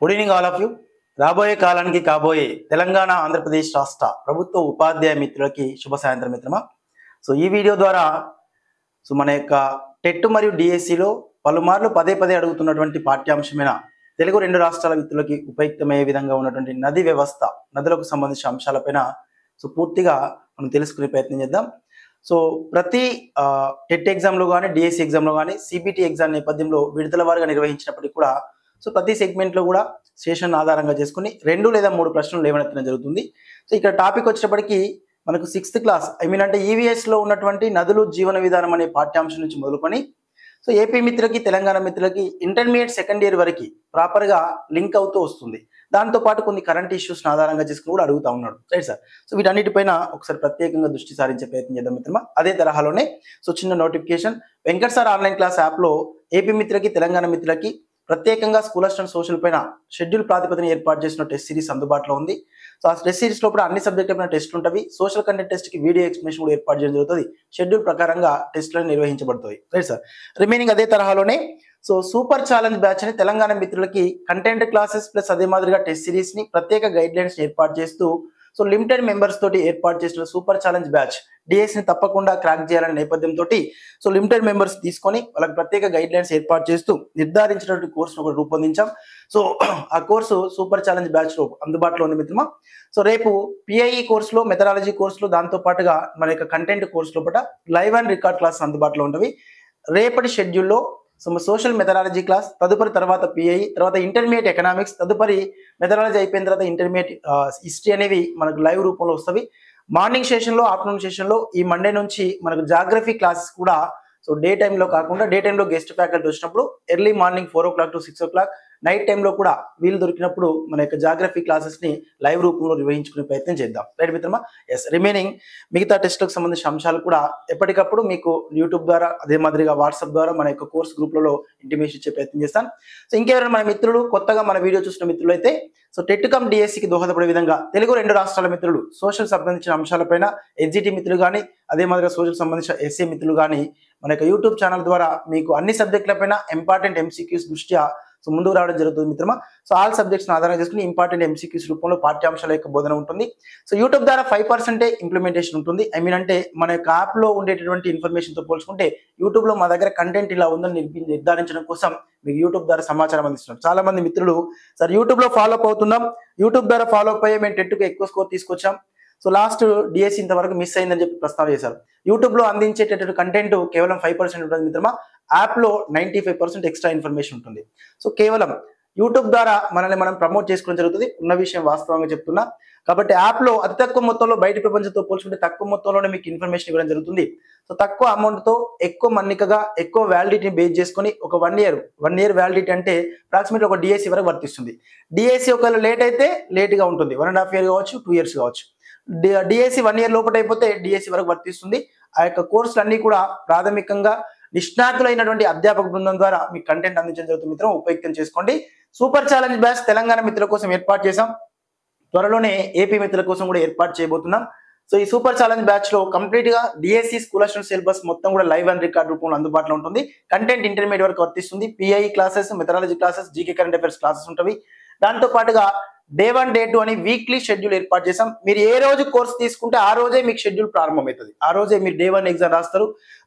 Good evening all of you. రాబోయే కాలానికి కాబోయే తెలంగాణ ఆంధ్రప్రదేశ్ రాష్ట్ర ప్రభుత్వ ఉపాధ్యాయ మిత్రులకి శుభ సాయంత్రం మిత్రమా. ఈ వీడియో ద్వారా మన యొక్క టెట్ మరియు డిఎస్సిలో పలుమార్లు పదే పదే అడుగుతున్నటువంటి పాఠ్యాంశమైన తెలుగు రెండు రాష్ట్రాల మిత్రులకి ఉపయుక్తమయ్యే విధంగా ఉన్నటువంటి నది వ్యవస్థ, నదులకు సంబంధించిన అంశాలపైన పూర్తిగా మనం తెలుసుకునే ప్రయత్నం చేద్దాం. ప్రతి టెట్ ఎగ్జామ్లో కానీ డిఎస్సి ఎగ్జామ్లో కానీ సిబిటి ఎగ్జామ్ నేపథ్యంలో విడుదల వారిగా నిర్వహించినప్పటికీ కూడా ప్రతి సెగ్మెంట్లో కూడా సెషన్ ఆధారంగా చేసుకుని 2 లేదా 3 ప్రశ్నలు లేవనెత్తడం జరుగుతుంది. ఇక్కడ టాపిక్ వచ్చేటప్పటికి మనకు 6th క్లాస్ అంటే ఈవీఎస్లో ఉన్నటువంటి నదులు జీవన విధానం అనే పాఠ్యాంశం నుంచి మొదలుకొని ఏపీ మిత్రులకి తెలంగాణ మిత్రులకి ఇంటర్మీడియట్ సెకండ్ ఇయర్ వరకు ప్రాపర్గా లింక్ అవుతూ వస్తుంది. దాంతోపాటు కొన్ని కరెంట్ ఇష్యూస్ని ఆధారంగా చేసుకుని కూడా అడుగుతా ఉన్నాడు, రైట్ సార్. వీటన్నిటిపైన ఒకసారి ప్రత్యేకంగా దృష్టి సారించే ప్రయత్నం చేద్దాం మిత్రమా. అదే తరహాలోనే చిన్న notification, Venkat sir online class యాప్లో ఏపీ మిత్రులకి తెలంగాణ మిత్రులకి ప్రత్యేకంగా స్కూల్ అసిస్టెంట్ సోషల్ పైన షెడ్యూల్ ప్రాతిపదికన ఏర్పాటు చేసిన టెస్ట్ సిరీస్ అందుబాటులో ఉంది. ఆ టెస్ట్ సిరీస్ లో కూడా అన్ని సబ్జెక్ట్ పైన టెస్ట్లు ఉంటాయి. సోషల్ కంటెంట్ టెస్ట్ కి వీడియో ఎక్స్ప్లెనేషన్ కూడా ఏర్పాటు చేయడం జరుగుతుంది. షెడ్యూల్ ప్రకారంగా టెస్ట్లను నిర్వహించబడుతుంది, రైట్ సార్. రిమైనింగ్ అదే తరహాలోనే సూపర్ ఛాలెంజ్ బ్యాచ్ అని తెలంగాణ మిత్రులకి కంటెంట్ క్లాసెస్ ప్లస్ అదే మాదిరిగా టెస్ట్ సిరీస్ ని ప్రత్యేక గైడ్ లైన్స్ ఏర్పాటు చేస్తూ లిమిటెడ్ మెంబర్స్ తోటి ఏర్పాటు చేసిన సూపర్ ఛాలెంజ్ బ్యాచ్ డిఎస్ ని తప్పకుండా క్రాక్ చేయాలనే నేపథ్యంతో లిమిటెడ్ మెంబర్స్ తీసుకొని వాళ్ళకి ప్రత్యేక గైడ్ లైన్స్ ఏర్పాటు చేస్తూ నిర్ధారించినటువంటి కోర్సును ఒకటి రూపొందించాం. ఆ కోర్సు సూపర్ ఛాలెంజ్ బ్యాచ్ లో అందుబాటులో ఉంది మిత్రమా. రేపు పిఐఈ కోర్సులో, మెథడాలజీ కోర్సులో, దాంతో పాటుగా మన యొక్క కంటెంట్ కోర్సు లోపల లైవ్ అండ్ రికార్డ్ క్లాస్ అందుబాటులో ఉంటవి. రేపటి షెడ్యూల్లో సోషల్ మెథడాలజీ క్లాస్, తదుపరి తర్వాత పిఐఈ, తర్వాత ఇంటర్మీడియట్ ఎకనామిక్స్, తదుపరి మెథడాలజీ అయిపోయిన తర్వాత ఇంటర్మీడియట్ హిస్టరీ అనేవి మనకు లైవ్ రూపంలో వస్తాయి. మార్నింగ్ సెషన్లో, ఆఫ్టర్నూన్ సెషన్లో ఈ మండే నుంచి మనకు జాగ్రఫీ క్లాసెస్ కూడా డే టైంలో కాకుండా డే టైంలో గెస్ట్ ఫ్యాకల్టీ వచ్చినప్పుడు early morning 4 o'clock to 6 o'clock, night టైంలో కూడా వీలు దొరికినప్పుడు మన యొక్క జాగ్రఫీ క్లాసెస్ ని లైవ్ రూపంలో నిర్వహించుకునే ప్రయత్నం చేద్దాం, రైట్ మిత్రమా. ఎస్, రిమైనింగ్ మిగతా టెస్ట్లకు సంబంధించిన అంశాలు కూడా ఎప్పటికప్పుడు మీకు యూట్యూబ్ ద్వారా, అదే మాదిరిగా వాట్సాప్ ద్వారా మన యొక్క కోర్స్ గ్రూప్లలో ఇంటిమేషన్ ఇచ్చే ప్రయత్నం చేస్తాను. ఇంకెవరైనా మన మిత్రులు కొత్తగా మన వీడియో చూసిన మిత్రులు అయితే టెట్ కమ్ డిఎస్సికి దోహదపడే విధంగా తెలుగు రెండు రాష్ట్రాల మిత్రులు సోషల్ సంబంధించిన అంశాలపైన ఎస్జిటి మిత్రులు కానీ, అదే మాదిరిగా సోషల్ సంబంధించిన ఎస్ఏ మిత్రులు కానీ మన యొక్క యూట్యూబ్ ఛానల్ ద్వారా మీకు అన్ని సబ్జెక్టులపైన ఇంపార్టెంట్ ఎంసీక్యూస్ దృష్ట్యా ముందుకు రావడం జరుగుతుంది మిత్రమా. ఆల్ సబ్జెక్ట్స్ ఆధారంగా చేసుకుని ఇంపార్టెంట్ ఎంసీక్యూస్ రూపంలో పాఠ్యాంశాల యొక్క బోధన ఉంటుంది. యూట్యూబ్ ద్వారా 5% ఇంప్లిమెంటేషన్ ఉంటుంది. అంటే మన యొక్క యాప్ లో ఉండేటటువంటి ఇన్ఫర్మేషన్ తో పోల్చుకుంటే యూట్యూబ్ లో మా దగ్గర కంటెంట్ ఇలా ఉందని నిర్ధారించడం కోసం మీకు యూట్యూబ్ ద్వారా సమాచారం అందిస్తున్నారు. చాలా మంది మిత్రులు సార్ యూట్యూబ్ లో ఫాలో అప్ అవుతున్నాం, యూట్యూబ్ ద్వారా ఫాలో అప్ అయ్యే మేము టెట్కు ఎక్కువ స్కోర్ తీసుకొచ్చాం, లాస్ట్ డిఎస్సి ఇంతవరకు మిస్ అయిందని చెప్పి ప్రస్తావన చేశారు. యూట్యూబ్ లో అందించేటటువంటి కంటెంట్ కేవలం 5% ఉంటుంది మిత్రమా. యాప్ లో 95% ఎక్స్ట్రా ఇన్ఫర్మేషన్ ఉంటుంది. కేవలం యూట్యూబ్ ద్వారా మనల్ని మనం ప్రమోట్ చేసుకోవడం జరుగుతుంది. ఉన్న విషయం వాస్తవంగా చెప్తున్నా. కాబట్టి యాప్ లో అతి తక్కువ మొత్తంలో బయట ప్రపంచంతో పోల్చుకుంటే తక్కువ మొత్తంలోనే మీకు ఇన్ఫర్మేషన్ ఇవ్వడం జరుగుతుంది. తక్కువ అమౌంట్ తో ఎక్కువ మన్నికగా ఎక్కువ వ్యాలిడిటీని బేస్ చేసుకుని ఒక 1 year వ్యాలిడిటీ అంటే అప్రాక్సిమేట్లీ ఒక డిఎస్సి వరకు వర్తిస్తుంది. డిఎస్సి ఒకవేళ లేట్ అయితే లేట్ గా ఉంటుంది, 1.5 years కావచ్చు, 2 years కావచ్చు. డిఎస్సి 1 year లోపల అయిపోతే డిఎస్సి వరకు వర్తిస్తుంది. ఆ యొక్క కోర్సులు అన్ని కూడా ప్రాథమికంగా నిష్ణాతులైనటువంటి అధ్యాపక బృందం ద్వారా మీకు కంటెంట్ అందించడం జరుగుతుంది మిత్రం, ఉపయుక్తం చేసుకోండి. సూపర్ ఛాలెంజ్ బ్యాచ్ తెలంగాణ మిత్రుల కోసం ఏర్పాటు చేసాం, త్వరలోనే ఏపీ మిత్రుల కోసం కూడా ఏర్పాటు చేయబోతున్నాం. ఈ సూపర్ ఛాలెంజ్ బ్యాచ్ లో కంప్లీట్ గా డిఎస్సి స్కూల్ అసిస్టెంట్ సిలబస్ మొత్తం కూడా లైవ్ అండ్ రికార్డ్ రూపంలో అందుబాటులో ఉంటుంది. కంటెంట్ ఇంటర్మీడియట్ వరకు వర్తిస్తుంది. PIE classes, methodology classes, GK current affairs classes ఉంటాయి. దాంతో పాటుగా డే 1 డే 2 అని వీక్లీ షెడ్యూల్ ఏర్పాటు చేసాం. మీరు ఏ రోజు కోర్స్ తీసుకుంటే ఆ రోజే మీకు షెడ్యూల్ ప్రారంభమవుతుంది. ఆ రోజే మీరు డే 1 ఎగ్జామ్ రాస్తారు.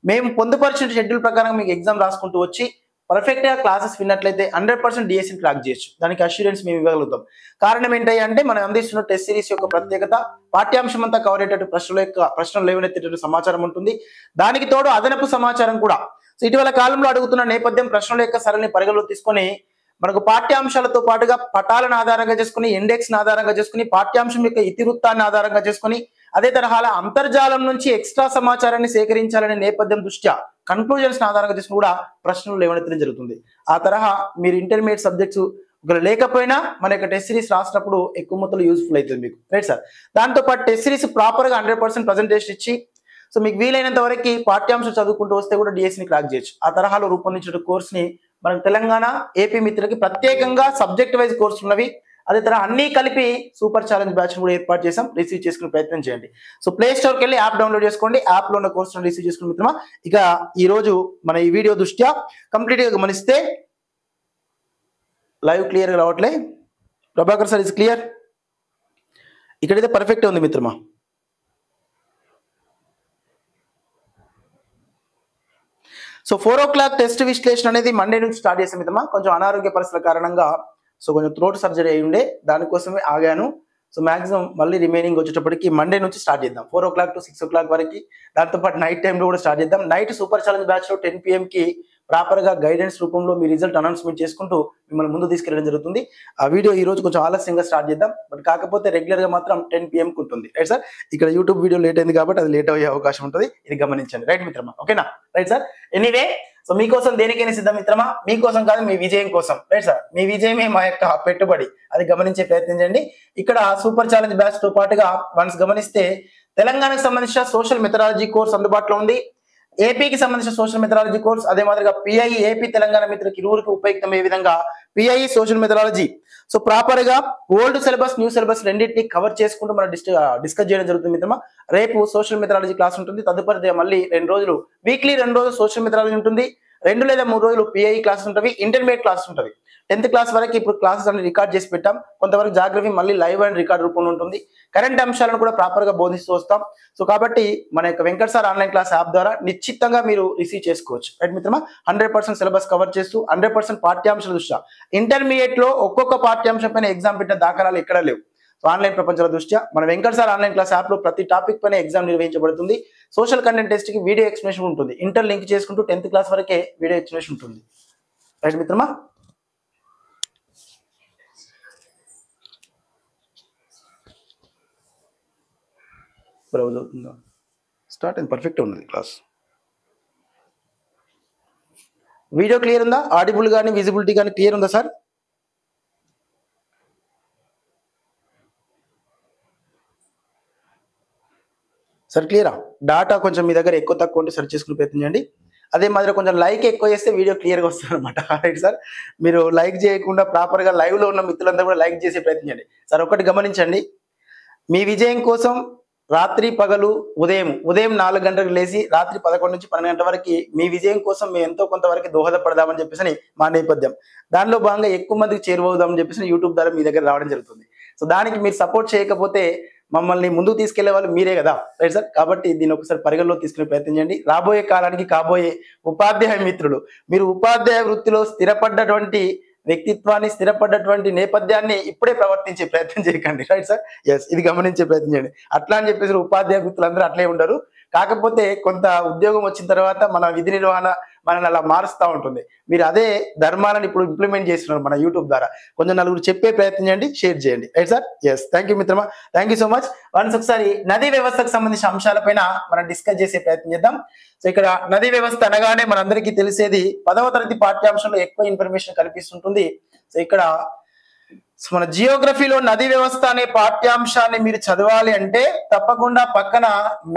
మేము పొందుపరిచిన షెడ్యూల్ ప్రకారం మీకు ఎగ్జామ్ రాసుకుంటూ వచ్చి పర్ఫెక్ట్ గా క్లాసెస్ విన్నట్లయితే 100% డిఎస్సిని క్రాక్ చేయొచ్చు. దానికి అష్యూరెన్స్ మేము ఇవ్వగలుగుతాం. కారణం ఏంటంటే మనం అందిస్తున్న టెస్ట్ సిరీస్ యొక్క ప్రత్యేకత, పాఠ్యాంశం అంతా కవర్ అయ్యేటట్టు ప్రశ్నలు లేవనెత్తేటట్టు సమాచారం ఉంటుంది. దానికి తోడు అదనపు సమాచారం కూడా. ఇటీవల కాలంలో అడుగుతున్న నేపథ్యం ప్రశ్నల యొక్క సరళిని పరిగణలో తీసుకొని మనకు పాఠ్యాంశాలతో పాటుగా పటాలను ఆధారంగా చేసుకుని, ఇండెక్స్ ఆధారంగా చేసుకుని, పాఠ్యాంశం యొక్క ఇతివృత్తాన్ని ఆధారంగా చేసుకుని, అదే తరహాల అంతర్జాలం నుంచి ఎక్స్ట్రా సమాచారాన్ని సేకరించాలనే నేపథ్యం దృష్ట్యా కన్క్లూజన్స్ ఆధారంగా చేసుకుని కూడా ప్రశ్నలు లేవనెత్తడం జరుగుతుంది. ఆ తరహా మీరు ఇంటర్మీడియట్ సబ్జెక్ట్స్ ఒకవేళ లేకపోయినా మన యొక్క టెస్ట్ సిరీస్ రాసినప్పుడు ఎక్కువ మొత్తంలో యూస్ఫుల్ అవుతుంది మీకు, రైట్ సార్. దాంతోపాటు టెస్ట్ సిరీస్ ప్రాపర్ గా 100% ప్రజెంటేషన్ ఇచ్చి మీకు వీలైనంత వరకు పాఠ్యాంశం చదువుకుంటూ వస్తే కూడా డిఎస్సిని క్రాక్ చేయొచ్చు. ఆ తరహాలో రూపొందించిన కోర్సుని మన తెలంగాణ ఏపీ మిత్రులకి ప్రత్యేకంగా సబ్జెక్ట్ వైజ్ కోర్సులు ఉన్నవి. అదే తరహా అన్ని కలిపి సూపర్ ఛాలెంజ్ బ్యాచ్ కూడా ఏర్పాటు చేసాం. రిసీవ్ చేసుకునే ప్రయత్నం చేయండి. ప్లే స్టోర్కి వెళ్ళి యాప్ డౌన్లోడ్ చేసుకోండి. యాప్ లో ఉన్న కోర్సులను రిసీవ్ చేసుకుని మిత్రమా. ఇక ఈ రోజు మన ఈ వీడియో దృష్ట్యా కంప్లీట్ గా గమనిస్తే లైవ్ క్లియర్ గా రావట్లే. Prabhakar sir is clear? ఇక్కడైతే పర్ఫెక్ట్ ఉంది మిత్రమా. సో 4 o'clock టెస్ట్ విశ్లేషణ అనేది మండే నుంచి స్టార్ట్ చేసాం మిత్రమా. కొంచెం అనారోగ్య పరిస్థితుల కారణంగా కొంచెం థ్రోట్ సర్జరీ అయి ఉండే, దానికోసమే ఆగాను. మాక్సిమం మళ్ళీ రిమైనింగ్ వచ్చేటప్పటికి మండే నుంచి స్టార్ట్ చేద్దాం 4 o'clock to 6 o'clock వరకు. దాంతోపాటు నైట్ టైంలో కూడా స్టార్ట్ చేద్దాం. నైట్ సూపర్ ఛాలెంజ్ బ్యాచ్లో 10 PM ప్రాపర్గా గైడెన్స్ రూపంలో మీ రిజల్ట్ అనౌన్స్మెంట్ చేసుకుంటూ మిమ్మల్ని ముందు తీసుకెళ్ళడం జరుగుతుంది. ఆ వీడియో ఈ రోజు కొంచెం ఆలస్యంగా స్టార్ట్ చేద్దాం, బట్ కాకపోతే రెగ్యులర్గా మాత్రం 10 PM ఉంటుంది. రైట్ సార్, ఇక్కడ యూట్యూబ్ వీడియో లేట్ అయింది కాబట్టి అది లేట్ అయ్యే అవకాశం ఉంటుంది, ఇది గమనించండి. రైట్ మిత్రమా, ఓకేనా? రైట్ సార్, ఎనీవే మీకోసం దేనికైనా సిద్ధం మిత్రమా, మీకోసం కాదు మీ విజయం కోసం. రైట్ సార్, మీ విజయమే మా యొక్క పెట్టుబడి, అది గమనించే ప్రయత్నం చేయండి. ఇక్కడ సూపర్ ఛాలెంజ్ బ్యాచ్ తో పాటుగా వన్స్ గమనిస్తే తెలంగాణకు సంబంధించిన సోషల్ మెథడాలజీ కోర్స్ అందుబాటులో ఉంది. ఏపీకి సంబంధించిన సోషల్ మెథడాలజీ కోర్స్, అదే మాదిరిగా పిఐ ఏపీ తెలంగాణ మిత్రులకు ఇరువురికి ఉపయుక్తమయ్యే విధంగా పిఐ సోషల్ మెథడాలజీ ప్రాపర్ గా ఓల్డ్ సిలబస్ న్యూ సిలబస్ రెండింటిని కవర్ చేసుకుంటూ మనం డిస్కస్ చేయడం జరుగుతుంది మిత్రమా. రేపు సోషల్ మెథడాలజీ క్లాస్ ఉంటుంది, తదుపరి మళ్ళీ 2 రోజులు వీక్లీ 2 రోజులు సోషల్ మెథడాలజీ ఉంటుంది, 2 లేదా 3 రోజులు పిఐ క్లాసెస్ ఉంటుంది, ఇంటర్మీడియట్ క్లాసెస్ ఉంటుంది. 10th క్లాస్ వరకు ఇప్పుడు క్లాసెస్ అన్ని రికార్డ్ చేసి పెట్టాం, కొంతవరకు జాగ్రఫీ మళ్ళీ లైవ్ అండ్ రికార్డ్ రూపంలో ఉంటుంది. కరెంట్ అంశాలను కూడా ప్రాపర్ గా బోధిస్తూ వస్తాం. కాబట్టి మన యొక్క Venkat sir online class app ద్వారా నిశ్చితంగా మీరు రిసీవ్ చేసుకోవచ్చు. రైట్ మిత్రమా, 100% సిలబస్ కవర్ చేస్తూ 100% పాఠ్యాంశాల దృష్ట్యా ఇంటర్మీడియట్ లో ఒక్కొక్క పాఠ్యాంశం పైన ఎగ్జామ్ పెట్టిన దాఖలాలు ఎక్కడ లేవు. ఆన్లైన్ ప్రపంచాల దృష్ట్యా మన Venkat sir online class app లో ప్రతి టాపిక్ పైన ఎగ్జామ్ నిర్వహించబడుతుంది. సోషల్ కంటెంట్ టెస్ట్ కి వీడియో ఎక్స్ప్లెనేషన్ ఉంటుంది, ఇంటర్ లింక్ చేసుకుంటూ 10th క్లాస్ వరకే వీడియో ఎక్స్ప్లెనేషన్ ఉంటుంది. రైట్ మిత్రమా, బ్రౌజ్ అవుతుందా? స్టార్ట్ అయింది, పర్ఫెక్ట్ ఉన్నది క్లాస్. వీడియో క్లియర్ ఉందా? ఆడిబుల్ కానీ విజిబిలిటీ కానీ క్లియర్ ఉందా సార్? సార్ క్లియరా? డాటా కొంచెం మీ దగ్గర ఎక్కువ తక్కువ ఉంటే సెర్చ్ చేసుకుని ప్రయత్నం చేయండి. అదే మాదిరి కొంచెం లైక్ ఎక్కువ చేస్తే వీడియో క్లియర్గా వస్తుంది అనమాట. రైట్ సార్, మీరు లైక్ చేయకుండా ప్రాపర్గా లైవ్లో ఉన్న మిత్రులందరూ కూడా లైక్ చేసే ప్రయత్నం చేయండి. సార్ ఒకటి గమనించండి, మీ విజయం కోసం రాత్రి పగలు ఉదయం 4 గంటలకు లేచి రాత్రి 11 నుంచి 12 గంటల వరకు మీ విజయం కోసం మేము ఎంతో కొంతవరకు దోహదపడదామని చెప్పేసి మా నేపథ్యం. దానిలో భాగంగా ఎక్కువ మందికి చేరువవుదామని చెప్పేసి యూట్యూబ్ ద్వారా మీ దగ్గర రావడం జరుగుతుంది. దానికి మీరు సపోర్ట్ చేయకపోతే మమ్మల్ని ముందుకు తీసుకెళ్లే వాళ్ళు మీరే కదా. రైట్ సార్, కాబట్టి దీన్ని ఒకసారి పరిగణలో తీసుకునే ప్రయత్నం చేయండి. రాబోయే కాలానికి కాబోయే ఉపాధ్యాయ మిత్రులు, మీరు ఉపాధ్యాయ వృత్తిలో స్థిరపడ్డటువంటి వ్యక్తిత్వాన్ని, స్థిరపడ్డటువంటి నేపథ్యాన్ని ఇప్పుడే ప్రవర్తించే ప్రయత్నం చేయకండి. రైట్ సార్, ఎస్, ఇది గమనించే ప్రయత్నం చేయండి. అట్లా అని చెప్పేసి ఉపాధ్యాయ మిత్రులందరూ అట్లే ఉండరు. కాకపోతే కొంత ఉద్యోగం వచ్చిన తర్వాత మన విధి నిర్వహణ మనల్ని అలా మారుస్తూ ఉంటుంది. మీరు అదే ధర్మాలను ఇప్పుడు ఇంప్లిమెంట్ చేస్తున్నారు మన యూట్యూబ్ ద్వారా. కొంచెం నలుగురు చెప్పే ప్రయత్నం చేయండి, షేర్ చేయండి. Right sir, yes, thank you మిత్రమా, thank you so much. Once ఒకసారి నదీ వ్యవస్థకు సంబంధించిన అంశాలపైన మనం డిస్కస్ చేసే ప్రయత్నం చేద్దాం. ఇక్కడ నదీ వ్యవస్థ అనగానే మనందరికీ తెలిసేది 10వ తరగతి పాఠ్యాంశంలో ఎక్కువ ఇన్ఫర్మేషన్ కనిపిస్తుంటుంది. ఇక్కడ మన జియోగ్రఫీలో నదీ వ్యవస్థ అనే పాఠ్యాంశాన్ని మీరు చదవాలి అంటే తప్పకుండా పక్కన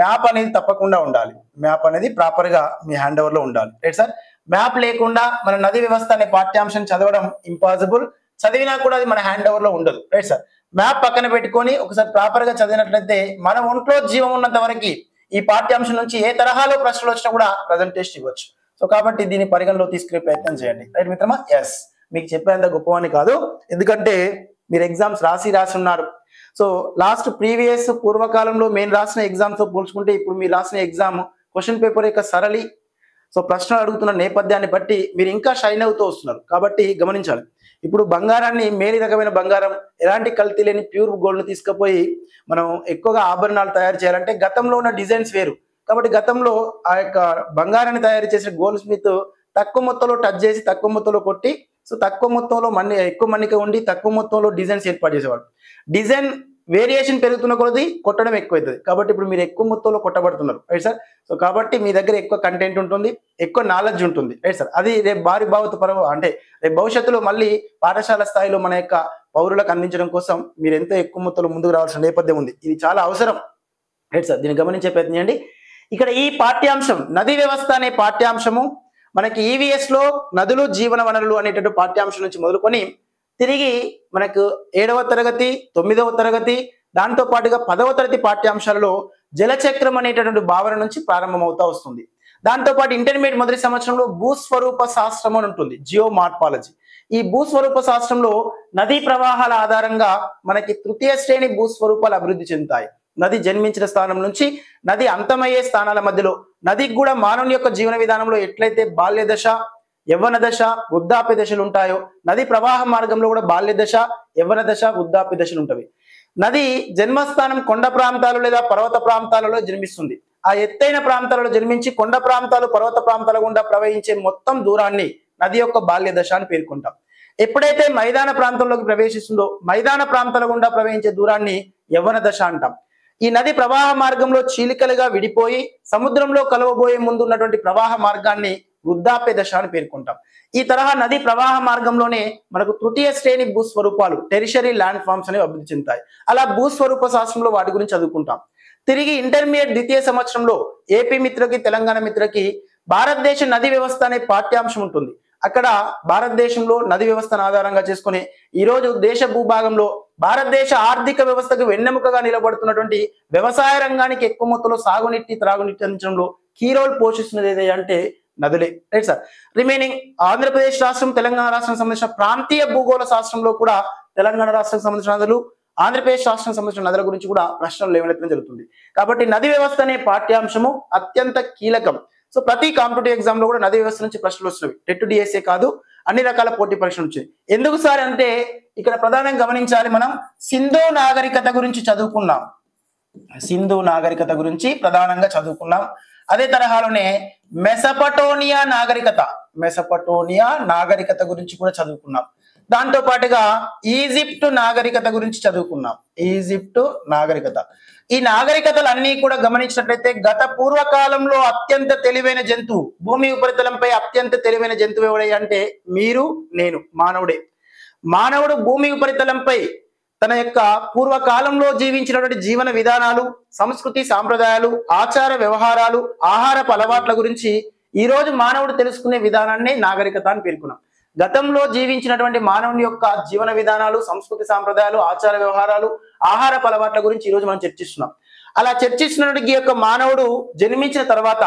మ్యాప్ అనేది తప్పకుండా ఉండాలి. మ్యాప్ అనేది ప్రాపర్ గా మీ హ్యాండ్ ఓవర్ లో ఉండాలి. రైట్ సార్, మ్యాప్ లేకుండా మన నదీ వ్యవస్థ అనే పాఠ్యాంశం చదవడం ఇంపాసిబుల్. చదివినా కూడా అది మన హ్యాండ్ ఓవర్ లో ఉండదు. రైట్ సార్, మ్యాప్ పక్కన పెట్టుకొని ఒకసారి ప్రాపర్ గా చదివినట్లయితే మన ఒంట్లో జీవం ఉన్నంత వరకు ఈ పాఠ్యాంశం నుంచి ఏ తరహాలో ప్రశ్నలు వచ్చినా కూడా ప్రజెంటేషన్ ఇవ్వచ్చు. కాబట్టి దీన్ని పరిగణలో తీసుకునే ప్రయత్నం చేయండి. రైట్ మిత్రమా, ఎస్, మీకు చెప్పేంత గొప్పవని కాదు, ఎందుకంటే మీరు ఎగ్జామ్స్ రాసి ఉన్నారు. లాస్ట్ ప్రీవియస్ పూర్వకాలంలో మేము రాసిన ఎగ్జామ్స్ తో పోల్చుకుంటే ఇప్పుడు మీరు రాసిన ఎగ్జామ్ క్వశ్చన్ పేపర్ యొక్క సరళి ప్రశ్నలు అడుగుతున్న నేపథ్యాన్ని బట్టి మీరు ఇంకా షైన్ అవుతూ వస్తున్నారు. కాబట్టి గమనించాలి, ఇప్పుడు బంగారాన్ని మేలి రకమైన బంగారం, ఎలాంటి కల్తీ లేని ప్యూర్ గోల్డ్ ని తీసుకుపోయి మనం ఎక్కువగా ఆభరణాలు తయారు చేయాలంటే గతంలో ఉన్న డిజైన్స్ వేరు. కాబట్టి గతంలో ఆ యొక్క బంగారాన్ని తయారు చేసే గోల్డ్ స్మిత్ తక్కువ మొత్తంలో టచ్ చేసి తక్కువ మొత్తంలో కొట్టి తక్కువ మొత్తంలో ఎక్కువ మన్నిక ఉండి తక్కువ మొత్తంలో డిజైన్స్ ఏర్పాటు చేసేవాడు. డిజైన్ వేరియేషన్ పెరుగుతున్న కొలది కొట్టడం ఎక్కువ అవుతుంది. కాబట్టి ఇప్పుడు మీరు ఎక్కువ మొత్తంలో కొట్టబడుతున్నారు. రైట్ సార్, కాబట్టి మీ దగ్గర ఎక్కువ కంటెంట్ ఉంటుంది, ఎక్కువ నాలెడ్జ్ ఉంటుంది. రైట్ సార్, అది రేపు భారీ అంటే రేపు భవిష్యత్తులో మళ్ళీ పాఠశాల స్థాయిలో మన యొక్క పౌరులకు అందించడం కోసం మీరు ఎంతో ఎక్కువ మొత్తంలో ముందుకు రావాల్సిన నేపథ్యం ఉంది. ఇది చాలా అవసరం. రైట్ సార్, దీన్ని గమనించే ప్రయత్నం చేయండి. ఇక్కడ ఈ పాఠ్యాంశం నదీ వ్యవస్థ అనే పాఠ్యాంశము మనకి ఈవీఎస్ లో నదులు జీవన వనరులు అనేటువంటి పాఠ్యాంశం నుంచి మొదలుకొని తిరిగి మనకు 7వ తరగతి 9వ తరగతి దాంతో పాటుగా 10వ తరగతి పాఠ్యాంశాలలో జలచక్రం అనేటటువంటి భావన నుంచి ప్రారంభమవుతా వస్తుంది. దాంతోపాటు ఇంటర్మీడియట్ మొదటి సంవత్సరంలో భూస్వరూప శాస్త్రం అని ఉంటుంది, జియోమార్ఫాలజీ. ఈ భూస్వరూప శాస్త్రంలో నదీ ప్రవాహాల ఆధారంగా మనకి తృతీయ శ్రేణి భూస్వరూపాలు అభివృద్ధి చెందుతాయి. నది జన్మించిన స్థానం నుంచి నది అంతమయ్యే స్థానాల మధ్యలో నదికి కూడా మానవుని యొక్క జీవన విధానంలో ఎట్లయితే బాల్య దశ, యవ్వన దశ, వృద్ధాప్య దశలు ఉంటాయో నది ప్రవాహ మార్గంలో కూడా బాల్య దశ, యవ్వన దశ, వృద్ధాప్య దశలు ఉంటవి. నది జన్మస్థానం కొండ ప్రాంతాలు లేదా పర్వత ప్రాంతాలలో జన్మిస్తుంది. ఆ ఎత్తైన ప్రాంతాలలో జన్మించి కొండ ప్రాంతాలు, పర్వత ప్రాంతాల గుండా ప్రవహించే మొత్తం దూరాన్ని నది యొక్క బాల్య దశ అని పేర్కొంటాం. ఎప్పుడైతే మైదాన ప్రాంతంలోకి ప్రవేశిస్తుందో మైదాన ప్రాంతాల గుండా ప్రవహించే దూరాన్ని యవ్వన దశ అంటాం. ఈ నది ప్రవాహ మార్గంలో చీలికలుగా విడిపోయి సముద్రంలో కలవబోయే ముందు ఉన్నటువంటి ప్రవాహ మార్గాన్ని వృద్ధాప్య దశ అని పేర్కొంటాం. ఈ తరహా నది ప్రవాహ మార్గంలోనే మనకు తృతీయ శ్రేణి భూస్వరూపాలు, టెరిషరీ ల్యాండ్ ఫార్మ్స్ అనేవి అభివృద్ధి చెందుతాయి. అలా భూస్వరూప శాస్త్రంలో వాటి గురించి చదువుకుంటాం. తిరిగి ఇంటర్మీడియట్ ద్వితీయ సంవత్సరంలో ఏపీ మిత్రకి, తెలంగాణ మిత్రకి భారతదేశ నది వ్యవస్థ అనే పాఠ్యాంశం ఉంటుంది. అక్కడ భారతదేశంలో నది వ్యవస్థను ఆధారంగా చేసుకుని ఈరోజు దేశ భూభాగంలో భారతదేశ ఆర్థిక వ్యవస్థకు వెన్నెముకగా నిలబడుతున్నటువంటి వ్యవసాయ రంగానికి ఎక్కువ మొత్తంలో సాగునీటి, త్రాగునీటి అందించడంలో కీ రోల్ పోషిస్తున్నది ఏది అంటే నదులే. Right sir. రిమైనింగ్ ఆంధ్రప్రదేశ్ రాష్ట్రం, తెలంగాణ రాష్ట్రం సంబంధించిన ప్రాంతీయ భూగోళ శాస్త్రంలో కూడా తెలంగాణ రాష్ట్రం సంబంధించిన నదులు, ఆంధ్రప్రదేశ్ రాష్ట్రం సంబంధించిన నదుల గురించి కూడా ప్రశ్నలు లేవనెత్తడం జరుగుతుంది. కాబట్టి నది వ్యవస్థ అనే పాఠ్యాంశము అత్యంత కీలకం. సో ప్రతి కాంపిటేటివ్ ఎగ్జామ్ లో కూడా నది వ్యవస్థ నుంచి ప్రశ్నలు వస్తున్నాయి. టెట్ డిఎస్ఏ కాదు, అన్ని రకాల పోటీ పరీక్షలు వచ్చాయి. ఎందుకు సార్ అంటే ఇక్కడ ప్రధానంగా గమనించాలి, మనం సింధు నాగరికత గురించి చదువుకున్నాం. సింధు నాగరికత గురించి ప్రధానంగా చదువుకున్నాం. అదే తరహాలోనే మెసపటోనియా నాగరికత గురించి కూడా చదువుకున్నాం. దాంతో పాటుగా ఈజిప్ట్ నాగరికత గురించి చదువుకున్నాం. ఈజిప్ట్ నాగరికత, ఈ నాగరికతలన్నీ కూడా గమనించినట్లయితే గత పూర్వకాలంలో అత్యంత తెలివైన జంతువు, భూమి ఉపరితలంపై అత్యంత తెలివైన జంతువు ఎవడే అంటే మీరు, నేను, మానవుడే. మానవుడు భూమి ఉపరితలంపై తన యొక్క పూర్వకాలంలో జీవించినటువంటి జీవన విధానాలు, సంస్కృతి, సాంప్రదాయాలు, ఆచార వ్యవహారాలు, ఆహారపు అలవాట్ల గురించి ఈ రోజు మానవుడు తెలుసుకునే విధానాన్ని నాగరికత అని పేర్కొన్నాం. గతంలో జీవించినటువంటి మానవుని యొక్క జీవన విధానాలు, సంస్కృతి, సాంప్రదాయాలు, ఆచార వ్యవహారాలు, ఆహారపు అలవాట్ల గురించి ఈ రోజు మనం చర్చిస్తున్నాం. అలా చర్చిస్తున్నటువంటి ఈ యొక్క మానవుడు జన్మించిన తర్వాత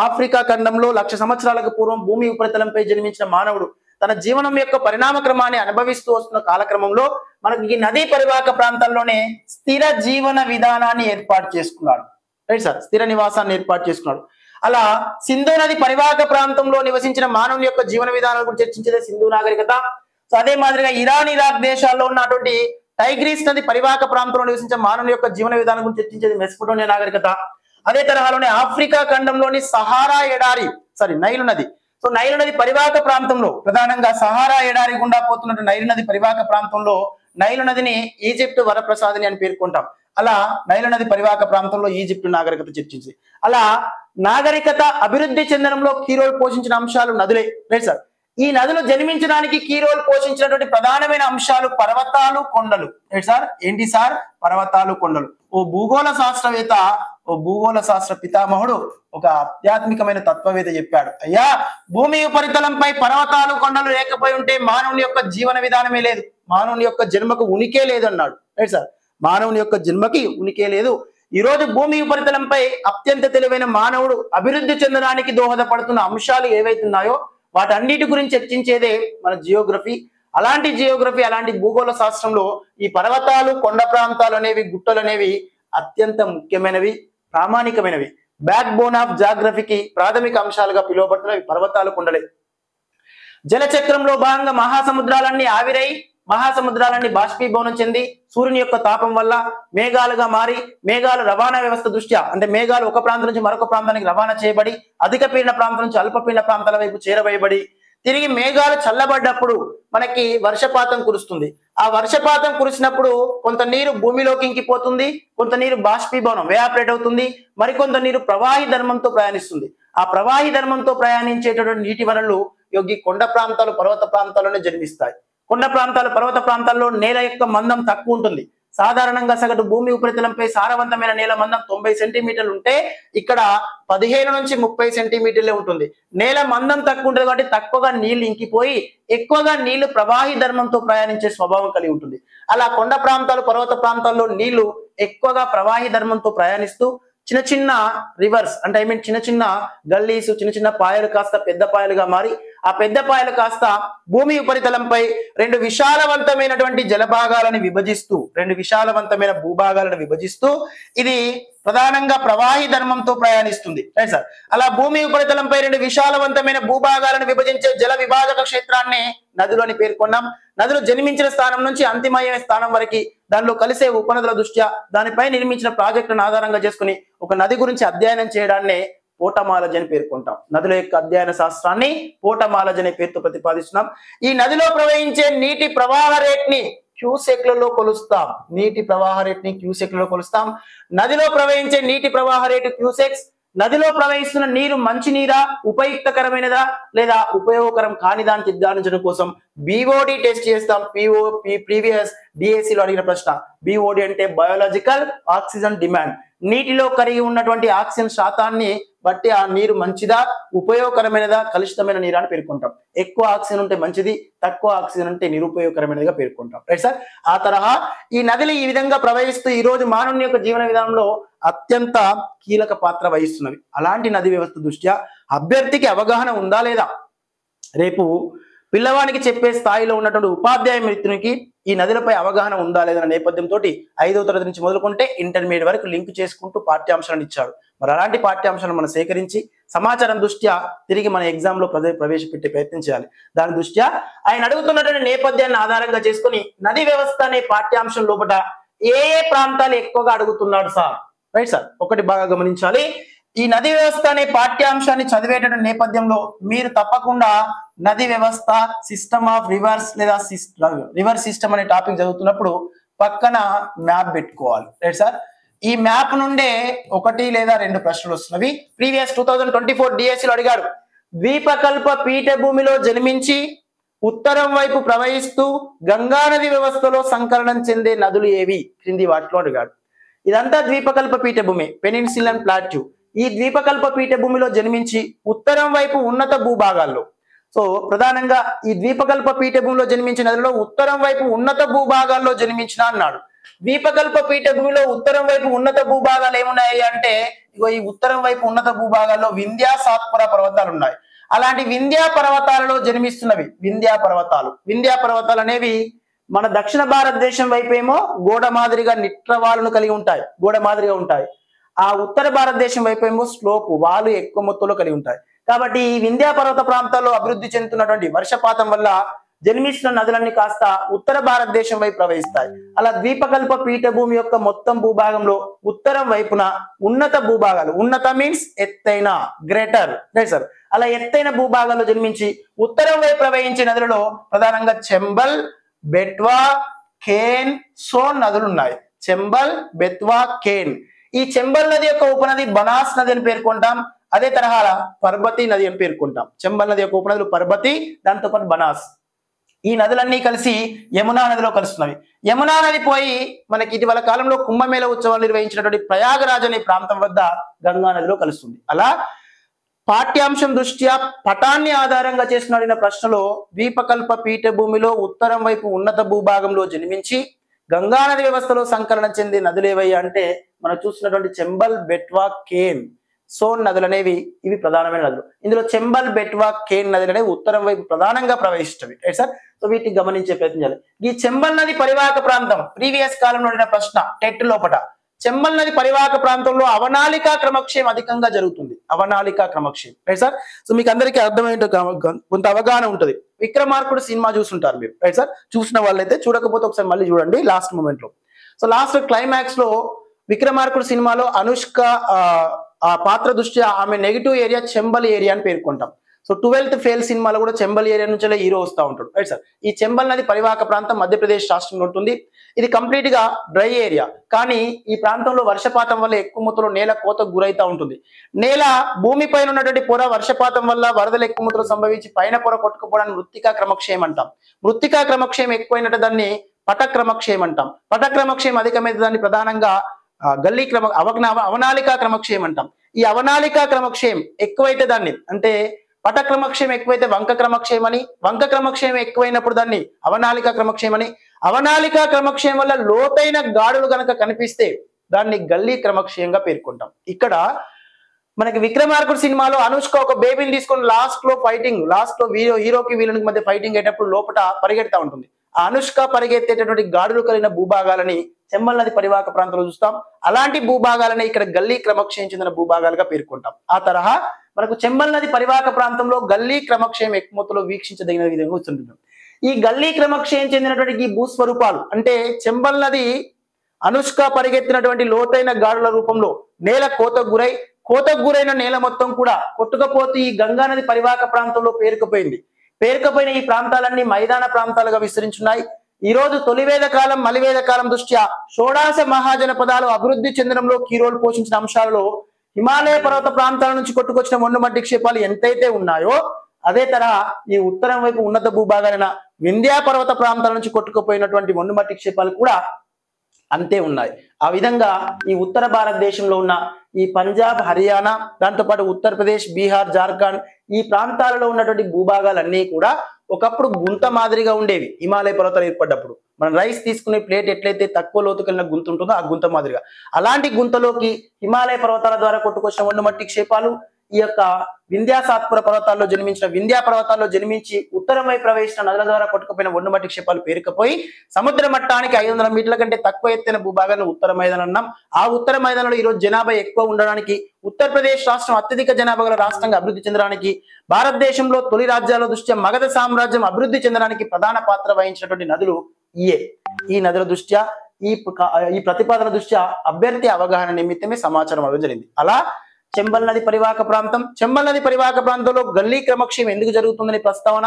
ఆఫ్రికా ఖండంలో 1,00,000 సంవత్సరాలకు పూర్వం భూమి ఉపరితలంపై జన్మించిన మానవుడు తన జీవనం యొక్క పరిణామ క్రమాన్ని అనుభవిస్తూ వస్తున్న కాలక్రమంలో మనకి ఈ నదీ పరివాహక ప్రాంతాల్లోనే స్థిర జీవన విధానాన్ని ఏర్పాటు చేసుకున్నాడు. రైట్ సార్, స్థిర నివాసాన్ని ఏర్పాటు చేసుకున్నాడు. అలా సింధు నది పరివాహక ప్రాంతంలో నివసించిన మానవుని యొక్క జీవన విధానాల గురించి చర్చించేదే సింధు నాగరికత. సో అదే మాదిరిగా ఇరాన్, ఇరాక్ దేశాల్లో ఉన్నటువంటి టైగ్రీస్ నది పరివాహక ప్రాంతంలో నివసించిన మానవుని యొక్క జీవన విధానం గురించి చర్చించేది మెసపటోనియా నాగరికత. అదే తరహాలోనే ఆఫ్రికా ఖండంలోని సహారా ఎడారి, నైలు నది, సో నైలు నది పరివాహక ప్రాంతంలో ప్రధానంగా సహారా ఎడారి గుండా పోతున్నట్టు నైలు నది పరివాహక ప్రాంతంలో నైలు నదిని ఈజిప్ట్ వరప్రసాదిని అని పేర్కొంటాం. అలా నైలు నది పరివాహక ప్రాంతంలో ఈజిప్ట్ నాగరికత చర్చించి అలా నాగరికత అభివృద్ధి చెందడంలో కీ రోల్ పోషించిన అంశాలు నదులే. Right sir. ఈ నదులు జన్మించడానికి కీ రోల్ పోషించినటువంటి ప్రధానమైన అంశాలు పర్వతాలు, కొండలు. Right sir. ఏంటి సార్? పర్వతాలు, కొండలు. ఓ భూగోళ శాస్త్రవేత్త, ఓ భూగోళ శాస్త్ర పితామహుడు, ఒక ఆధ్యాత్మికమైన తత్వవేత్త చెప్పాడు, అయ్యా భూమి ఉపరితలంపై పర్వతాలు, కొండలు లేకపోయి ఉంటే మానవుని యొక్క జీవన విధానమే లేదు, మానవుని యొక్క జన్మకు ఉనికే లేదు అన్నాడు. Right sir. మానవుని యొక్క జన్మకి ఉనికే లేదు. ఈ రోజు భూమి ఉపరితలంపై అత్యంత తెలివైన మానవుడు అభివృద్ధి చెందడానికి దోహదపడుతున్న అంశాలు ఏవైతున్నాయో వాటన్నిటి గురించి చర్చించేదే మన జియోగ్రఫీ. అలాంటి జియోగ్రఫీ, అలాంటి భూగోళ శాస్త్రంలో ఈ పర్వతాలు, కొండ ప్రాంతాలు అనేవి, గుట్టలు అనేవి అత్యంత ముఖ్యమైనవి, ప్రామాణికమైనవి. బ్యాక్ బోన్ ఆఫ్ జాగ్రఫీకి ప్రాథమిక అంశాలుగా పిలువబడుతున్నవి పర్వతాలు, కొండలే. జలచక్రంలో భాగంగా మహాసముద్రాలన్నీ ఆవిరై, మహాసముద్రాలన్నీ బాష్పీభవనం చెంది సూర్యుని యొక్క తాపం వల్ల మేఘాలుగా మారి, మేఘాలు రవాణా వ్యవస్థ దృష్ట్యా అంటే మేఘాలు ఒక ప్రాంతం నుంచి మరొక ప్రాంతానికి రవాణా చేయబడి అధిక పీడన ప్రాంతం నుంచి అల్పపీడన ప్రాంతాల వైపు చేరవేయబడి తిరిగి మేఘాలు చల్లబడ్డప్పుడు మనకి వర్షపాతం కురుస్తుంది. ఆ వర్షపాతం కురిసినప్పుడు కొంత నీరు భూమిలోకి ఇంకిపోతుంది, కొంత నీరు బాష్పీభవనం ఎవాపరేట్ అవుతుంది, మరికొంత నీరు ప్రవాహి ధర్మంతో ప్రయాణిస్తుంది. ఆ ప్రవాహి ధర్మంతో ప్రయాణించేటటువంటి నీటి వనరులు యోగి కొండ ప్రాంతాలు, పర్వత ప్రాంతాల్లోనే జన్మిస్తాయి. కొండ ప్రాంతాలు, పర్వత ప్రాంతాల్లో నేల యొక్క మందం తక్కువ ఉంటుంది. సాధారణంగా సగటు భూమి ఉపరితలంపై సారవంతమైన నేల మందం 90 సెంటీమీటర్లు ఉంటే ఇక్కడ 15 నుంచి 30 సెంటీమీటర్లే ఉంటుంది. నేల మందం తక్కువ ఉంటుంది కాబట్టి తక్కువగా నీళ్లు ఇంకిపోయి ఎక్కువగా నీళ్లు ప్రవాహి ధర్మంతో ప్రయాణించే స్వభావం కలిగి ఉంటుంది. అలా కొండ ప్రాంతాలు, పర్వత ప్రాంతాల్లో నీళ్లు ఎక్కువగా ప్రవాహి ధర్మంతో ప్రయాణిస్తూ చిన్న చిన్న రివర్స్ అంటే చిన్న చిన్న గల్లీస్, చిన్న చిన్న పాయలు కాస్త పెద్ద పాయలుగా మారి ఆ పెద్ద పాయలు కాస్త భూమి ఉపరితలంపై రెండు విశాలవంతమైనటువంటి జలభాగాలను విభజిస్తూ, రెండు విశాలవంతమైన భూభాగాలను విభజిస్తూ ఇది ప్రధానంగా ప్రవాహి ధర్మంతో ప్రయాణిస్తుంది. Right sir. అలా భూమి ఉపరితలంపై రెండు విశాలవంతమైన భూభాగాలను విభజించే జల విభాజక క్షేత్రాన్ని నదులు అని పేర్కొన్నాం. నదులు జన్మించిన స్థానం నుంచి అంతిమయ్యే స్థానం వరకు దానిలో కలిసే ఉపనదుల దృష్ట్యా దానిపై నిర్మించిన ప్రాజెక్టులను ఆధారంగా చేసుకుని ఒక నది గురించి అధ్యయనం చేయడాన్ని పోటమాలజీ అని పేర్కొంటాం. నదుల యొక్క అధ్యయన శాస్త్రాన్ని పోటమాలజీ అనే పేరుతో ప్రతిపాదిస్తున్నాం. ఈ నదిలో ప్రవహించే నీటి ప్రవాహ రేట్ ని క్యూసెక్లలో కొలుస్తాం. నీటి ప్రవాహ రేట్ ని క్యూసెక్లలో కొలుస్తాం. నదిలో ప్రవహించే నీటి ప్రవాహ రేటు క్యూసెక్స్. నదిలో ప్రవహిస్తున్న నీరు మంచి నీరా, ఉపయుక్తకరమైనదా లేదా ఉపయోగకరం కానిదాన్ని నిర్ధారించడం కోసం బిఓడి టెస్ట్ చేస్తాం. ప్రీవియస్ డిఎస్సిలో అడిగిన ప్రశ్న. బిఓడి అంటే బయోలాజికల్ ఆక్సిజన్ డిమాండ్. నీటిలో కరిగి ఉన్నటువంటి ఆక్సిజన్ శాతాన్ని బట్టి ఆ నీరు మంచిదా, ఉపయోగకరమైనదా, కలుషితమైన నీరు అని పేర్కొంటాం. ఎక్కువ ఆక్సిజన్ ఉంటే మంచిది, తక్కువ ఆక్సిజన్ ఉంటే నిరుపయోగకరమైనదిగా పేర్కొంటాం. Right sir. ఆ తరహా ఈ నదులు ఈ విధంగా ప్రవహిస్తూ ఈ రోజు మానవుని యొక్క జీవన విధానంలో అత్యంత కీలక పాత్ర వహిస్తున్నవి. అలాంటి నది వ్యవస్థ దృష్ట్యా అభ్యర్థికి అవగాహన ఉందా లేదా, రేపు పిల్లవానికి చెప్పే స్థాయిలో ఉన్నటువంటి ఉపాధ్యాయ మిత్రునికి ఈ నదులపై అవగాహన ఉందా లేదన్న నేపథ్యంతో 5వ తరగతి నుంచి మొదలుకుంటే ఇంటర్మీడియట్ వరకు లింక్ చేసుకుంటూ పాఠ్యాంశాలను ఇచ్చాడు. మరి అలాంటి పాఠ్యాంశాలను మనం సేకరించి సమాచారం దృష్ట్యా తిరిగి మన ఎగ్జామ్ లో ప్రవేశపెట్టే ప్రయత్నం చేయాలి. దాని దృష్ట్యా ఆయన అడుగుతున్నటువంటి నేపథ్యాన్ని ఆధారంగా చేసుకుని నది వ్యవస్థ అనే పాఠ్యాంశం లోపల ఏ ప్రాంతాలు ఎక్కువగా అడుగుతున్నాడు సార్. Right sir. ఒకటి బాగా గమనించాలి. ఈ నది వ్యవస్థ అనే పాఠ్యాంశాన్ని చదివేటటువంటి నేపథ్యంలో మీరు తప్పకుండా నది వ్యవస్థ, సిస్టమ్ ఆఫ్ రివర్స్ లేదా రివర్ సిస్టమ్ అనే టాపిక్ చదువుతున్నప్పుడు పక్కన మ్యాప్ పెట్టుకోవాలి. Right sir. ఈ మ్యాప్ నుండే 1 లేదా 2 ప్రశ్నలు వస్తున్నవి. ప్రీవియస్ 2024 డిఎస్సిలో అడిగాడు. ద్వీపకల్ప పీఠభూమిలో జన్మించి ఉత్తరం వైపు ప్రవహిస్తూ గంగా నది వ్యవస్థలో సంకలనం చెందే నదులు ఏవి క్రింది వాటిలో అడిగాడు. ఇదంతా ద్వీపకల్ప పీఠభూమి, పెనిన్సులన్ ప్లాట్యూ. ఈ ద్వీపకల్ప పీఠభూమిలో జన్మించి ఉత్తరం వైపు ఉన్నత భూభాగాల్లో, సో ప్రధానంగా ఈ ద్వీపకల్ప పీఠభూమిలో జన్మించిన నదులలో ఉత్తరం వైపు ఉన్నత భూభాగాల్లో జన్మించిన అన్నాడు. ద్వీపకల్ప పీఠభూమిలో ఉత్తరం వైపు ఉన్నత భూభాగాలు ఏమున్నాయి అంటే, ఇగో ఈ ఉత్తరం వైపు ఉన్నత భూభాగాల్లో వింధ్యా సాత్పురా పర్వతాలు ఉన్నాయి. అలాంటి వింధ్యా పర్వతాలలో జన్మిస్తున్నవి వింధ్యా పర్వతాలు. వింధ్యా పర్వతాలు అనేవి మన దక్షిణ భారతదేశం వైపేమో గోడ మాదిరిగా నిట్రవాళ్ళను కలిగి ఉంటాయి, గోడ మాదిరిగా ఉంటాయి. ఆ ఉత్తర భారతదేశం వైపేమో స్లోప్, వాలు ఎక్కువ మొత్తంలో కలిగి ఉంటాయి. కాబట్టి ఈ వింధ్యా పర్వత ప్రాంతాల్లో అభివృద్ధి చెందుతున్నటువంటి వర్షపాతం వల్ల జన్మిస్తున్న నదులన్నీ కాస్త ఉత్తర భారతదేశం వైపు ప్రవహిస్తాయి. అలా ద్వీపకల్ప పీఠభూమి యొక్క మొత్తం భూభాగంలో ఉత్తరం వైపున ఉన్నత భూభాగాలు, ఉన్నత మీన్స్ ఎత్తైన, గ్రేటర్. Right sir. అలా ఎత్తైన భూభాగాల్లో జన్మించి ఉత్తరం వైపు ప్రవహించే నదులలో ప్రధానంగా చెంబల్, బెట్వా, కేన్, సోన్ నదులు ఉన్నాయి. చెంబల్, బెత్వా, కేన్. ఈ చెంబల్ నది యొక్క ఉపనది బనాస్ నది అని పేర్కొంటాం. అదే తరహా పర్బతి నది అని పేర్కొంటాం. చెంబల్ నది యొక్క ఉపనదులు పర్బతి, దాంతో పాటు బనాస్. ఈ నదులన్నీ కలిసి యమునా నదిలో కలుస్తున్నవి. యమునా నది పోయి మనకి ఇటీవల కాలంలో కుంభమేళ ఉత్సవాలు నిర్వహించినటువంటి ప్రయాగరాజ్ అనే ప్రాంతం వద్ద గంగా నదిలో కలుస్తుంది. అలా పాఠ్యాంశం దృష్ట్యా పటాన్ని ఆధారంగా చేసిన ప్రశ్నలో ద్వీపకల్ప పీఠభూమిలో ఉత్తరం వైపు ఉన్నత భూభాగంలో జన్మించి గంగానది వ్యవస్థలో సంకలనం చెందే నదులు ఏవయ్యా అంటే మనం చూసినటువంటి చెంబల్, బెట్వా, కేన్, సోన్ నదులు అనేవి ఇవి ప్రధానమైన నదులు. ఇందులో చెంబల్, బెట్వా, కేన్ నదులు అనేవి ఉత్తరం వైపు ప్రధానంగా ప్రవహిస్తవి. Right sir. సో వీటిని గమనించే ప్రయత్నం చేయాలి. ఈ చెంబల్ నది పరివాహక ప్రాంతం ప్రీవియస్ కాలంలో అడిగిన ప్రశ్న టెట్ లోపట. చెంబల్ నది పరివాహక ప్రాంతంలో అవనాళికా క్రమక్షయం అధికంగా జరుగుతుంది. అవనాళికా క్రమక్షయం. Right sir. సో మీకు అందరికీ అర్థమయ్యేట కొంత అవగాహన ఉంటుంది. విక్రమార్కుడు సినిమా చూస్తుంటారు మీరు. Right sir. చూసిన వాళ్ళైతే, చూడకపోతే ఒకసారి మళ్ళీ చూడండి లాస్ట్ మూమెంట్ లో. సో లాస్ట్ క్లైమాక్స్ లో విక్రమార్కుడు సినిమాలో అనుష్క ఆ పాత్ర దృష్ట్యా ఆమె నెగిటివ్ ఏరియా చెంబల్ ఏరియా అని పేర్కొంటాం. సో 12th ఫెయిల్ సినిమాలో కూడా చెంబల్ ఏరియా నుంచి హీరో వస్తూ ఉంటాడు. Right sir. ఈ చెంబల్ నది పరివాహక ప్రాంతం మధ్యప్రదేశ్ రాష్ట్రంలో ఉంటుంది. ఇది కంప్లీట్ గా డ్రై ఏరియా, కానీ ఈ ప్రాంతంలో వర్షపాతం వల్ల ఎక్కువ మొత్తంలో నేల కోతకు గురైతా ఉంటుంది. నేల భూమి పైన ఉన్నటువంటి పొర వర్షపాతం వల్ల వరదలు ఎక్కువ మొత్తంలో సంభవించి పైన పొర కొట్టుకుపోవడానికి మృత్తికా క్రమక్షయం అంటాం. మృత్తికా క్రమక్షయం ఎక్కువైనట్టు దాన్ని పటక్రమక్షయం అంటాం. పటక్రమక్షయం అధికమైన దాన్ని ప్రధానంగా గల్లీ అవనాళికా క్రమక్షయం అంటాం. ఈ అవనాళికా క్రమక్షయం ఎక్కువైతే దాన్ని, అంటే పటక్రమక్షయం ఎక్కువైతే వంక క్రమక్షయం అని, వంక క్రమక్షయం ఎక్కువైనప్పుడు దాన్ని అవనాళికా క్రమక్షయం అని, అవనాళికా క్రమక్షయం వల్ల లోతైన గాడులు కనుక కనిపిస్తే దాన్ని గల్లీ క్రమక్షయంగా పేర్కొంటాం. ఇక్కడ మనకి విక్రమార్కుడు సినిమాలో అనుష్క ఒక బేబీని తీసుకొని లాస్ట్ లో హీరోకి వీళ్ళకి మధ్య ఫైటింగ్ అయ్యేటప్పుడు లోపల పరిగెడతా ఉంటుంది. ఆ అనుష్క పరిగెత్తేటటువంటి గాడులు కలిగిన భూభాగాలని చెమ్మల్ నది పరివాహక ప్రాంతంలో చూస్తాం. అలాంటి భూభాగాలని ఇక్కడ గల్లీ క్రమక్షయం చెందిన భూభాగాలుగా పేర్కొంటాం. ఆ తరహా మనకు చెమ్మల్ నది పరివాహక ప్రాంతంలో గల్లీ క్రమక్షయం ఎక్కువ మొత్తంలో వీక్షించదగిన విధంగా వస్తుంటుంది. ఈ గల్లీ క్రమక్షయం చెందినటువంటి ఈ భూస్వరూపాలు అంటే చెంబల్ నది అనుష్క పరిగెత్తినటువంటి లోతైన గాడుల రూపంలో నేల కోతకు గురైన నేల మొత్తం కూడా కొట్టుకపోతే ఈ గంగా నది పరివాహక ప్రాంతంలో పేరుకుపోయిన ఈ ప్రాంతాలన్నీ మైదాన ప్రాంతాలుగా విస్తరించున్నాయి. ఈ రోజు తొలివేద కాలం మలివేద కాలం దృష్ట్యా షోడాశ మహాజనపదాలు అభివృద్ధి చెందడంలో కీరోలు పోషించిన అంశాలలో హిమాలయ పర్వత ప్రాంతాల నుంచి కొట్టుకొచ్చిన మొండుమట్టి క్షేపాలు ఎంతైతే ఉన్నాయో అదే తరహా ఈ ఉత్తరం వైపు ఉన్నత భూభాగాలైన వింధ్యా పర్వత ప్రాంతాల నుంచి కొట్టుకుపోయినటువంటి మొండుమట్టి క్షేపాలు కూడా అంతే ఉన్నాయి. ఆ విధంగా ఈ ఉత్తర భారతదేశంలో ఉన్న ఈ పంజాబ్, హర్యానా, దాంతోపాటు ఉత్తరప్రదేశ్, బీహార్, జార్ఖండ్ ఈ ప్రాంతాలలో ఉన్నటువంటి భూభాగాలన్నీ కూడా ఒకప్పుడు గుంత మాదిరిగా ఉండేవి. హిమాలయ పర్వతాలు ఏర్పడ్డప్పుడు మనం రైస్ తీసుకునే ప్లేట్ ఎట్లయితే తక్కువ లోతుకెళ్ళిన గుంత ఉంటుందో ఆ గుంత మాదిరిగా అలాంటి గుంతలోకి హిమాలయ పర్వతాల ద్వారా కొట్టుకొచ్చిన మొండుమట్టి క్షేపాలు ఈ యొక్క వింధ్యా సాత్పుర పర్వతాల్లో జన్మించిన వింధ్యా పర్వతాల్లో జన్మించి ఉత్తరం వైపు ప్రవేశించిన నదుల ద్వారా కొట్టుకుపోయిన ఒండుమట్టి క్షేపాలు పేరుకుపోయి సముద్ర మట్టానికి 500 మీటర్ల కంటే తక్కువ ఎత్తైన భూభాగాన్ని ఉత్తర మైదానం అన్నాం. ఆ ఉత్తర మైదానంలో ఈరోజు జనాభా ఎక్కువ ఉండడానికి, ఉత్తరప్రదేశ్ రాష్ట్రం అత్యధిక జనాభా గల రాష్ట్రంగా అభివృద్ధి చెందడానికి, భారతదేశంలో తొలి రాజ్యాల దృష్ట్యా మగధ సామ్రాజ్యం అభివృద్ధి చెందడానికి ప్రధాన పాత్ర వహించినటువంటి నదులు ఈ నదుల దృష్ట్యా ఈ ప్రతిపాదన దృష్ట్యా అభ్యర్థి అవగాహన నిమిత్తమే సమాచారం అవ్వడం జరిగింది. అలా చెంబల్ నది పరివాహక ప్రాంతంలో గల్లీ క్రమక్షయం ఎందుకు జరుగుతుందని ప్రస్తావన,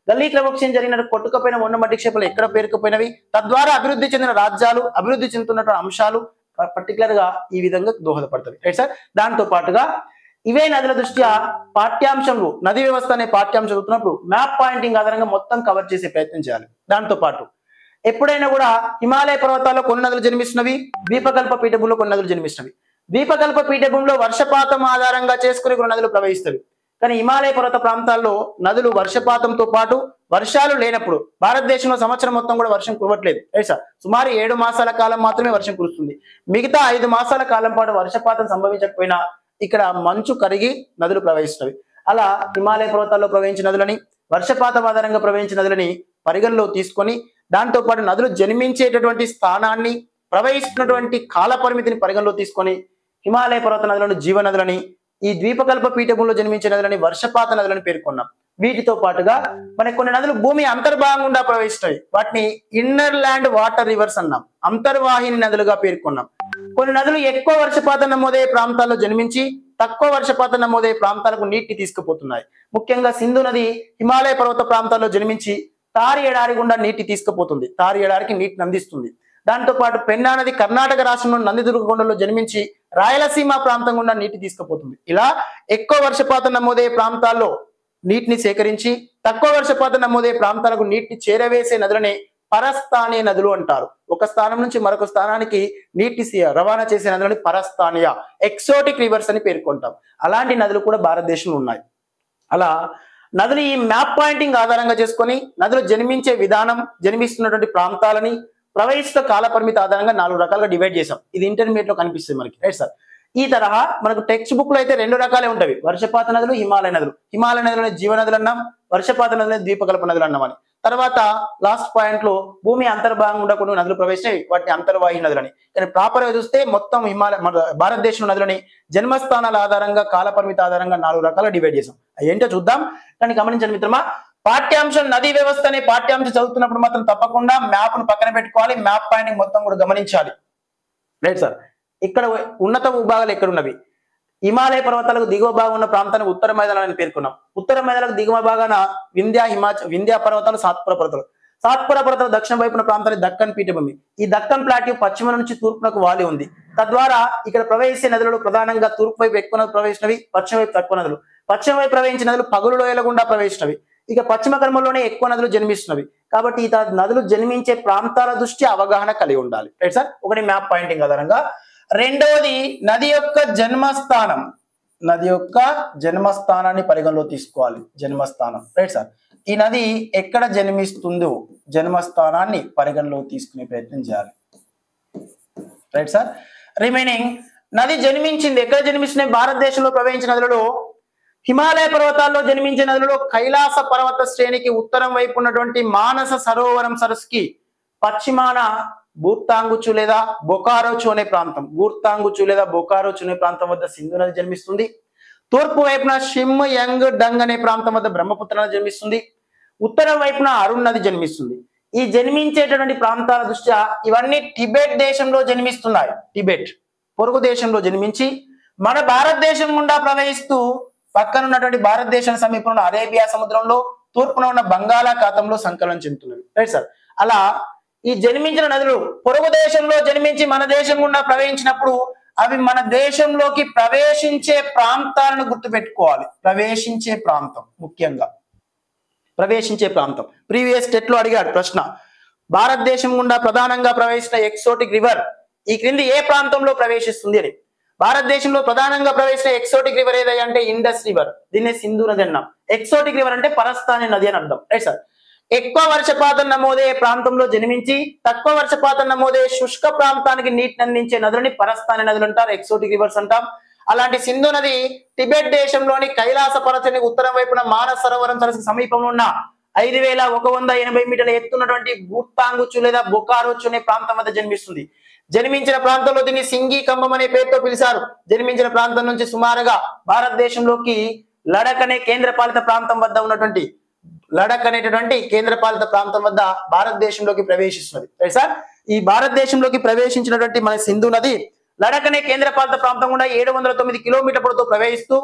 గల్లీ క్రమక్షయం జరిగిన కొట్టుకుపోయిన మొండుమట్టి క్షేపాలు ఎక్కడ పేరుకుపోయినవి, తద్వారా అభివృద్ధి చెందిన రాజ్యాలు, అభివృద్ధి చెందుతున్నటువంటి అంశాలు పర్టికులర్ గా ఈ విధంగా దోహదపడతాయి. Right sir. దాంతో పాటుగా ఇవే నదుల దృష్ట్యా పాఠ్యాంశంలో నది వ్యవస్థ అనే పాఠ్యాంశం చదువుతున్నప్పుడు మ్యాప్ పాయింటింగ్ ఆధారంగా మొత్తం కవర్ చేసే ప్రయత్నం చేయాలి. దాంతో పాటు ఎప్పుడైనా కూడా హిమాలయ పర్వతాల్లో కొన్ని నదులు జన్మిస్తున్నవి, ద్వీపకల్ప పీఠభూమిలో కొన్ని నదులు జన్మిస్తున్నవి. ద్వీపకల్ప పీఠభూమిలో వర్షపాతం ఆధారంగా చేసుకుని కొన్ని నదులు ప్రవహిస్తవి. కానీ హిమాలయ పర్వత ప్రాంతాల్లో నదులు వర్షపాతంతో పాటు వర్షాలు లేనప్పుడు, భారతదేశంలో సంవత్సరం మొత్తం కూడా వర్షం కురవట్లేదు. సార్, సుమారు 7 మాసాల కాలం మాత్రమే వర్షం కురుస్తుంది. మిగతా 5 మాసాల కాలం పాటు వర్షపాతం సంభవించకపోయినా ఇక్కడ మంచు కరిగి నదులు ప్రవహిస్తున్నవి. అలా హిమాలయ పర్వతాల్లో ప్రవహించిన నదులని, వర్షపాతం ఆధారంగా ప్రవహించిన నదులని పరిగణలో తీసుకొని, దాంతో పాటు నదులు జన్మించేటటువంటి స్థానాన్ని, ప్రవహిస్తున్నటువంటి కాల పరిమితిని పరిగణలో తీసుకొని హిమాలయ పర్వత నదులను జీవనదులని, ఈ ద్వీపకల్ప పీఠభూమిలో జన్మించే నదులని వర్షపాత నదులని పేర్కొన్నాం. వీటితో పాటుగా మనకి కొన్ని నదులు భూమి అంతర్భాగం గుండా ప్రవహిస్తాయి. వాటిని ఇన్నర్ ల్యాండ్ వాటర్ రివర్స్ అన్నాం, అంతర్వాహిని నదులుగా పేర్కొన్నాం. కొన్ని నదులు ఎక్కువ వర్షపాతం నమోదయ్యే ప్రాంతాల్లో జన్మించి తక్కువ వర్షపాతం నమోదయ్యే ప్రాంతాలకు నీటిని తీసుకుపోతున్నాయి. ముఖ్యంగా సింధు నది హిమాలయ పర్వత ప్రాంతాల్లో జన్మించి తారి ఎడారి గుండా నీటి తీసుకుపోతుంది, తారి ఎడారికి నీటిని అందిస్తుంది. దాంతో పాటు పెన్నా నది కర్ణాటక రాష్ట్రంలో నందిదుర్గ కొండలో జన్మించి రాయలసీమ ప్రాంతం గుండా నీటి తీసుకుపోతుంది. ఇలా ఎక్కువ వర్షపాతం నమోదయ్యే ప్రాంతాల్లో నీటిని సేకరించి తక్కువ వర్షపాతం నమోదయ్యే ప్రాంతాలకు నీటిని చేరవేసే నదులనే పరస్థానీయ నదులు అంటారు. ఒక స్థానం నుంచి మరొక స్థానానికి నీటి రవాణా చేసే నదులని పరస్థానీయ, ఎక్సోటిక్ రివర్స్ అని పేర్కొంటాం. అలాంటి నదులు కూడా భారతదేశంలో ఉన్నాయి. అలా నదులు ఈ మ్యాప్ పాయింటింగ్ ఆధారంగా చేసుకొని నదులు జన్మించే విధానం, జన్మిస్తున్నటువంటి ప్రాంతాలని, ప్రవహిస్తున్న కాల పరిమితి ఆధారంగా 4 రకాలుగా డివైడ్ చేసాం. ఇది ఇంటర్మీడియట్ లో కనిపిస్తుంది మనకి. Right sir. ఈ తరహా మనకు టెక్స్ట్ బుక్ లో అయితే 2 రకాలే ఉంటాయి, వర్షపాత నదులు, హిమాలయ నదులు. హిమాలయ నదులని జీవనదులు అన్నాం, వర్షపాత నదులని ద్వీపకల్ప నదులు అన్నామని. తర్వాత లాస్ట్ పాయింట్ లో భూమి అంతర్భాగం గుండా కొన్ని నదులు ప్రవేశించాయి, వాటిని అంతర్వాహి నదులని. కానీ ప్రాపర్ గా చూస్తే మొత్తం భారతదేశంలో నదులని జన్మస్థానాల ఆధారంగా, కాల పరిమితి ఆధారంగా 4 రకాలుగా డివైడ్ చేసాం. ఏంటో చూద్దాం. కానీ గమనించండి మిత్రమా, పాఠ్యాంశం నదీ వ్యవస్థ అనే పాఠ్యాంశం చదువుతున్నప్పుడు మాత్రం తప్పకుండా మ్యాప్ ను పక్కన పెట్టుకోవాలి, మ్యాప్ పాయింటింగ్ మొత్తం కూడా గమనించాలి. Right sir. ఇక్కడ ఉన్నత భూభాగాలు ఎక్కడ ఉన్నవి? హిమాలయ పర్వతాలకు దిగువ భాగం ఉన్న ప్రాంతాన్ని ఉత్తర మైదానాన్ని పేర్కొన్నాం. ఉత్తర మైదానాలకు దిగువ భాగాన వింధ్యా పర్వతాలు, సాత్పుర పర్వతాలు. సాత్పుర పర్వతాలు దక్షిణ వైపున ప్రాంతాన్ని దక్కన్ పీఠభూమి. ఈ దక్కన్ ప్లాట్యూ పశ్చిమ నుంచి తూర్పునకు వాలి ఉంది. తద్వారా ఇక్కడ ప్రవహించే నదులలో ప్రధానంగా తూర్పు వైపు ఎక్కువ నదులు ప్రవహించినవి, పశ్చిమ వైపు తక్కువ నదులు. పశ్చిమ వైపు ప్రవహించిన నదులు పగులు లోయల గుండా ప్రవహించినవి. ఇక పశ్చిమ కర్మలోనే ఎక్కువ నదులు జన్మిస్తున్నవి. కాబట్టి ఈ నదులు జన్మించే ప్రాంతాల దృష్ట్యా అవగాహన కలిగి ఉండాలి. Right sir. ఒకటి మ్యాప్ పాయింటింగ్ ఆధారంగా. రెండవది నది యొక్క జన్మస్థానం. నది యొక్క జన్మస్థానాన్ని పరిగణలో తీసుకోవాలి. జన్మస్థానం. Right sir. ఈ నది ఎక్కడ జన్మిస్తుందో జన్మస్థానాన్ని పరిగణలో తీసుకునే ప్రయత్నం చేయాలి. Right sir. రిమైనింగ్ నది జన్మించింది ఎక్కడ జన్మిస్తున్నాయి? భారతదేశంలో ప్రవహించిన నదులలో హిమాలయ పర్వతాల్లో జన్మించే నదులలో కైలాస పర్వత శ్రేణికి ఉత్తరం వైపు ఉన్నటువంటి మానస సరోవరం సరస్సుకి పశ్చిమాన గూర్తాంగుచు లేదా బొకారోచు అనే ప్రాంతం, గూర్తాంగుచు లేదా బొకారోచు అనే ప్రాంతం వద్ద సింధు నది జన్మిస్తుంది. తూర్పు వైపున షిమ్ యంగ్ డంగ్ అనే ప్రాంతం వద్ద బ్రహ్మపుత్ర నది జన్మిస్తుంది. ఉత్తరం వైపున అరుణ్ నది జన్మిస్తుంది. ఈ జన్మించేటటువంటి ప్రాంతాల దృష్ట్యా ఇవన్నీ టిబెట్ దేశంలో జన్మిస్తున్నాయి. టిబెట్ పొరుగు దేశంలో జన్మించి మన భారతదేశం గుండా ప్రవహిస్తూ పక్కన ఉన్నటువంటి భారతదేశం సమీపంలో అరేబియా సముద్రంలో తూర్పున ఉన్న బంగాళాఖాతంలో సంకలనం చెందుతున్నవి. Right sir. అలా ఈ జన్మించిన నదులు పొరుగు దేశంలో జన్మించి మన దేశం గుండా ప్రవహించినప్పుడు అవి మన దేశంలోకి ప్రవేశించే ప్రాంతాలను గుర్తుపెట్టుకోవాలి. ప్రవేశించే ప్రాంతం, ముఖ్యంగా ప్రవేశించే ప్రాంతం. ప్రీవియస్ స్టేట్ లో అడిగాడు ప్రశ్న, భారతదేశం గుండా ప్రధానంగా ప్రవహిస్తున్న ఎక్సోటిక్ రివర్ ఈ క్రింది ఏ ప్రాంతంలో ప్రవేశిస్తుంది అని. భారతదేశంలో ప్రధానంగా ప్రవేశించిన ఎక్సోటిక్ రివర్ ఏదై అంటే ఇండస్ రివర్, దీన్ని సింధు నది అన్నాం. ఎక్సోటిక్ రివర్ అంటే పరస్థాని నది అని అర్థం. Right sir. ఎక్కువ వర్షపాతం నమోదయ్యే ప్రాంతంలో జన్మించి తక్కువ వర్షపాతం నమోదయ్యే శుష్క ప్రాంతానికి నీటిని అందించే నదులని పరస్థాని నదులు అంటారు, ఎక్సోటిక్ రివర్స్ అంటాం. అలాంటి సింధు నది టిబెట్ దేశంలోని కైలాస పర్వతానికి ఉత్తరం వైపున మానస సరోవరం సరస్సు సమీపంలో ఉన్న 5180 మీటర్ల ఎత్తున్నటువంటి గూర్తాంగుచు లేదా బొకారోచు అనే ప్రాంతం వద్ద జన్మిస్తుంది. జన్మించిన ప్రాంతంలో దీన్ని సింగి కంబం అనే పేరుతో పిలిచారు. జన్మించిన ప్రాంతం నుంచి సుమారుగా భారతదేశంలోకి లడక్ అనే కేంద్రపాలిత ప్రాంతం వద్ద ఉన్నటువంటి లడక్ అనేటటువంటి కేంద్రపాలిత ప్రాంతం వద్ద భారతదేశంలోకి ప్రవేశిస్తున్నది. Right sir. ఈ భారతదేశంలోకి ప్రవేశించినటువంటి మన సింధు నది లడక్ అనే కేంద్రపాలిత ప్రాంతం కూడా 709 కిలోమీటర్ల పొడవుతో ప్రవహిస్తూ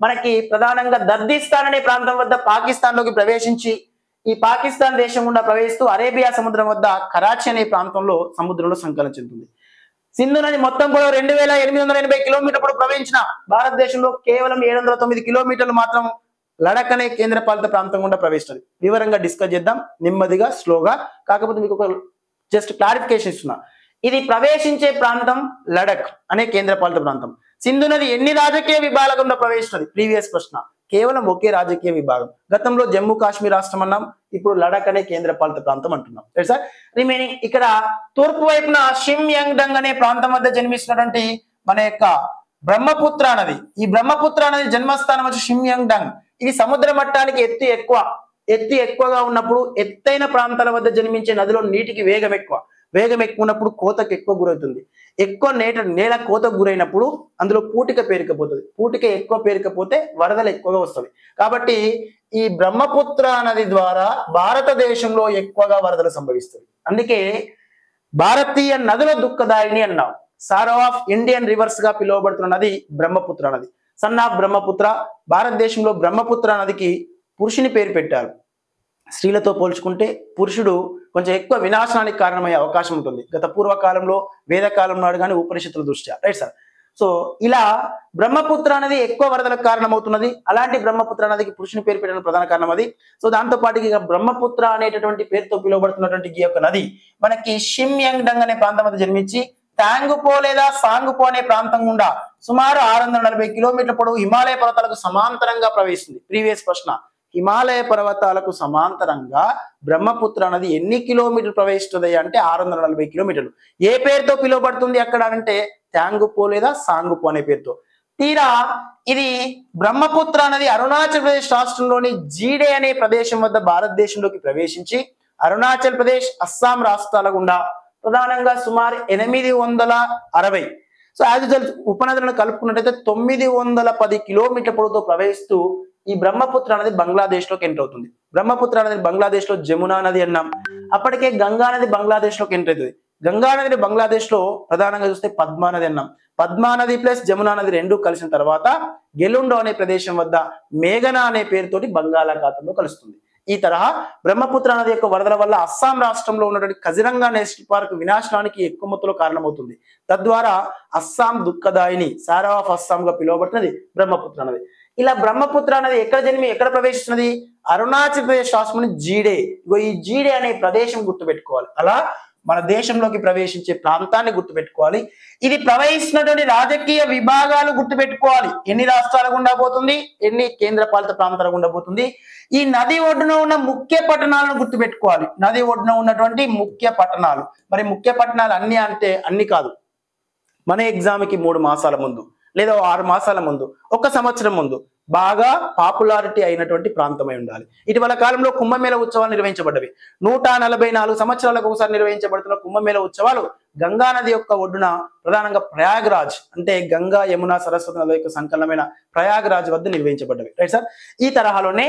మనకి ప్రధానంగా దర్దిస్తాన్ అనే ప్రాంతం వద్ద పాకిస్తాన్ లోకి ప్రవేశించి ఈ పాకిస్తాన్ దేశం గుండా ప్రవేశిస్తూ అరేబియా సముద్రం వద్ద కరాచీ అనే ప్రాంతంలో సముద్రంలో సంకలనం చెందుతుంది. సింధు నది మొత్తం కూడా 2880 కిలోమీటర్ల పొడవు ప్రవహించిన భారతదేశంలో కేవలం 709 కిలోమీటర్లు మాత్రం లడక్ అనే కేంద్రపాలిత ప్రాంతం గుండా ప్రవేశిస్తుంది. వివరంగా డిస్కస్ చేద్దాం నెమ్మదిగా స్లోగా. కాకపోతే మీకు ఒక జస్ట్ క్లారిఫికేషన్ ఇస్తున్నా. ఇది ప్రవేశించే ప్రాంతం లడక్ అనే కేంద్రపాలిత ప్రాంతం. సింధు నది ఎన్ని రాజకీయ విభాగంలో ప్రవేశిస్తుంది? ప్రీవియస్ ప్రశ్న. కేవలం ఒకే రాజకీయ విభాగం. గతంలో జమ్మూ కాశ్మీర్ రాష్ట్రం అన్నాం, ఇప్పుడు లడక్ అనే కేంద్రపాలిత ప్రాంతం అంటున్నాం. సార్. రిమైనింగ్ ఇక్కడ తూర్పు వైపున షిమ్ యంగ్ డంగ్ అనే ప్రాంతం వద్ద జన్మిస్తున్నటువంటి మన యొక్క బ్రహ్మపుత్ర నది. ఈ బ్రహ్మపుత్ర నది జన్మస్థానం వచ్చి షిమ్ యంగ్ డంగ్. ఇది సముద్ర మట్టానికి ఎత్తు ఎక్కువగా ఉన్నప్పుడు ఎత్తైన ప్రాంతాల వద్ద జన్మించే నదిలో నీటికి వేగం ఎక్కువ ఉన్నప్పుడు కోతకు ఎక్కువ గురవుతుంది. ఎక్కువ నేల కోతకు గురైనప్పుడు అందులో పూటిక పేరుకపోతుంది. పూటిక ఎక్కువ పేరుకపోతే వరదలు ఎక్కువగా వస్తుంది. కాబట్టి ఈ బ్రహ్మపుత్ర నది ద్వారా భారతదేశంలో ఎక్కువగా వరదలు సంభవిస్తుంది. అందుకే భారతీయ నదుల దుఃఖదాయిని అన్నాం. సారో ఆఫ్ ఇండియన్ రివర్స్ గా పిలువబడుతున్న నది బ్రహ్మపుత్ర నది. Son of Brahmaputra. భారతదేశంలో బ్రహ్మపుత్ర నదికి పురుషుని పేరు పెట్టారు. స్త్రీలతో పోల్చుకుంటే పురుషుడు కొంచెం ఎక్కువ వినాశనానికి కారణమయ్యే అవకాశం ఉంటుంది గత పూర్వకాలంలో, వేదకాలం నాడు కానీ ఉపనిషత్తుల దృష్ట్యా. Right sir. సో ఇలా బ్రహ్మపుత్ర అనేది ఎక్కువ వరదలకు కారణమవుతున్నది. అలాంటి బ్రహ్మపుత్ర నదికి పురుషుని పేరు పెట్టడం ప్రధాన కారణం అది. సో దాంతో పాటు ఇక బ్రహ్మపుత్ర అనేటటువంటి పేరుతో పిలువబడుతున్నటువంటి ఈ యొక్క నది మనకి షిమ్ యంగ్ డంగ్ అనే ప్రాంతం వద్ద జన్మించి టాంగుపో లేదా సాంగుపో అనే ప్రాంతం గుండా సుమారు 640 కిలోమీటర్ల పొడవు హిమాలయ పర్వతాలకు సమాంతరంగా ప్రవహిస్తుంది. ప్రీవియస్ ప్రశ్న. హిమాలయ పర్వతాలకు సమాంతరంగా బ్రహ్మపుత్ర నది ఎన్ని కిలోమీటర్లు ప్రవహిస్తుంది అంటే 640 కిలోమీటర్లు. ఏ పేరుతో పిలువబడుతుంది అక్కడ అంటే టాంగుపో లేదా సాంగుపో అనే పేరుతో. తీరా ఇది బ్రహ్మపుత్ర నది అరుణాచల్ ప్రదేశ్ రాష్ట్రంలోని జీడే అనే ప్రదేశం వద్ద భారతదేశంలోకి ప్రవేశించి అరుణాచల్ ప్రదేశ్, అస్సాం రాష్ట్రాల గుండా ప్రధానంగా సుమారు 860 సో ఉపనదులను కలుపుకున్నట్టయితే 910 కిలోమీటర్ల పొడవుతో ప్రవహిస్తూ ఈ బ్రహ్మపుత్ర నది బంగ్లాదేశ్ లోకి ఎంటర్ అవుతుంది. బ్రహ్మపుత్ర నది బంగ్లాదేశ్ లో జమునా నది అన్నాం. అప్పటికే గంగా నది బంగ్లాదేశ్ లోకి ఎంటర్ అవుతుంది. గంగా నదిని బంగ్లాదేశ్ లో ప్రధానంగా చూస్తే పద్మా నది అన్నాం. పద్మా నది ప్లస్ జమునా నది రెండు కలిసిన తర్వాత గెలుండో అనే ప్రదేశం వద్ద మేఘనా అనే పేరుతోటి బంగాళాఖాతంలో కలుస్తుంది. ఈ తరహా బ్రహ్మపుత్ర నది యొక్క వరదల వల్ల అస్సాం రాష్ట్రంలో ఉన్నటువంటి కజిరంగా నేషనల్ పార్క్ వినాశనానికి ఎక్కువ మొత్తంలో కారణమవుతుంది. తద్వారా అస్సాం దుఃఖదాయిని, సారో ఆఫ్ అస్సాం గా పిలువబడుతున్నది బ్రహ్మపుత్ర నది. ఇలా బ్రహ్మపుత్ర నది ఎక్కడ ప్రవేశిస్తున్నది? అరుణాచల్ ప్రదేశ్ రాష్ట్రంలోని జీడే. ఈ జీడే అనే ప్రదేశం గుర్తుపెట్టుకోవాలి. అలా మన దేశంలోకి ప్రవేశించే ప్రాంతాన్ని గుర్తుపెట్టుకోవాలి. ఇది ప్రవహిస్తున్నటువంటి రాజకీయ విభాగాలు గుర్తుపెట్టుకోవాలి. ఎన్ని రాష్ట్రాల గుండా పోతుంది, ఎన్ని కేంద్రపాలిత ప్రాంతాల గుండా పోతుంది. ఈ నది ఒడ్డున ఉన్న ముఖ్య పట్టణాలను గుర్తుపెట్టుకోవాలి. నది ఒడ్డున ఉన్నటువంటి ముఖ్య పట్టణాలు. మరి ముఖ్య పట్టణాలు అన్ని అంటే అన్ని కాదు. మన ఎగ్జామ్కి 3 మాసాల ముందు లేదా 6 మాసాల ముందు, 1 సంవత్సరం ముందు బాగా పాపులారిటీ అయినటువంటి ప్రాంతమై ఉండాలి. ఇటీవల కాలంలో కుంభమేళ ఉత్సవాలు నిర్వహించబడ్డవి. 144 సంవత్సరాలకు ఒకసారి నిర్వహించబడుతున్న కుంభమేళ ఉత్సవాలు గంగా నది యొక్క ఒడ్డున ప్రధానంగా ప్రయాగ్రాజ్ అంటే గంగా యమున సరస్వతి నదుల యొక్క సంకలనమైన ప్రయాగ్రాజ్ వద్ద నిర్వహించబడ్డవి. Right sir. ఈ తరహాలోనే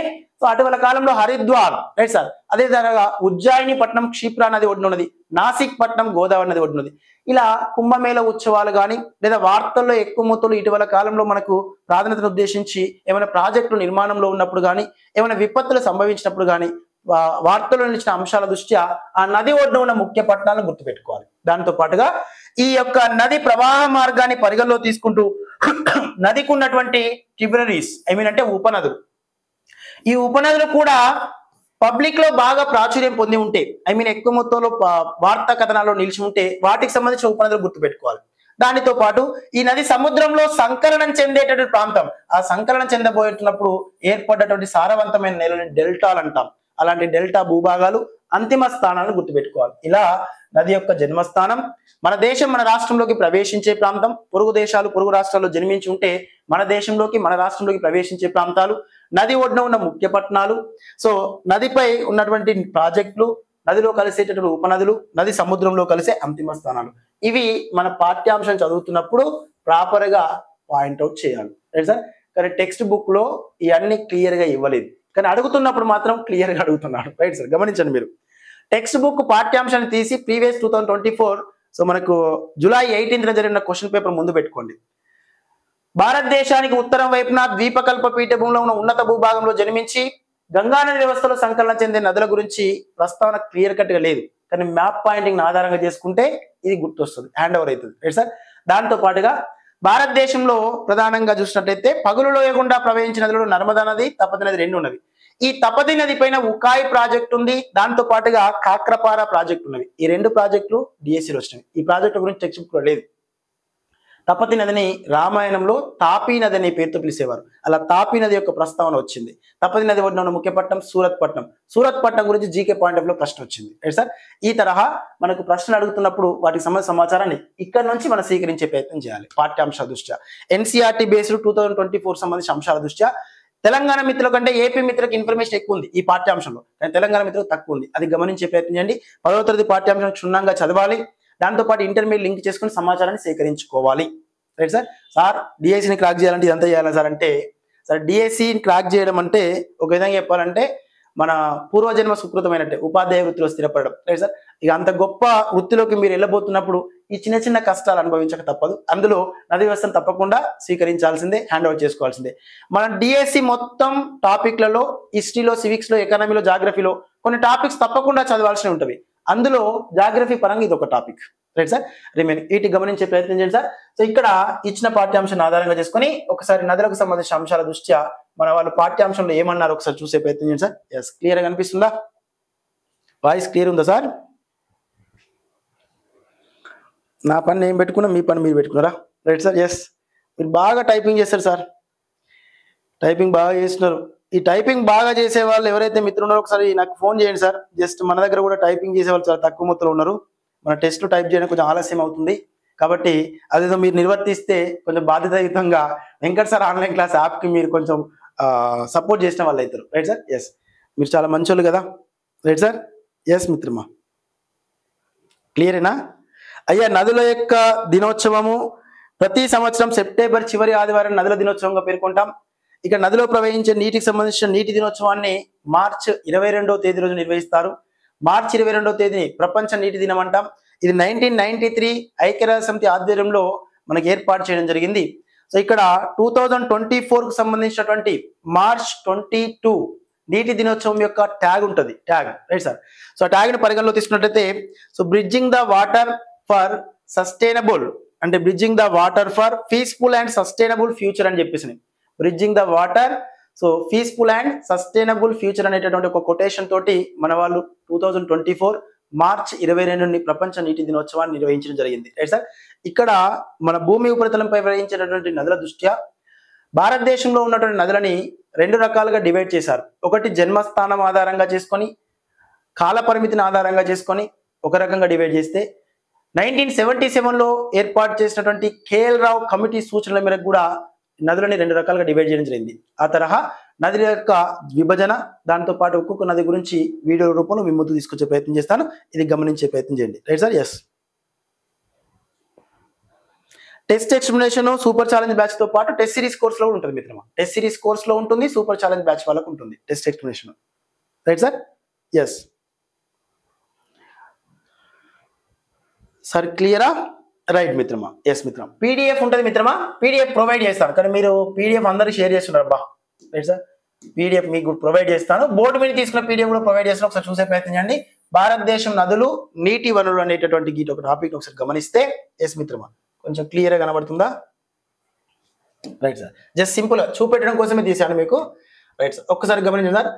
అటీవల కాలంలో హరిద్వార్, రైట్ సార్, అదే తరహా ఉజ్జాయిని పట్నం క్షిప్రా నది ఒడ్డున ఉన్నది, నాసిక్ పట్నం గోదావరి నది ఒడ్డున్నది. ఇలా కుంభమేళ ఉత్సవాలు కానీ లేదా వార్తల్లో ఎక్కువ మొత్తంలో ఇటీవల కాలంలో మనకు ప్రాధాన్యతను ఉద్దేశించి ఏమైనా ప్రాజెక్టులు నిర్మాణంలో ఉన్నప్పుడు కానీ ఏమైనా విపత్తులు సంభవించినప్పుడు కానీ వార్తల్లో నిలిచిన అంశాల దృష్ట్యా ఆ నది ఒడ్డున ఉన్న ముఖ్య పట్టణాలను గుర్తుపెట్టుకోవాలి. దాంతో పాటుగా ఈ యొక్క నది ప్రవాహ మార్గాన్ని పరిగణలో తీసుకుంటూ నదికి ఉన్నటువంటి ట్రిబ్యూనరీస్ అంటే ఉపనదులు, ఈ ఉపనదులు కూడా పబ్లిక్ లో బాగా ప్రాచుర్యం పొంది ఉంటే ఎక్కువ మొత్తంలో వార్తా కథనాల్లో నిలిచి ఉంటే వాటికి సంబంధించిన ఉపనదులు గుర్తుపెట్టుకోవాలి. దానితో పాటు ఈ నది సముద్రంలో సంకలనం చెందేటటువంటి ప్రాంతం, ఆ సంకలనం చెందబోయేటప్పుడు ఏర్పడ్డటువంటి సారవంతమైన నేలని డెల్టాలు అంటాం. అలాంటి డెల్టా భూభాగాలు అంతిమ స్థానాలను గుర్తుపెట్టుకోవాలి. ఇలా నది యొక్క జన్మస్థానం, మన దేశం మన రాష్ట్రంలోకి ప్రవేశించే ప్రాంతం, పొరుగు దేశాలు పొరుగు రాష్ట్రాల్లో జన్మించి ఉంటే మన దేశంలోకి మన రాష్ట్రంలోకి ప్రవేశించే ప్రాంతాలు, నది ఒడ్డున ఉన్న ముఖ్య పట్టణాలు, సో నదిపై ఉన్నటువంటి ప్రాజెక్టులు, నదిలో కలిసేటటువంటి ఉపనదులు, నది సముద్రంలో కలిసే అంతిమ స్థానాలు, ఇవి మన పాఠ్యాంశం చదువుతున్నప్పుడు ప్రాపర్ గా పాయింట్అవుట్ చేయాలి. Right sir. కానీ టెక్స్ట్ బుక్ లో ఇవన్నీ క్లియర్ గా ఇవ్వలేదు, కానీ అడుగుతున్నప్పుడు మాత్రం క్లియర్ గా అడుగుతున్నాడు. Right sir. గమనించండి మీరు టెక్స్ట్ బుక్ పాఠ్యాంశాన్ని తీసి ప్రీవియస్ 2024 సో మనకు జూలై 18న జరిగిన క్వశ్చన్ పేపర్ ముందు పెట్టుకోండి. భారతదేశానికి ఉత్తరం వైపున ద్వీపకల్ప పీఠభూమిలో ఉన్న ఉన్నత భూభాగంలో జన్మించి గంగానది వ్యవస్థలో సంకలనం చెందే నదుల గురించి ప్రస్తావన క్లియర్ కట్ గా లేదు, కానీ మ్యాప్ పాయింటింగ్ ఆధారంగా చేసుకుంటే ఇది గుర్తొస్తుంది, హ్యాండ్ ఓవర్ అవుతుంది. Right sir. దాంతో పాటుగా భారతదేశంలో ప్రధానంగా చూసినట్లయితే పగులు లోయ గుండా ప్రవహించిన నదులు నర్మదా నది, తపతి నది 2 ఉన్నది. ఈ తపతి నది పైన ఉకాయ్ ప్రాజెక్ట్ ఉంది, దాంతో పాటుగా కాక్రపార ప్రాజెక్ట్ ఉన్నది. ఈ 2 ప్రాజెక్టులు డిఎస్సిలో వచ్చినాయి. ఈ ప్రాజెక్టు గురించి టెక్స్ట్ బుక్ లో లేదు. తపతి నదిని రామాయణంలో తాపీ నది అనే పేరుతో పిలిచేవారు. అలా తాపీ నది యొక్క ప్రస్తావన వచ్చింది. తపతి నది ఒడ్డున ఉన్న ముఖ్య పట్టణం సూరత్ పట్నం. సూరత్ పట్నం గురించి జీకే పాయింట్ ఆఫ్ లో ప్రశ్న వచ్చింది. Right sir. ఈ తరహా మనకు ప్రశ్నలు అడుగుతున్నప్పుడు వాటికి సంబంధించిన సమాచారాన్ని ఇక్కడ నుంచి మనం స్వీకరించే ప్రయత్నం చేయాలి. పాఠ్యాంశాల దృష్ట్యా ఎన్సీఆర్టీ బేస్డ్ 2024 సంబంధించిన అంశాల దృష్ట్యా తెలంగాణ మిత్రుల కంటే ఏపీ మిత్రులకు ఇన్ఫర్మేషన్ ఎక్కువ ఉంది ఈ పాఠ్యాంశంలో, కానీ తెలంగాణ మిత్రులకు తక్కువ ఉంది. అది గమనించే ప్రయత్నం చేయండి. 10వ తరగతి పాఠ్యాంశం క్షుణ్ణంగా చదవాలి. దాంతోపాటు ఇంటర్మీడియట్ లింక్ చేసుకుని సమాచారాన్ని సేకరించుకోవాలి. Right sir. సార్ డిఎస్సిని క్రాక్ చేయాలంటే ఇదంతా చేయాలి సార్ అంటే, సార్ డిఎస్సిని క్రాక్ చేయడం అంటే ఒక విధంగా చెప్పాలంటే మన పూర్వజన్మ సుకృతమైనట్టే, ఉపాధ్యాయ వృత్తిలో స్థిరపడడం. Right sir. ఇక అంత గొప్ప వృత్తిలోకి మీరు వెళ్ళబోతున్నప్పుడు ఈ చిన్న చిన్న కష్టాలు అనుభవించక తప్పదు. అందులో నది వ్యవస్థను తప్పకుండా స్వీకరించాల్సిందే, హ్యాండ్ ఓవర్ చేసుకోవాల్సిందే. మన డిఎస్సి మొత్తం టాపిక్లలో హిస్టరీలో, సివిక్స్లో, ఎకానమీలో, జాగ్రఫీలో కొన్ని టాపిక్స్ తప్పకుండా చదవాల్సి ఉంటుంది. అందులో జాగ్రఫీ పరంగా ఇది ఒక టాపిక్. Right sir. రిమైనింగ్ వీటి గమనించే ప్రయత్నం చేయండి సార్. సో ఇక్కడ ఇచ్చిన పాఠ్యాంశాన్ని ఆధారంగా చేసుకొని ఒకసారి నదులకు సంబంధించిన అంశాల దృష్ట్యా మన వాళ్ళు పాఠ్యాంశంలో ఏమన్నారు ఒకసారి చూసే ప్రయత్నం చేయండి సార్. ఎస్, క్లియర్ గా కనిపిస్తుందా? వాయిస్ క్లియర్ ఉందా సార్? నా పని నేను పెట్టుకున్నా, మీ పని మీరు పెట్టుకున్నారా? Right sir. ఎస్, మీరు బాగా టైపింగ్ చేస్తారు సార్, టైపింగ్ బాగా చేస్తున్నారు. ఈ టైపింగ్ బాగా చేసే వాళ్ళు ఎవరైతే మిత్రులు ఉన్నారో ఒకసారి నాకు ఫోన్ చేయండి సార్. జస్ట్ మన దగ్గర కూడా టైపింగ్ చేసే వాళ్ళు చాలా తక్కువ మొత్తంలో ఉన్నారు. మన టెస్ట్లు టైప్ చేయడం కొంచెం ఆలస్యం అవుతుంది కాబట్టి అదేదో మీరు నిర్వర్తిస్తే కొంచెం బాధ్యతాయుతంగా వెంకట్ సార్ ఆన్లైన్ క్లాస్ యాప్కి మీరు కొంచెం సపోర్ట్ చేసిన వాళ్ళు అవుతారు. Right sir. ఎస్, మీరు చాలా మంచోళ్ళు కదా. Right sir. ఎస్ మిత్రమా, క్లియరేనా? అయ్యా, నదుల యొక్క దినోత్సవము ప్రతి సంవత్సరం సెప్టెంబర్ చివరి ఆదివారం నదుల దినోత్సవంగా పేర్కొంటాం. ఇక నదిలో ప్రవహించే నీటికి సంబంధించిన నీటి దినోత్సవాన్ని మార్చ్ 22వ తేదీ రోజు నిర్వహిస్తారు. మార్చి 22వ తేదీని ప్రపంచ నీటి దినం అంటాం. ఇది 1993 ఐక్యరాజ్య సమితి ఆధ్వర్యంలో మనకి ఏర్పాటు చేయడం జరిగింది. సో ఇక్కడ 2024కు సంబంధించినటువంటి మార్చ్ 22 నీటి దినోత్సవం యొక్క ట్యాగ్ ఉంటుంది. ట్యాగ్. Right sir. సో ఆ ట్యాగ్ ని పరిగణలో తీసుకున్నట్లయితే so bridging the water for sustainable అంటే bridging the water for peaceful and sustainable future అని చెప్పేసి bridging the water so peaceful and sustainable future అనేటటువంటి ఒక కొటేషన్ తోటి మన వాళ్ళు 2024 మార్చ్ 22 ప్రపంచ నీటి దినోత్సవాన్ని నిర్వహించడం జరిగింది. Right sir. ఇక్కడ మన భూమి ఉపరితలంపై ప్రవహించేటటువంటి నదుల దృష్ట్యా భారతదేశంలో ఉన్నటువంటి నదులని 2 రకాలుగా డివైడ్ చేశారు. ఒకటి జన్మస్థానం ఆధారంగా చేసుకొని, కాల పరిమితిని ఆధారంగా చేసుకొని ఒక రకంగా డివైడ్ చేస్తే, 1977లో ఏర్పాటు చేసినటువంటి కేఎల్ రావు కమిటీ సూచనల మేరకు కూడా నదులని 2 రకాలుగా డివైడ్ చేయడం జరిగింది. ఆ తరహా నదుల యొక్క విభజన, దాంతో పాటు ఒక్కొక్క నది గురించి వీడియో రూపంలో మీ ముందు తీసుకొచ్చే ప్రయత్నం చేస్తాను. ఇది గమనించే ప్రయత్నం చేయండి. Right sir? Yes. Test explanation super challenge batch తో పాటు టెస్ట్ సిరీస్ కోర్స్ లో ఉంటుంది మిత్రమా. టెస్ట్ సిరీస్ కోర్స్ లో ఉంటుంది, సూపర్ ఛాలెంజ్ బ్యాచ్ వాళ్ళకు ఉంటుంది test explanation. Right sir? Yes sir, క్లియరా? రైట్ మిత్రమా. ఎస్ మిత్రం, పీడిఎఫ్ ఉంటుంది మిత్రమా, పీడిఎఫ్ ప్రొవైడ్ చేస్తాను. కానీ మీరు పీడిఎఫ్ అందరికి షేర్ చేస్తున్నారు అబ్బా. రైట్ సార్, పీడిఎఫ్ మీకు ప్రొవైడ్ చేస్తాను. బోర్డు మీద తీసుకున్న పీడిఎఫ్ కూడా ప్రొవైడ్ చేస్తాను. ఒకసారి చూసే ప్రయత్నం చేయండి. భారతదేశం నదులు, నీటి వనరులు అనేటటువంటి గీట ఒక టాపిక్ ఒకసారి గమనిస్తే ఎస్ మిత్రమా కొంచెం క్లియర్ గా కనబడుతుందా? రైట్ సార్, జస్ట్ సింపుల్ చూపెట్టడం కోసమే తీసాను మీకు. రైట్ సార్, ఒక్కసారి గమనించండి సార్.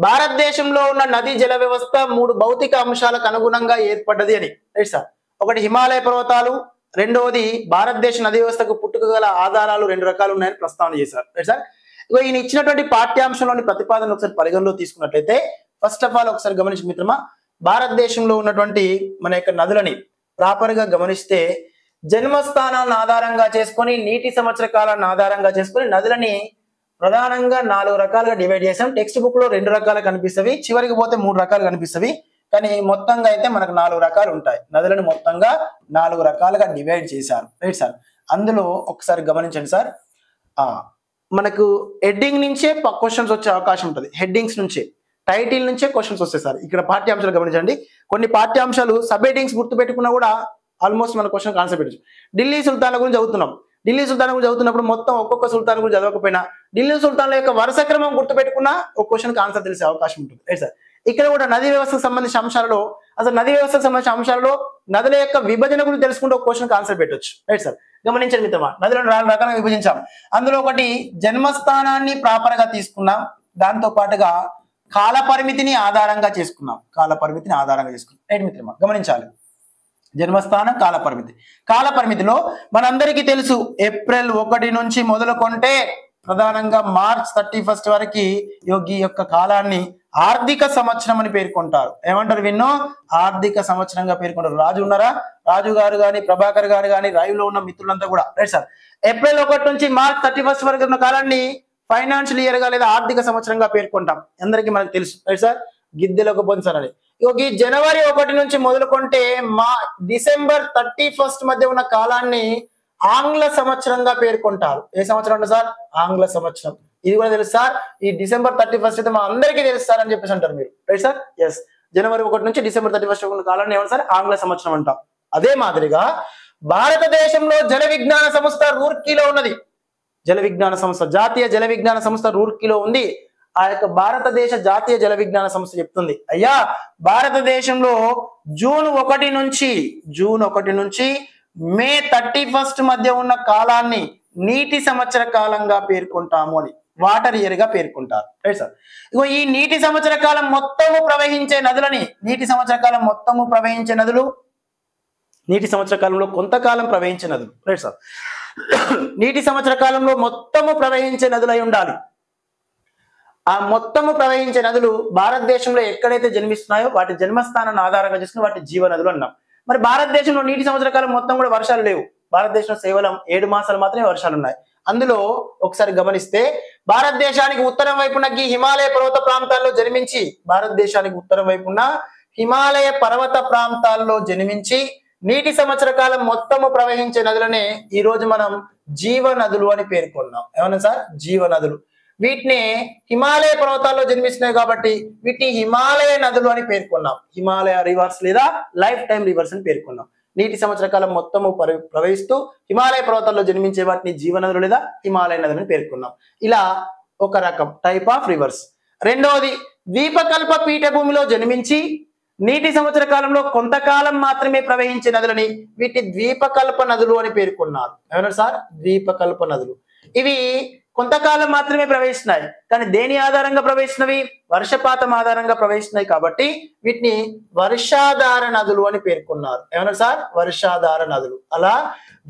భారతదేశంలో ఉన్న నదీ జల వ్యవస్థ 3 భౌతిక అంశాలకు అనుగుణంగా ఏర్పడ్డది అని. రైట్ సార్, ఒకటి హిమాలయ పర్వతాలు, రెండవది భారతదేశ నదీ వ్యవస్థకు పుట్టుక గల ఆధారాలు 2 రకాలు ఉన్నాయని ప్రస్తావన చేశారు. రైట్ సార్, ఇగో ఈయన ఇచ్చినటువంటి పాఠ్యాంశంలోని ప్రతిపాదనలు ఒకసారి పరిగణలో తీసుకున్నట్లయితే ఫస్ట్ ఆఫ్ ఆల్ ఒకసారి గమనించి మిత్రమా, భారతదేశంలో ఉన్నటువంటి మన యొక్క నదులని ప్రాపర్ గా గమనిస్తే జన్మస్థానాలను ఆధారంగా చేసుకొని, నీటి సంవత్సర కాలాన్ని ఆధారంగా చేసుకొని నదులని ప్రధానంగా 4 రకాలుగా డివైడ్ చేసాం. టెక్స్ట్ బుక్ లో 2 రకాలు కనిపిస్తవి, చివరికి పోతే 3 రకాలు కనిపిస్తవి. కానీ మొత్తంగా అయితే మనకు 4 రకాలు ఉంటాయి. నదులను మొత్తంగా 4 రకాలుగా డివైడ్ చేశారు. రైట్ సార్, అందులో ఒకసారి గమనించండి సార్. మనకు హెడ్డింగ్ నుంచే క్వశ్చన్స్ వచ్చే అవకాశం ఉంటుంది. హెడ్డింగ్స్ నుంచే, టైటిల్ నుంచే క్వశ్చన్స్ వస్తాయి సార్. ఇక్కడ పాఠ్యాంశాలు గమనించండి. కొన్ని పాఠ్యాంశాలు సబ్ హెడ్డింగ్స్ గుర్తు పెట్టుకున్నా కూడా ఆల్మోస్ట్ మన క్వశ్చన్ ఆన్సర్ పెట్టచ్చు. ఢిల్లీ సుల్తాన్ల గురించి చదువుతున్నాం. ఢిల్లీ సుల్తాన్ గురించి చదువుతున్నప్పుడు మొత్తం ఒక్కొక్క సుల్తాన్ గురించి చదవకపోయినా ఢిల్లీ సుల్తాన్ల యొక్క వరుస క్రమం గుర్తు పెట్టుకున్నా ఒక క్వశ్చన్కి ఆన్సర్ తెలిసే అవకాశం ఉంటుంది. రైట్ సార్, ఇక్కడ కూడా నదీ వ్యవస్థకు సంబంధించిన అంశాలలో, అసలు నదీ వ్యవస్థకు సంబంధించిన అంశాలలో నదుల యొక్క విభజన గురించి తెలుసుకుంటే ఒక క్వశ్చన్కి ఆన్సర్ పెట్టవచ్చు. రైట్ సార్, గమనించండి మిత్రమా, నదులను 4 రకాలుగా విభజించాం. అందులో ఒకటి జన్మస్థానాన్ని ప్రాపర్ గా తీసుకున్నాం, దాంతో పాటుగా కాల పరిమితిని ఆధారంగా చేసుకున్నాం. కాల పరిమితిని ఆధారంగా చేసుకున్నాం. రైట్ మిత్రమా, గమనించాలి. జన్మస్థానం, కాల పరిమితి. కాల పరిమితిలో మనందరికీ తెలుసు ఏప్రిల్ 1 నుంచి మొదలుకొంటే ప్రధానంగా మార్చ్ 31 వరకు ఈ యొక్క కాలాన్ని ఆర్థిక సంవత్సరం అని పేర్కొంటారు. ఏమంటారు విన్నో? ఆర్థిక సంవత్సరంగా పేర్కొంటారు. రాజు ఉన్నారా? రాజు గారు కానీ, ప్రభాకర్ గారు కానీ, లైవ్ లో ఉన్న మిత్రులంతా కూడా. రైట్ సార్, ఏప్రిల్ 1 నుంచి మార్చ్ 31 వరకు ఉన్న కాలాన్ని ఫైనాన్షియల్ ఇయర్ గా లేదా ఆర్థిక సంవత్సరంగా పేర్కొంటాం. అందరికీ మనకు తెలుసు. రైట్ సార్, గిద్దెలకు పొందుతారని. ఈ జనవరి 1 నుంచి మొదలుకొంటే డిసెంబర్ 31 మధ్య ఉన్న కాలాన్ని ఆంగ్ల సంవత్సరంగా పేర్కొంటారు. ఏ సంవత్సరం అంటే సార్? ఆంగ్ల సంవత్సరం. ఇది కూడా తెలుసు సార్. ఈ డిసెంబర్ 31 అయితే మా అందరికీ తెలుస్తారు అని చెప్పేసి అంటారు మీరు. Right sir? ఎస్, జనవరి 1 నుంచి డిసెంబర్ 31 ఉన్న కాలాన్ని ఏమన్నా సార్? ఆంగ్ల సంవత్సరం అంటాం. అదే మాదిరిగా భారతదేశంలో జల విజ్ఞాన సంస్థ రూర్కీలో ఉన్నది. జల విజ్ఞాన సంస్థ, జాతీయ జల విజ్ఞాన సంస్థ రూర్కీలో ఉంది. ఆ యొక్క భారతదేశ జాతీయ జల విజ్ఞాన సంస్థ చెప్తుంది, అయ్యా భారతదేశంలో జూన్ 1 నుంచి మే 31 మధ్య ఉన్న కాలాన్ని నీటి సంవత్సర కాలంగా పేర్కొంటాము అని, వాటర్ ఇయర్ గా పేర్కొంటారు. రైట్ సార్, ఇగో ఈ నీటి సంవత్సర కాలం మొత్తము ప్రవహించే నదులని, నీటి సంవత్సర కాలం మొత్తము ప్రవహించే నదులు, నీటి సంవత్సర కాలంలో కొంతకాలం ప్రవహించే నదులు. రైట్ సార్, నీటి సంవత్సర కాలంలో మొత్తము ప్రవహించే నదులై ఉండాలి. ఆ మొత్తము ప్రవహించే నదులు భారతదేశంలో ఎక్కడైతే జన్మిస్తున్నాయో వాటి జన్మస్థానాన్ని ఆధారంగా చేసుకుని వాటి జీవ నదులు అన్నాం. మరి భారతదేశంలో నీటి సంవత్సర కాలం మొత్తం కూడా వర్షాలు లేవు. భారతదేశంలో కేవలం 7 మాసాలు మాత్రమే వర్షాలు ఉన్నాయి. అందులో ఒకసారి గమనిస్తే భారతదేశానికి ఉత్తరం వైపున హిమాలయ పర్వత ప్రాంతాల్లో జన్మించి, భారతదేశానికి ఉత్తరం వైపున హిమాలయ పర్వత ప్రాంతాల్లో జన్మించి నీటి సంవత్సర కాలం మొత్తము ప్రవహించే నదులనే ఈ రోజు మనం జీవ నదులు అని పేర్కొన్నాం. ఏమన్నా సార్? జీవ నదులు. వీటిని హిమాలయ పర్వతాల్లో జన్మిస్తున్నాయి కాబట్టి వీటిని హిమాలయ నదులు అని పేర్కొన్నాం. హిమాలయ రివర్స్ లేదా లైఫ్ టైం రివర్స్ అని పేర్కొన్నాం. నీటి సంవత్సర కాలం మొత్తము ప్రవహిస్తూ హిమాలయ పర్వతాల్లో జన్మించే వాటిని జీవనదులు లేదా హిమాలయ నదులు అని పేర్కొన్నాం. ఇలా ఒక రకం టైప్ ఆఫ్ రివర్స్. రెండవది ద్వీపకల్ప పీఠభూమిలో జన్మించి నీటి సంవత్సర కాలంలో కొంతకాలం మాత్రమే ప్రవహించే నదులని వీటి ద్వీపకల్ప నదులు అని పేర్కొన్నారు. ఏమన్నారు సార్? ద్వీపకల్ప నదులు. ఇవి కొంతకాలం మాత్రమే ప్రవహిస్తున్నాయి, కానీ దేని ఆధారంగా ప్రవహిస్తున్నవి? వర్షపాతం ఆధారంగా ప్రవహిస్తున్నాయి కాబట్టి వీటిని వర్షాధార నదులు అని పేర్కొన్నారు. ఏమన్నారు సార్? వర్షాధార నదులు. అలా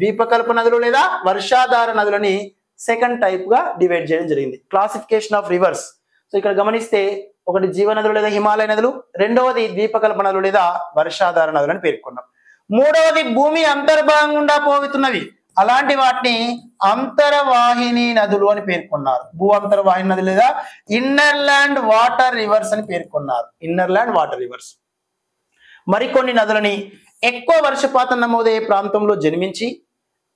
ద్వీపకల్ప నదులు లేదా వర్షాధార నదులని సెకండ్ టైప్ గా డివైడ్ చేయడం జరిగింది. Classification of reverse. సో ఇక్కడ గమనిస్తే ఒకటి జీవ నదులు లేదా హిమాలయ నదులు, రెండవది ద్వీపకల్ప నదులు లేదా వర్షాధార నదులు అని పేర్కొన్నాం. మూడవది భూమి అంతర్భాగం గుండా పోతున్నవి, అలాంటి వాటిని అంతర్వాహిని నదులు అని పేర్కొన్నారు. భూ అంతర్వాహిని నదులు లేదా ఇన్నర్ ల్యాండ్ వాటర్ రివర్స్ అని పేర్కొన్నారు. Inner land water reverse. మరికొన్ని నదులని ఎక్కువ వర్షపాతం నమోదయ్యే ప్రాంతంలో జన్మించి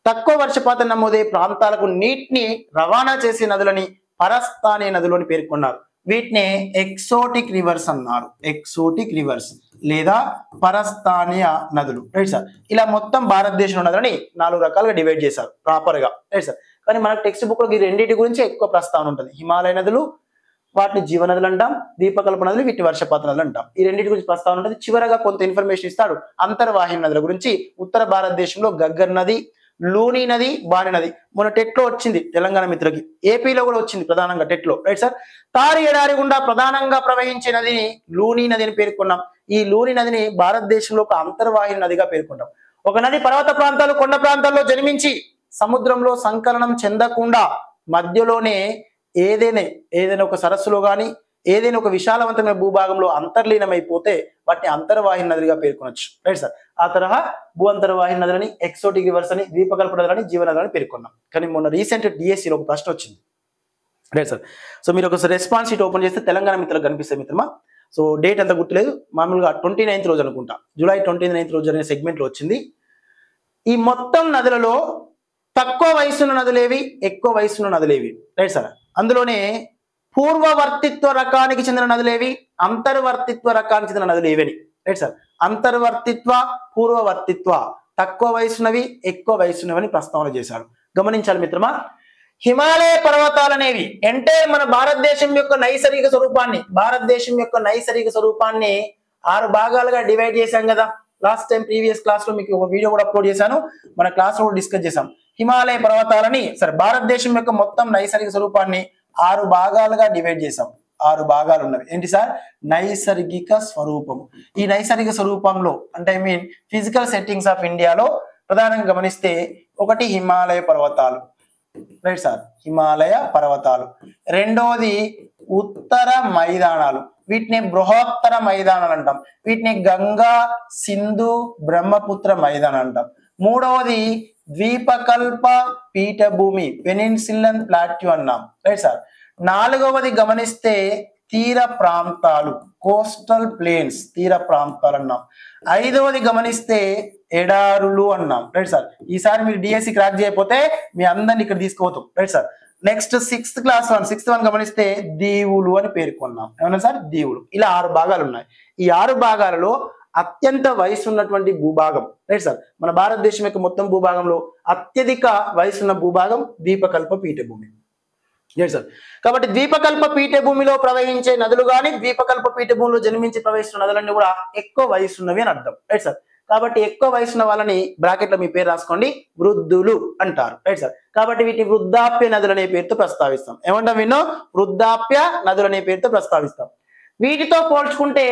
తక్కువ వర్షపాతం నమోదయ్యే ప్రాంతాలకు నీటిని రవాణా చేసే నదులని పరస్థానీయ నదులు అని పేర్కొన్నారు. వీటిని ఎక్సోటిక్ రివర్స్ అన్నారు. ఎక్సోటిక్ రివర్స్ లేదా పరస్థానీయ నదులు. Right sir. ఇలా మొత్తం భారతదేశంలో నదులని 4 రకాలుగా డివైడ్ చేశారు ప్రాపర్ గా. Right sir. కానీ మనకు టెక్స్ట్ బుక్ లో ఈ రెండింటి గురించి ఎక్కువ ప్రస్తావన ఉంటుంది. హిమాలయ నదులు, వాటిని జీవనదులు అంటాం, ద్వీపకల్ప నదులు, వీటిని వర్షపాత నదులు అంటాం. ఈ రెండింటి గురించి ప్రస్తావన ఉంటుంది. చివరగా కొంత ఇన్ఫర్మేషన్ ఇస్తాడు అంతర్వాహిని నదుల గురించి. ఉత్తర భారతదేశంలో గగ్గర్ నది, లూని నది, బాణి నది. మొన్న టెట్ లో వచ్చింది తెలంగాణ మిత్రులకి, ఏపీలో కూడా వచ్చింది ప్రధానంగా టెట్ లో. Right sir. తారి ఎడారి గుండా ప్రధానంగా ప్రవహించే నదిని లూని నది అని పేర్కొన్నాం. ఈ లూని నదిని భారతదేశంలో ఒక అంతర్వాహిని నదిగా పేర్కొంటాం. ఒక నది పర్వత ప్రాంతాలు, కొండ ప్రాంతాల్లో జన్మించి సముద్రంలో సంకలనం చెందకుండా మధ్యలోనే ఏదైనా ఒక సరస్సులో కానీ ఏదైనా ఒక విశాలవంతమైన భూభాగంలో అంతర్లీనమైపోతే వాటిని అంతర్వాహిని నదిగా పేర్కొనొచ్చు. Right sir. ఆ తరహా భూ అంతర్వాహిని నదులని, ఎక్సోటిక్ రివర్స్ అని, ద్వీపకల్ప నదులని, జీవనదులని పేర్కొన్నాం. కానీ మొన్న రీసెంట్ డిఎస్సిలో ఒక ప్రశ్న వచ్చింది. Right sir. సో మీరు ఒక రెస్పాన్స్ షీట్ ఓపెన్ చేస్తే తెలంగాణ మిత్రులకు కనిపిస్తాయి మిత్రమా. సో డేట్ అంత గుర్తులేదు, మామూలుగా 29th రోజు అనుకుంటా, జూలై 29th రోజు అనే సెగ్మెంట్లో వచ్చింది. ఈ మొత్తం నదులలో తక్కువ వయసున్న నదులేవి, ఎక్కువ వయసున్న నదులేవి. Right sir. అందులోనే పూర్వవర్తిత్వ రకానికి చెందిన నదులేవి, అంతర్వర్తిత్వ రకానికి చెందిన నదులు ఏవని. Right sir. అంతర్వర్తిత్వ, పూర్వవర్తిత్వ, తక్కువ వయసున్నవి, ఎక్కువ వయసున్నవి అని ప్రస్తావన చేశాడు. గమనించాలి మిత్రమా. హిమాలయ పర్వతాలు అనేవి అంటే మన భారతదేశం యొక్క నైసర్గిక స్వరూపాన్ని 6 భాగాలుగా డివైడ్ చేశాం కదా. లాస్ట్ టైం ప్రీవియస్ క్లాస్ లో మీకు ఒక వీడియో కూడా అప్లోడ్ చేశాను, మన క్లాస్ లో డిస్కస్ చేశాం. హిమాలయ పర్వతాలని భారతదేశం యొక్క మొత్తం నైసర్గిక స్వరూపాన్ని 6 భాగాలుగా డివైడ్ చేశాం. 6 భాగాలు ఉన్నవి. ఏంటి సార్? నైసర్గిక స్వరూపం. ఈ నైసర్గిక స్వరూపంలో అంటే ఫిజికల్ సెట్టింగ్స్ ఆఫ్ ఇండియాలో ప్రధానంగా గమనిస్తే ఒకటి హిమాలయ పర్వతాలు. Right sir. హిమాలయ పర్వతాలు. రెండోది ఉత్తర మైదానాలు, వీటిని బృహత్తర మైదానాలు అంటాం. వీటిని గంగా, సింధు, బ్రహ్మపుత్ర మైదానం అంటాం. మూడవది ద్వీపకల్ప పీఠభూమి, పెనిన్సులన్ ప్లాట్యూ అన్నాం. Right sir. నాలుగవది గమనిస్తే తీర ప్రాంతాలు, కోస్టల్ ప్లేన్స్, తీర ప్రాంతాలు అన్నాం. ఐదవది గమనిస్తే ఎడారులు అన్నాం. Right sir. ఈసారి మీరు డిఎస్సి క్రాక్ చేయకపోతే మీ అందరిని ఇక్కడ తీసుకోవద్దు. Right sir. Next 6th one గమనిస్తే దీవులు అని పేర్కొన్నాం. ఏమన్నా సార్? దీవులు. ఇలా 6 భాగాలు ఉన్నాయి. ఈ 6 భాగాలలో అత్యంత వయసు ఉన్నటువంటి భూభాగం, రైట్ సార్, మన భారతదేశం యొక్క మొత్తం భూభాగంలో అత్యధిక వయసున్న భూభాగం ద్వీపకల్ప పీఠభూమి. Right sir. కాబట్టి ద్వీపకల్ప పీఠభూమిలో ప్రవహించే నదులు కానీ ద్వీపకల్ప పీఠభూమిలో జన్మించి ప్రవహిస్తున్న నదులన్నీ కూడా ఎక్కువ వయసున్నవి అని అర్థం. Right sir. కాబట్టి ఎక్కువ వయసున్న వాళ్ళని బ్రాకెట్ లో మీ పేరు రాసుకోండి, వృద్ధులు అంటారు. Right sir. కాబట్టి వీటిని వృద్ధాప్య నదులు అనే పేరుతో ప్రస్తావిస్తాం. ఏమంటాం? విన్నో వృద్ధాప్య నదులు అనే పేరుతో ప్రస్తావిస్తాం. వీటితో పోల్చుకుంటే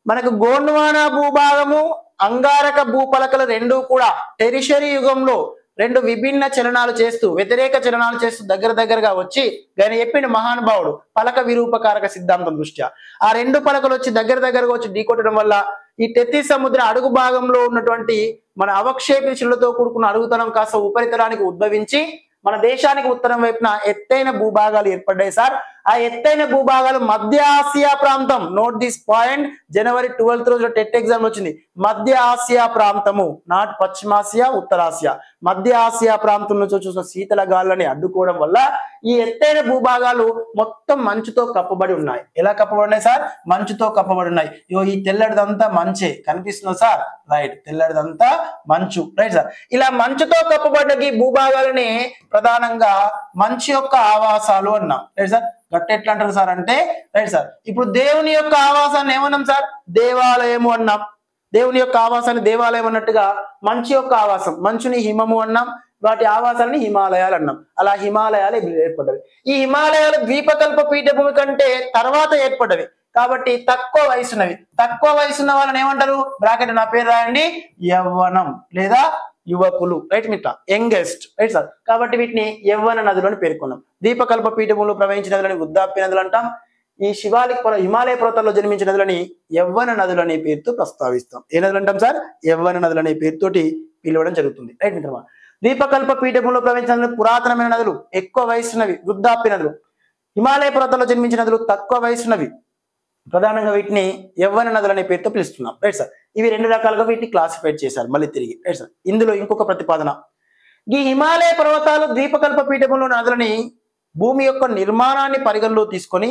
మనకు గోండ్వానా భూభాగము, అంగారక భూపలకలు రెండూ కూడా టెరిషరీ యుగంలో 2 విభిన్న చలనాలు చేస్తూ, వ్యతిరేక చలనాలు చేస్తూ దగ్గరగా వచ్చి ఆయన చెప్పిండు మహానుభావుడు పలక విరూపకారక సిద్ధాంతం దృష్ట్యా. ఆ 2 పలకలు వచ్చి దగ్గరగా వచ్చి ఢీకొట్టడం వల్ల ఈ టెత్తి సముద్ర అడుగు భాగంలో ఉన్నటువంటి మన అవక్షేపి శిలతో కూడుకున్న అడుగుతనం కాస్త ఉపరితలానికి ఉద్భవించి మన దేశానికి ఉత్తరం వైపున ఎత్తైన భూభాగాలు ఏర్పడ్డాయి సార్. ఆ ఎత్తైన భూభాగాలు మధ్య ఆసియా ప్రాంతం. Note this point. January 12th రోజున టెట్ ఎగ్జామ్ వచ్చింది. మధ్య ఆసియా ప్రాంతము, నాట్ పశ్చిమాసియా, ఉత్తరాసియా, మధ్య ఆసియా ప్రాంతం నుంచి చూసిన శీతల గాలులని అడ్డుకోవడం వల్ల ఈ ఎత్తైన భూభాగాలు మొత్తం మంచుతో కప్పబడి ఉన్నాయి. ఎలా కప్పబడి ఉన్నాయి సార్? మంచుతో కప్పబడి ఉన్నాయి. ఈ తెల్లడిదంతా మంచే కనిపిస్తుంది సార్. రైట్. తెల్లడిదంతా మంచు. Right sir. ఇలా మంచుతో కప్పబడ్డ ఈ భూభాగాలని ప్రధానంగా మంచు యొక్క ఆవాసాలు అన్నాం. Right sir. గట్టి ఎట్లా అంటారు సార్ అంటే, రైట్ సార్, ఇప్పుడు దేవుని యొక్క ఆవాసాన్ని ఏమన్నాం సార్? దేవాలయము అన్నాం. దేవుని యొక్క ఆవాసాన్ని దేవాలయం అన్నట్టుగా మంచు యొక్క ఆవాసం, మంచుని హిమము అన్నాం, వాటి ఆవాసాన్ని హిమాలయాలు అన్నాం. అలా హిమాలయాలు ఏర్పడ్డవి. ఈ హిమాలయాలు ద్వీపకల్ప పీఠభూమి కంటే తర్వాత ఏర్పడ్డవి కాబట్టి తక్కువ వయసున్నవి. తక్కువ వయసున్న వాళ్ళని ఏమంటారు? బ్రాకెట్ నా పేరు రాయండి, యవ్వనం లేదా యువకులు. రైట్ మిత్ర, యంగెస్ట్. Right sir. కాబట్టి వీటిని యవ్వన నదులు అని పేర్కొన్నాం. ద్వీపకల్ప పీఠభూమిలో ప్రవహించిన నదులని వృద్ధాప్య నదులు అంటాం. ఈ హిమాలయ పర్వతాల్లో జన్మించిన నదులని యవ్వన నదులు అనే పేరుతో ప్రస్తావిస్తాం. ఏ నదులు అంటాం సార్? యవ్వన నదులు అనే పేరుతోటి పిలవడం జరుగుతుంది. రైట్ మిత్రమా. ద్వీపకల్ప పీఠభూమిలో ప్రవహించిన పురాతనమైన నదులు ఎక్కువ వయసున్నవి వృద్ధాప్య నదులు. హిమాలయ పర్వతాల్లో జన్మించిన నదులు తక్కువ వయసున్నవి. ప్రధానంగా వీటిని యవ్వన నదులు అనే పేరుతో పిలుస్తున్నాం. Right sir. ఇవి రెండు రకాలుగా వీటిని క్లాసిఫైడ్ చేశారు మళ్ళీ తిరిగి. Right sir. ఇందులో ఇంకొక ప్రతిపాదన, ఈ హిమాలయ పర్వతాలు ద్వీపకల్ప పీఠభూమిలో నదులని భూమి యొక్క నిర్మాణాన్ని పరిగణలో తీసుకొని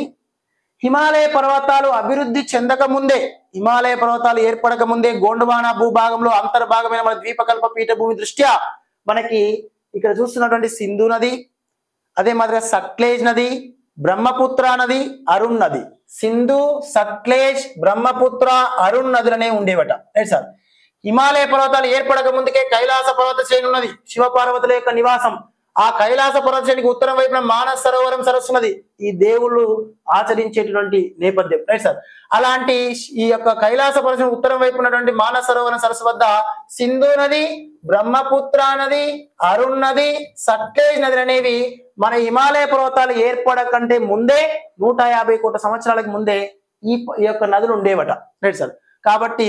హిమాలయ పర్వతాలు అభివృద్ధి చెందక ముందే, హిమాలయ పర్వతాలు ఏర్పడక ముందే గోండ్వానా భూభాగంలో అంతర్భాగమైన మన ద్వీపకల్ప పీఠభూమి దృష్ట్యా మనకి ఇక్కడ చూస్తున్నటువంటి సింధు నది, అదే మాదిరిగా సట్లెజ్ నది, బ్రహ్మపుత్ర నది, అరుణ్ నది, సింధు, సట్లెజ్, బ్రహ్మపుత్ర, అరుణ్ నదులనే ఉండేవట. Right sir. హిమాలయ పర్వతాలు ఏర్పడక ముందుకే కైలాస పర్వత శ్రేణి ఉన్నది, శివపార్వతుల యొక్క నివాసం. ఆ కైలాస పర్వత శ్రేణికి ఉత్తరం వైపున మానస సరోవరం సరస్సు ఉన్నది. ఈ దేవుళ్ళు ఆచరించేటువంటి నేపథ్యం. Right sir. అలాంటి ఈ యొక్క కైలాస పర్వతం ఉత్తరం వైపు ఉన్నటువంటి మానస సరోవరం సరస్సు వద్ద సింధు నది, బ్రహ్మపుత్ర నది, అరుణ్ నది, సట్లెజ్ నదులు అనేవి మన హిమాలయ పర్వతాలు ఏర్పడకంటే ముందే 150 కోట్ల సంవత్సరాలకు ముందే ఈ యొక్క నదులు ఉండేవట. Right sir. కాబట్టి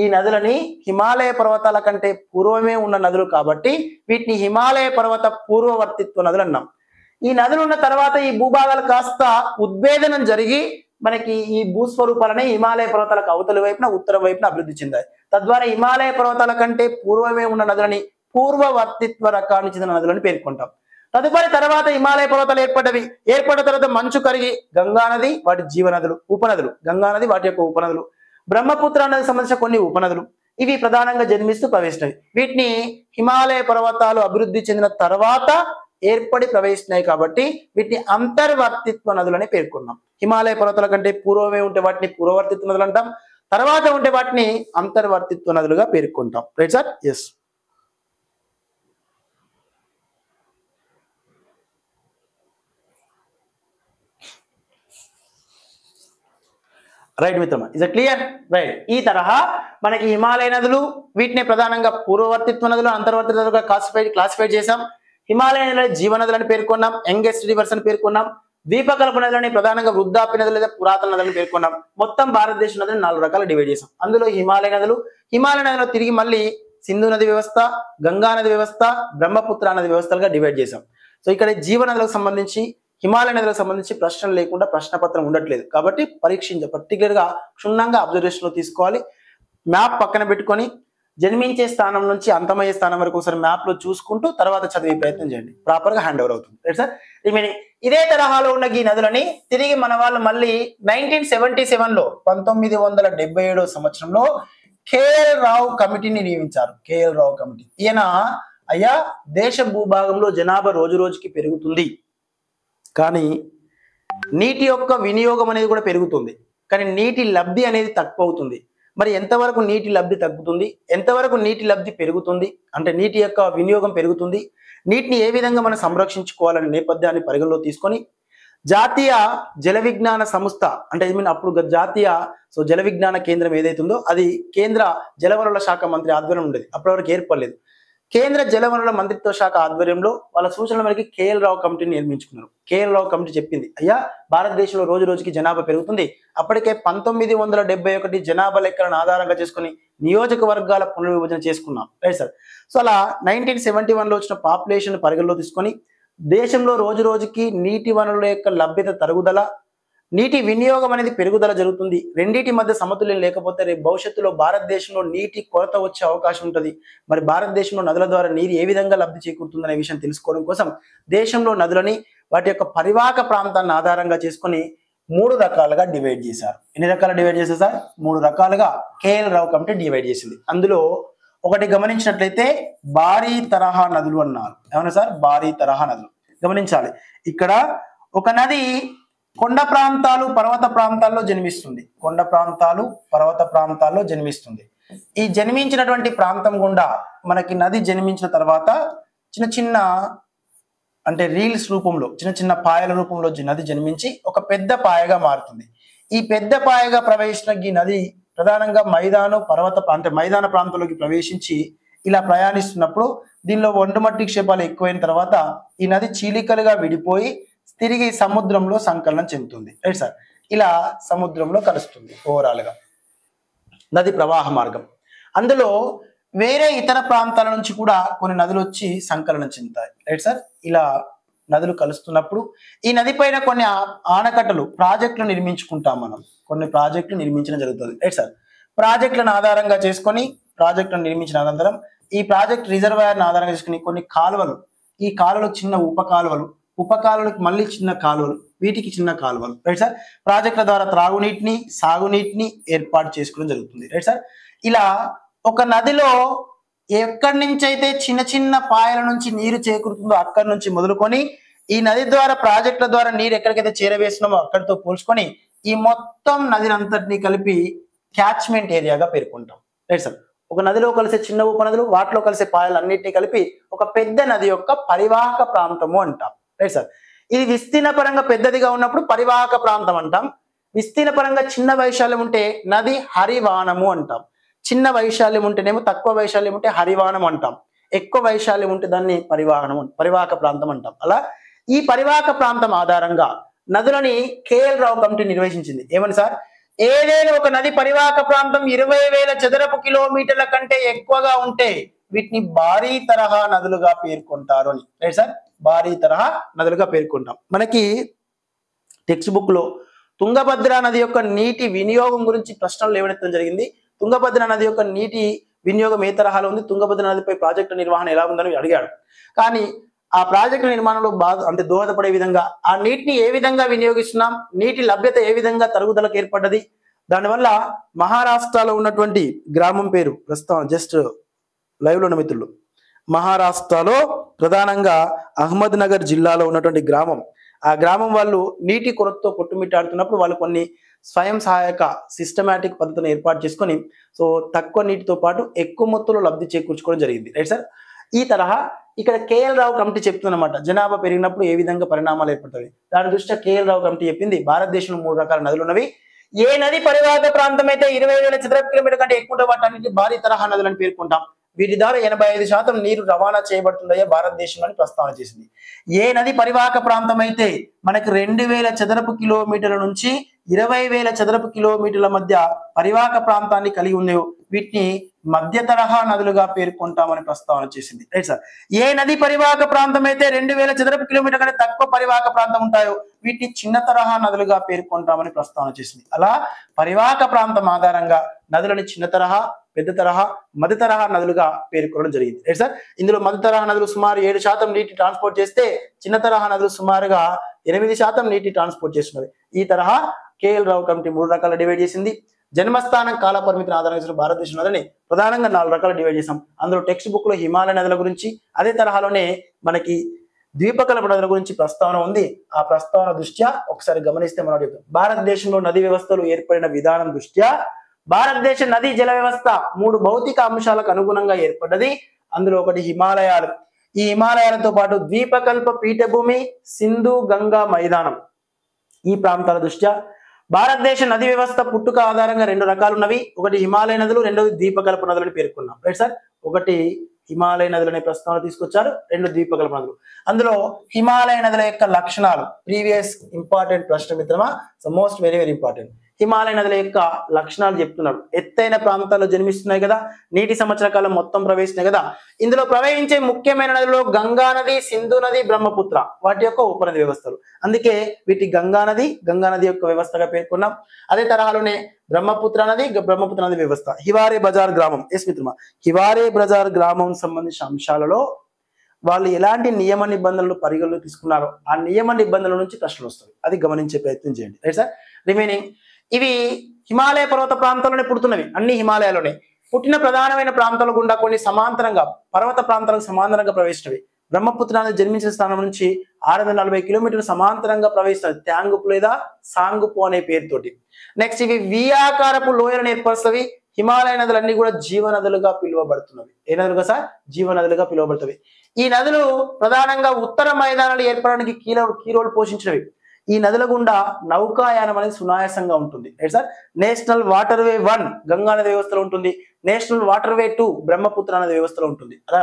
ఈ నదులని హిమాలయ పర్వతాల కంటే పూర్వమే ఉన్న నదులు కాబట్టి వీటిని హిమాలయ పర్వత పూర్వవర్తిత్వ నదులు అన్నాం. ఈ నదులు ఉన్న తర్వాత ఈ భూభాగాలు కాస్త ఉద్భేదనం జరిగి మనకి ఈ భూస్వరూపాలని హిమాలయ పర్వతాలకు అవతలి వైపున ఉత్తరం వైపున అభివృద్ధి చెందాయి. తద్వారా హిమాలయ పర్వతాల కంటే పూర్వమే ఉన్న నదులని పూర్వవర్తిత్వ రకానికి చెందిన నదులని పేర్కొంటాం. తదుపరి తర్వాత హిమాలయ పర్వతాలు ఏర్పడిన తర్వాత మంచు కరిగి గంగా నది వాటి జీవనదులు, ఉపనదులు, గంగా నది వాటి యొక్క ఉపనదులు, బ్రహ్మపుత్ర నదికి సంబంధించిన కొన్ని ఉపనదులు, ఇవి ప్రధానంగా జన్మిస్తూ ప్రవేశించినవి. వీటిని హిమాలయ పర్వతాలు అభివృద్ధి చెందిన తర్వాత ఏర్పడి ప్రవేశిస్తున్నాయి కాబట్టి వీటిని అంతర్వర్తిత్వ నదులని పేర్కొన్నాం. హిమాలయ పర్వతాల కంటే పూర్వమే ఉంటే వాటిని పూర్వవర్తిత్వ నదులు అంటాం, తర్వాత ఉంటే వాటిని అంతర్వర్తిత్వ నదులుగా పేర్కొంటాం. Right sir. ఎస్. రైట్ మిత్రమా. Is clear? రైట్. ఈ తరహా మనకి హిమాలయ నదులు వీటిని ప్రధానంగా పూర్వవర్తిత్వ నదులు, అంతర్వర్తిత్వ నదులుగా క్లాసిఫై చేసాం. హిమాలయ నదుల జీవనదులని పేర్కొన్నాం, యంగెస్ట్ రివర్స్ అని పేర్కొన్నాం. ద్వీపకల్ప నదులని ప్రధానంగా వృద్ధాప్య నదులు లేదా పురాతన నదులను పేర్కొన్నాం. మొత్తం భారతదేశ నదులను 4 రకాలు డివైడ్ చేసాం. అందులో హిమాలయ నదులు తిరిగి మళ్ళీ సింధు నది వ్యవస్థ, గంగా నది వ్యవస్థ, బ్రహ్మపుత్ర నది వ్యవస్థలుగా డివైడ్ చేసాం. సో ఇక్కడ జీవనదులకు సంబంధించి హిమాలయ నదులకు సంబంధించి ప్రశ్నలు లేకుండా ప్రశ్నపత్రం ఉండట్లేదు కాబట్టి పర్టికులర్ గా క్షుణ్ణంగా అబ్జర్వేషన్ లో తీసుకోవాలి. మ్యాప్ పక్కన పెట్టుకొని జన్మించే స్థానం నుంచి అంతమయ్యే స్థానం వరకు ఒకసారి మ్యాప్ లో చూసుకుంటూ తర్వాత చదివే ప్రయత్నం చేయండి. ప్రాపర్ గా హ్యాండ్ ఓవర్ అవుతుంది. Right sir. రిమైనింగ్ ఇదే తరహాలో ఉన్న ఈ నదులని తిరిగి మన వాళ్ళు మళ్ళీ 1977లో 1977 సంవత్సరంలో కేఎల్ రావు కమిటీని నియమించారు. కేఎల్ రావు కమిటీ. ఈయన అయ్యా దేశ భూభాగంలో జనాభా రోజు రోజుకి పెరుగుతుంది, కానీ నీటి యొక్క వినియోగం అనేది కూడా పెరుగుతుంది, కానీ నీటి లబ్ధి అనేది తక్కువ అవుతుంది. మరి ఎంతవరకు నీటి లబ్ధి తగ్గుతుంది, ఎంతవరకు నీటి లబ్ధి పెరుగుతుంది, అంటే నీటి యొక్క వినియోగం పెరుగుతుంది, నీటిని ఏ విధంగా మనం సంరక్షించుకోవాలనే నేపథ్యాన్ని పరిగణలో తీసుకొని జాతీయ జల విజ్ఞాన సంస్థ అంటే అప్పుడు జాతీయ జల విజ్ఞాన కేంద్రం ఏదైతుందో అది కేంద్ర జలవనరుల శాఖ మంత్రి ఆధ్వర్యం ఉండేది. అప్పటి వరకు ఏర్పడలేదు. కేంద్ర జలవనరుల మంత్రిత్వ శాఖ ఆధ్వర్యంలో వాళ్ళ సూచనల మేరకు కేఎల్ రావు కమిటీని నిర్మించుకున్నారు. కేఎల్ రావు కమిటీ చెప్పింది, అయ్యా భారతదేశంలో రోజు రోజుకి జనాభా పెరుగుతుంది, అప్పటికే 1971 జనాభా లెక్కలను ఆధారంగా చేసుకుని నియోజకవర్గాల పునర్విభజన చేసుకున్నాం. Right sir. సో అలా 1971లో వచ్చిన పాపులేషన్ పరిగణలో తీసుకొని దేశంలో రోజు రోజుకి నీటి వనరుల యొక్క లభ్యత తరుగుదల, నీటి వినియోగం అనేది పెరుగుదల జరుగుతుంది. రెండింటి మధ్య సమతుల్యం లేకపోతే రేపు భవిష్యత్తులో భారతదేశంలో నీటి కొరత వచ్చే అవకాశం ఉంటుంది. మరి భారతదేశంలో నదుల ద్వారా నీరు ఏ విధంగా లబ్ధి చేకూరుతుందనే విషయం తెలుసుకోవడం కోసం దేశంలో నదులని వాటి యొక్క పరివాహక ప్రాంతాన్ని ఆధారంగా చేసుకొని 3 రకాలుగా డివైడ్ చేశారు. ఎన్ని రకాలు డివైడ్ చేశారు సార్? 3 రకాలుగా కేఎల్ రావు కమిటీ డివైడ్ చేసింది. అందులో ఒకటి గమనించినట్లయితే భారీ తరహా నదులు అన్నారు. ఏమన్నా సార్? భారీ తరహా నదులు. గమనించాలి, ఇక్కడ ఒక నది కొండ ప్రాంతాలు పర్వత ప్రాంతాల్లో జన్మిస్తుంది. కొండ ప్రాంతాలు పర్వత ప్రాంతాల్లో జన్మిస్తుంది. ఈ జన్మించినటువంటి ప్రాంతం గుండా మనకి నది జన్మించిన తర్వాత చిన్న చిన్న అంటే రీల్స్ రూపంలో చిన్న చిన్న పాయల రూపంలో నది జన్మించి ఒక పెద్ద పాయగా మారుతుంది. ఈ పెద్ద పాయగా ప్రవహించిన ఈ నది ప్రధానంగా మైదాన ప్రాంతంలోకి ప్రవేశించి ఇలా ప్రయాణిస్తున్నప్పుడు దీనిలో ఒండుమట్టి క్షేపాలు ఎక్కువైన తర్వాత ఈ నది చీలికలుగా విడిపోయి తిరిగి సముద్రంలో సంకలనం చెందుతుంది. Right sir. ఇలా సముద్రంలో కలుస్తుంది ఓవరాల్ గా నది ప్రవాహ మార్గం. అందులో వేరే ఇతర ప్రాంతాల నుంచి కూడా కొన్ని నదులు వచ్చి సంకలనం చెందుతాయి. Right sir. ఇలా నదులు కలుస్తున్నప్పుడు ఈ నది పైన కొన్ని ఆనకట్టలు ప్రాజెక్టులు నిర్మించుకుంటాం మనం. కొన్ని ప్రాజెక్టులు నిర్మించడం జరుగుతుంది. Right sir. ప్రాజెక్టులను ఆధారంగా చేసుకొని ప్రాజెక్టులను నిర్మించిన అనంతరం ఈ ప్రాజెక్ట్ రిజర్వాయర్ని ఆధారంగా చేసుకుని కొన్ని కాలువలు, ఈ కాలువలకు చిన్న ఉపకాలువలకు మళ్ళీ చిన్న కాలువలు, వీటికి చిన్న కాలువలు. Right sir. ప్రాజెక్టుల ద్వారా త్రాగునీటిని సాగునీటిని ఏర్పాటు చేసుకోవడం జరుగుతుంది. Right sir. ఇలా ఒక నదిలో ఎక్కడి నుంచి అయితే చిన్న చిన్న పాయల నుంచి నీరు చేకూరుతుందో అక్కడి నుంచి మొదలుకొని ఈ నది ద్వారా ప్రాజెక్టుల ద్వారా నీరు ఎక్కడికైతే చేరవేస్తున్నామో అక్కడితో పోల్చుకొని ఈ మొత్తం నదిని అంతటినీ కలిపి క్యాచ్మెంట్ ఏరియాగా పేర్కొంటాం. Right sir. ఒక నదిలో కలిసే చిన్న ఉపనదులు, వాటిలో కలిసే పాయలన్నింటినీ కలిపి ఒక పెద్ద నది యొక్క పరివాహక ప్రాంతము అంటాం. Right sir. ఇది విస్తీర్ణ పరంగా పెద్దదిగా ఉన్నప్పుడు పరివాహక ప్రాంతం అంటాం. విస్తీర్ణ పరంగా చిన్న వైశాల్యం ఉంటే నది హరివానము అంటాం. చిన్న వైశాల్యం ఉంటేనేమో, తక్కువ వైశాల్యం ఉంటే హరివానం అంటాం. ఎక్కువ వైశాల్యం ఉంటే దాన్ని పరివాహక ప్రాంతం అంటాం. అలా ఈ పరివాహక ప్రాంతం ఆధారంగా నదులని కేఎల్ రావు కమిటీ నిర్వచించింది. ఏమని సార్? ఏదైనా ఒక నది పరివాహక ప్రాంతం 20,000 చదరపు కిలోమీటర్ల కంటే ఎక్కువగా ఉంటే వీటిని భారీ తరహా నదులుగా పేర్కొంటారు అని. Right sir. భారీ తరహా నదులుగా పేర్కొంటాం. మనకి టెక్స్ట్ బుక్ లో తుంగభద్ర నది యొక్క నీటి వినియోగం గురించి ప్రశ్నలు లేవనెత్తడం జరిగింది. తుంగభద్ర నది యొక్క నీటి వినియోగం ఏ తరహాలో ఉంది, తుంగభద్ర నదిపై ప్రాజెక్టు నిర్వహణ ఎలా ఉందని అడిగాడు. కానీ ఆ ప్రాజెక్టు నిర్మాణంలో బాగా దోహదపడే విధంగా ఆ నీటిని ఏ విధంగా వినియోగిస్తున్నాం, నీటి లభ్యత ఏ విధంగా తరుగుదలకు ఏర్పడ్డది, దానివల్ల మహారాష్ట్రలో ఉన్నటువంటి గ్రామం పేరు ప్రస్తుతం జస్ట్ లైవ్ లో ఉన్న మిత్రులు, మహారాష్ట్రలో ప్రధానంగా అహ్మద్ నగర్ జిల్లాలో ఉన్నటువంటి గ్రామం, ఆ గ్రామం వాళ్ళు నీటి కొరతతో కొట్టుమిట్టాడుతున్నప్పుడు వాళ్ళు కొన్ని స్వయం సహాయక సిస్టమాటిక్ పద్ధతిని ఏర్పాటు చేసుకొని సో తక్కువ నీటితో పాటు ఎక్కువ మొత్తంలో లబ్ధి చేకూర్చుకోవడం జరిగింది. Right sir. ఈ తరహా ఇక్కడ కేఎల్ రావు కమిటీ చెప్తుందన్నమాట, జనాభా పెరిగినప్పుడు ఏ విధంగా పరిణామాలు ఏర్పడతాయి. దాని దృష్ట్యా కేఎల్ రావు కమిటీ చెప్పింది భారతదేశంలో 3 రకాల నదులు ఉన్నవి. ఏ నది పరివాహక ప్రాంతం అయితే 20,000 చదరపు కిలోమీటర్ కంటే ఎక్కువ ఉంటే వాటన్నిటి భారీ తరహా నదులని పేర్కొంటాం. వీటి ద్వారా 85% నీరు రవాణా చేయబడుతుందయ్యే భారతదేశంలోని ప్రస్తావన చేసింది. ఏ నది పరివాహక ప్రాంతం అయితే మనకి 2,000 చదరపు కిలోమీటర్ల నుంచి 20,000 చదరపు కిలోమీటర్ల మధ్య పరివాహక ప్రాంతాన్ని కలిగి ఉన్నాయో వీటిని మధ్య తరహా నదులుగా పేర్కొంటామని ప్రస్తావన చేసింది. Right sir. ఏ నది పరివాహక ప్రాంతం అయితే 2,000 చదరపు కిలోమీటర్ కంటే తక్కువ పరివాహక ప్రాంతం ఉంటాయో వీటిని చిన్న తరహా నదులుగా పేర్కొంటామని ప్రస్తావన చేసింది. అలా పరివాహక ప్రాంతం ఆధారంగా నదులని చిన్న తరహా, పెద్ద తరహా, మధ్య తరహా నదులుగా పేర్కొనడం జరిగింది. Right sir. ఇందులో మధ్య తరహా నదులు సుమారు 7% నీటి ట్రాన్స్పోర్ట్ చేస్తే చిన్న తరహా నదులు సుమారుగా 8% నీటి ట్రాన్స్పోర్ట్ చేస్తున్నవి. ఈ తరహా కేఎల్ రావు కమిటీ 3 రకాల డివైడ్ చేసింది. జన్మస్థానం కాల పరిమితిని ఆధారంగా చేసిన భారతదేశ నదులని ప్రధానంగా 4 రకాలు డివైడ్ చేసాం. అందులో టెక్స్ట్ బుక్ లో హిమాలయ నదుల గురించి, అదే తరహాలోనే మనకి ద్వీపకల్ప నదుల గురించి ప్రస్తావన ఉంది. ఆ ప్రస్తావన దృష్ట్యా ఒకసారి గమనిస్తే మనం చెప్తాం, భారతదేశంలో నదీ వ్యవస్థలు ఏర్పడిన విధానం దృష్ట్యా భారతదేశ నదీ జల వ్యవస్థ 3 భౌతిక అంశాలకు అనుగుణంగా ఏర్పడ్డది. అందులో ఒకటి హిమాలయాలు. ఈ హిమాలయాలతో పాటు ద్వీపకల్ప పీఠభూమి, సింధు గంగా మైదానం, ఈ ప్రాంతాల దృష్ట్యా భారతదేశ నది వ్యవస్థ పుట్టుక ఆధారంగా 2 రకాలు ఉన్నవి. ఒకటి హిమాలయ నదులు, రెండోది ద్వీపకల్ప నదులని పేర్కొన్నాం. Right sir. ఒకటి హిమాలయ నదులనే ప్రస్తావన తీసుకొచ్చారు, 2 ద్వీపకల్ప నదులు. అందులో హిమాలయ నదుల యొక్క లక్షణాలు, ప్రీవియస్ ఇంపార్టెంట్ ప్రశ్న మిత్రమా, so most very very important. Himalaya నదుల యొక్క లక్షణాలు చెప్తున్నాడు. ఎత్తైన ప్రాంతాల్లో జన్మిస్తున్నాయి కదా, నీటి సంవత్సర కాలం మొత్తం ప్రవహిస్తున్నాయి కదా. ఇందులో ప్రవహించే ముఖ్యమైన నదులు గంగా నది, సింధు నది, బ్రహ్మపుత్ర, వాటి యొక్క ఉపనది వ్యవస్థలు. అందుకే వీటి గంగా నది యొక్క వ్యవస్థగా పేర్కొన్నాం. అదే తరహాలోనే బ్రహ్మపుత్ర నది వ్యవస్థ. హివారే బజార్ గ్రామం, ఎస్ మిత్రమా, హివారే బజార్ గ్రామం సంబంధించిన అంశాలలో వాళ్ళు ఎలాంటి నియమ నిబంధనలు పరిగణలో తీసుకున్నారో ఆ నియమ నిబంధనల నుంచి ప్రశ్నలు వస్తాయి. అది గమనించే ప్రయత్నం చేయండి. Right sir. రిమైనింగ్ ఇవి హిమాలయ పర్వత ప్రాంతాల్లోనే పుడుతున్నవి, అన్ని హిమాలయాలోనే పుట్టిన ప్రధానమైన ప్రాంతాల గుండా కొన్ని సమాంతరంగా పర్వత ప్రాంతాలకు సమాంతరంగా ప్రవేశించినవి. బ్రహ్మపుత్ర నది జన్మించిన స్థానం నుంచి 640 కిలోమీటర్లు సమాంతరంగా ప్రవహిస్తుంది, త్యాంగుపు లేదా సాంగుపు అనే పేరుతోటి. నెక్స్ట్ ఇవి వియాకారపు లోయలను ఏర్పరుస్తవి. హిమాలయ నదులన్నీ కూడా జీవనదులుగా పిలువబడుతున్నవి. ఏ నదులుగా సార్? జీవనదులుగా పిలువబడుతుంది. ఈ నదులు ప్రధానంగా ఉత్తర మైదానాలు ఏర్పడడానికి కీ రోల్ పోషించినవి. ఈ నదుల గుండా నౌకాయానం అనేది సునాయాసంగా ఉంటుంది. Right sir. నేషనల్ వాటర్ వే 1 గంగా నది వ్యవస్థలో ఉంటుంది, నేషనల్ వాటర్ వే 2 బ్రహ్మపుత్ర నది వ్యవస్థలో ఉంటుంది. అలా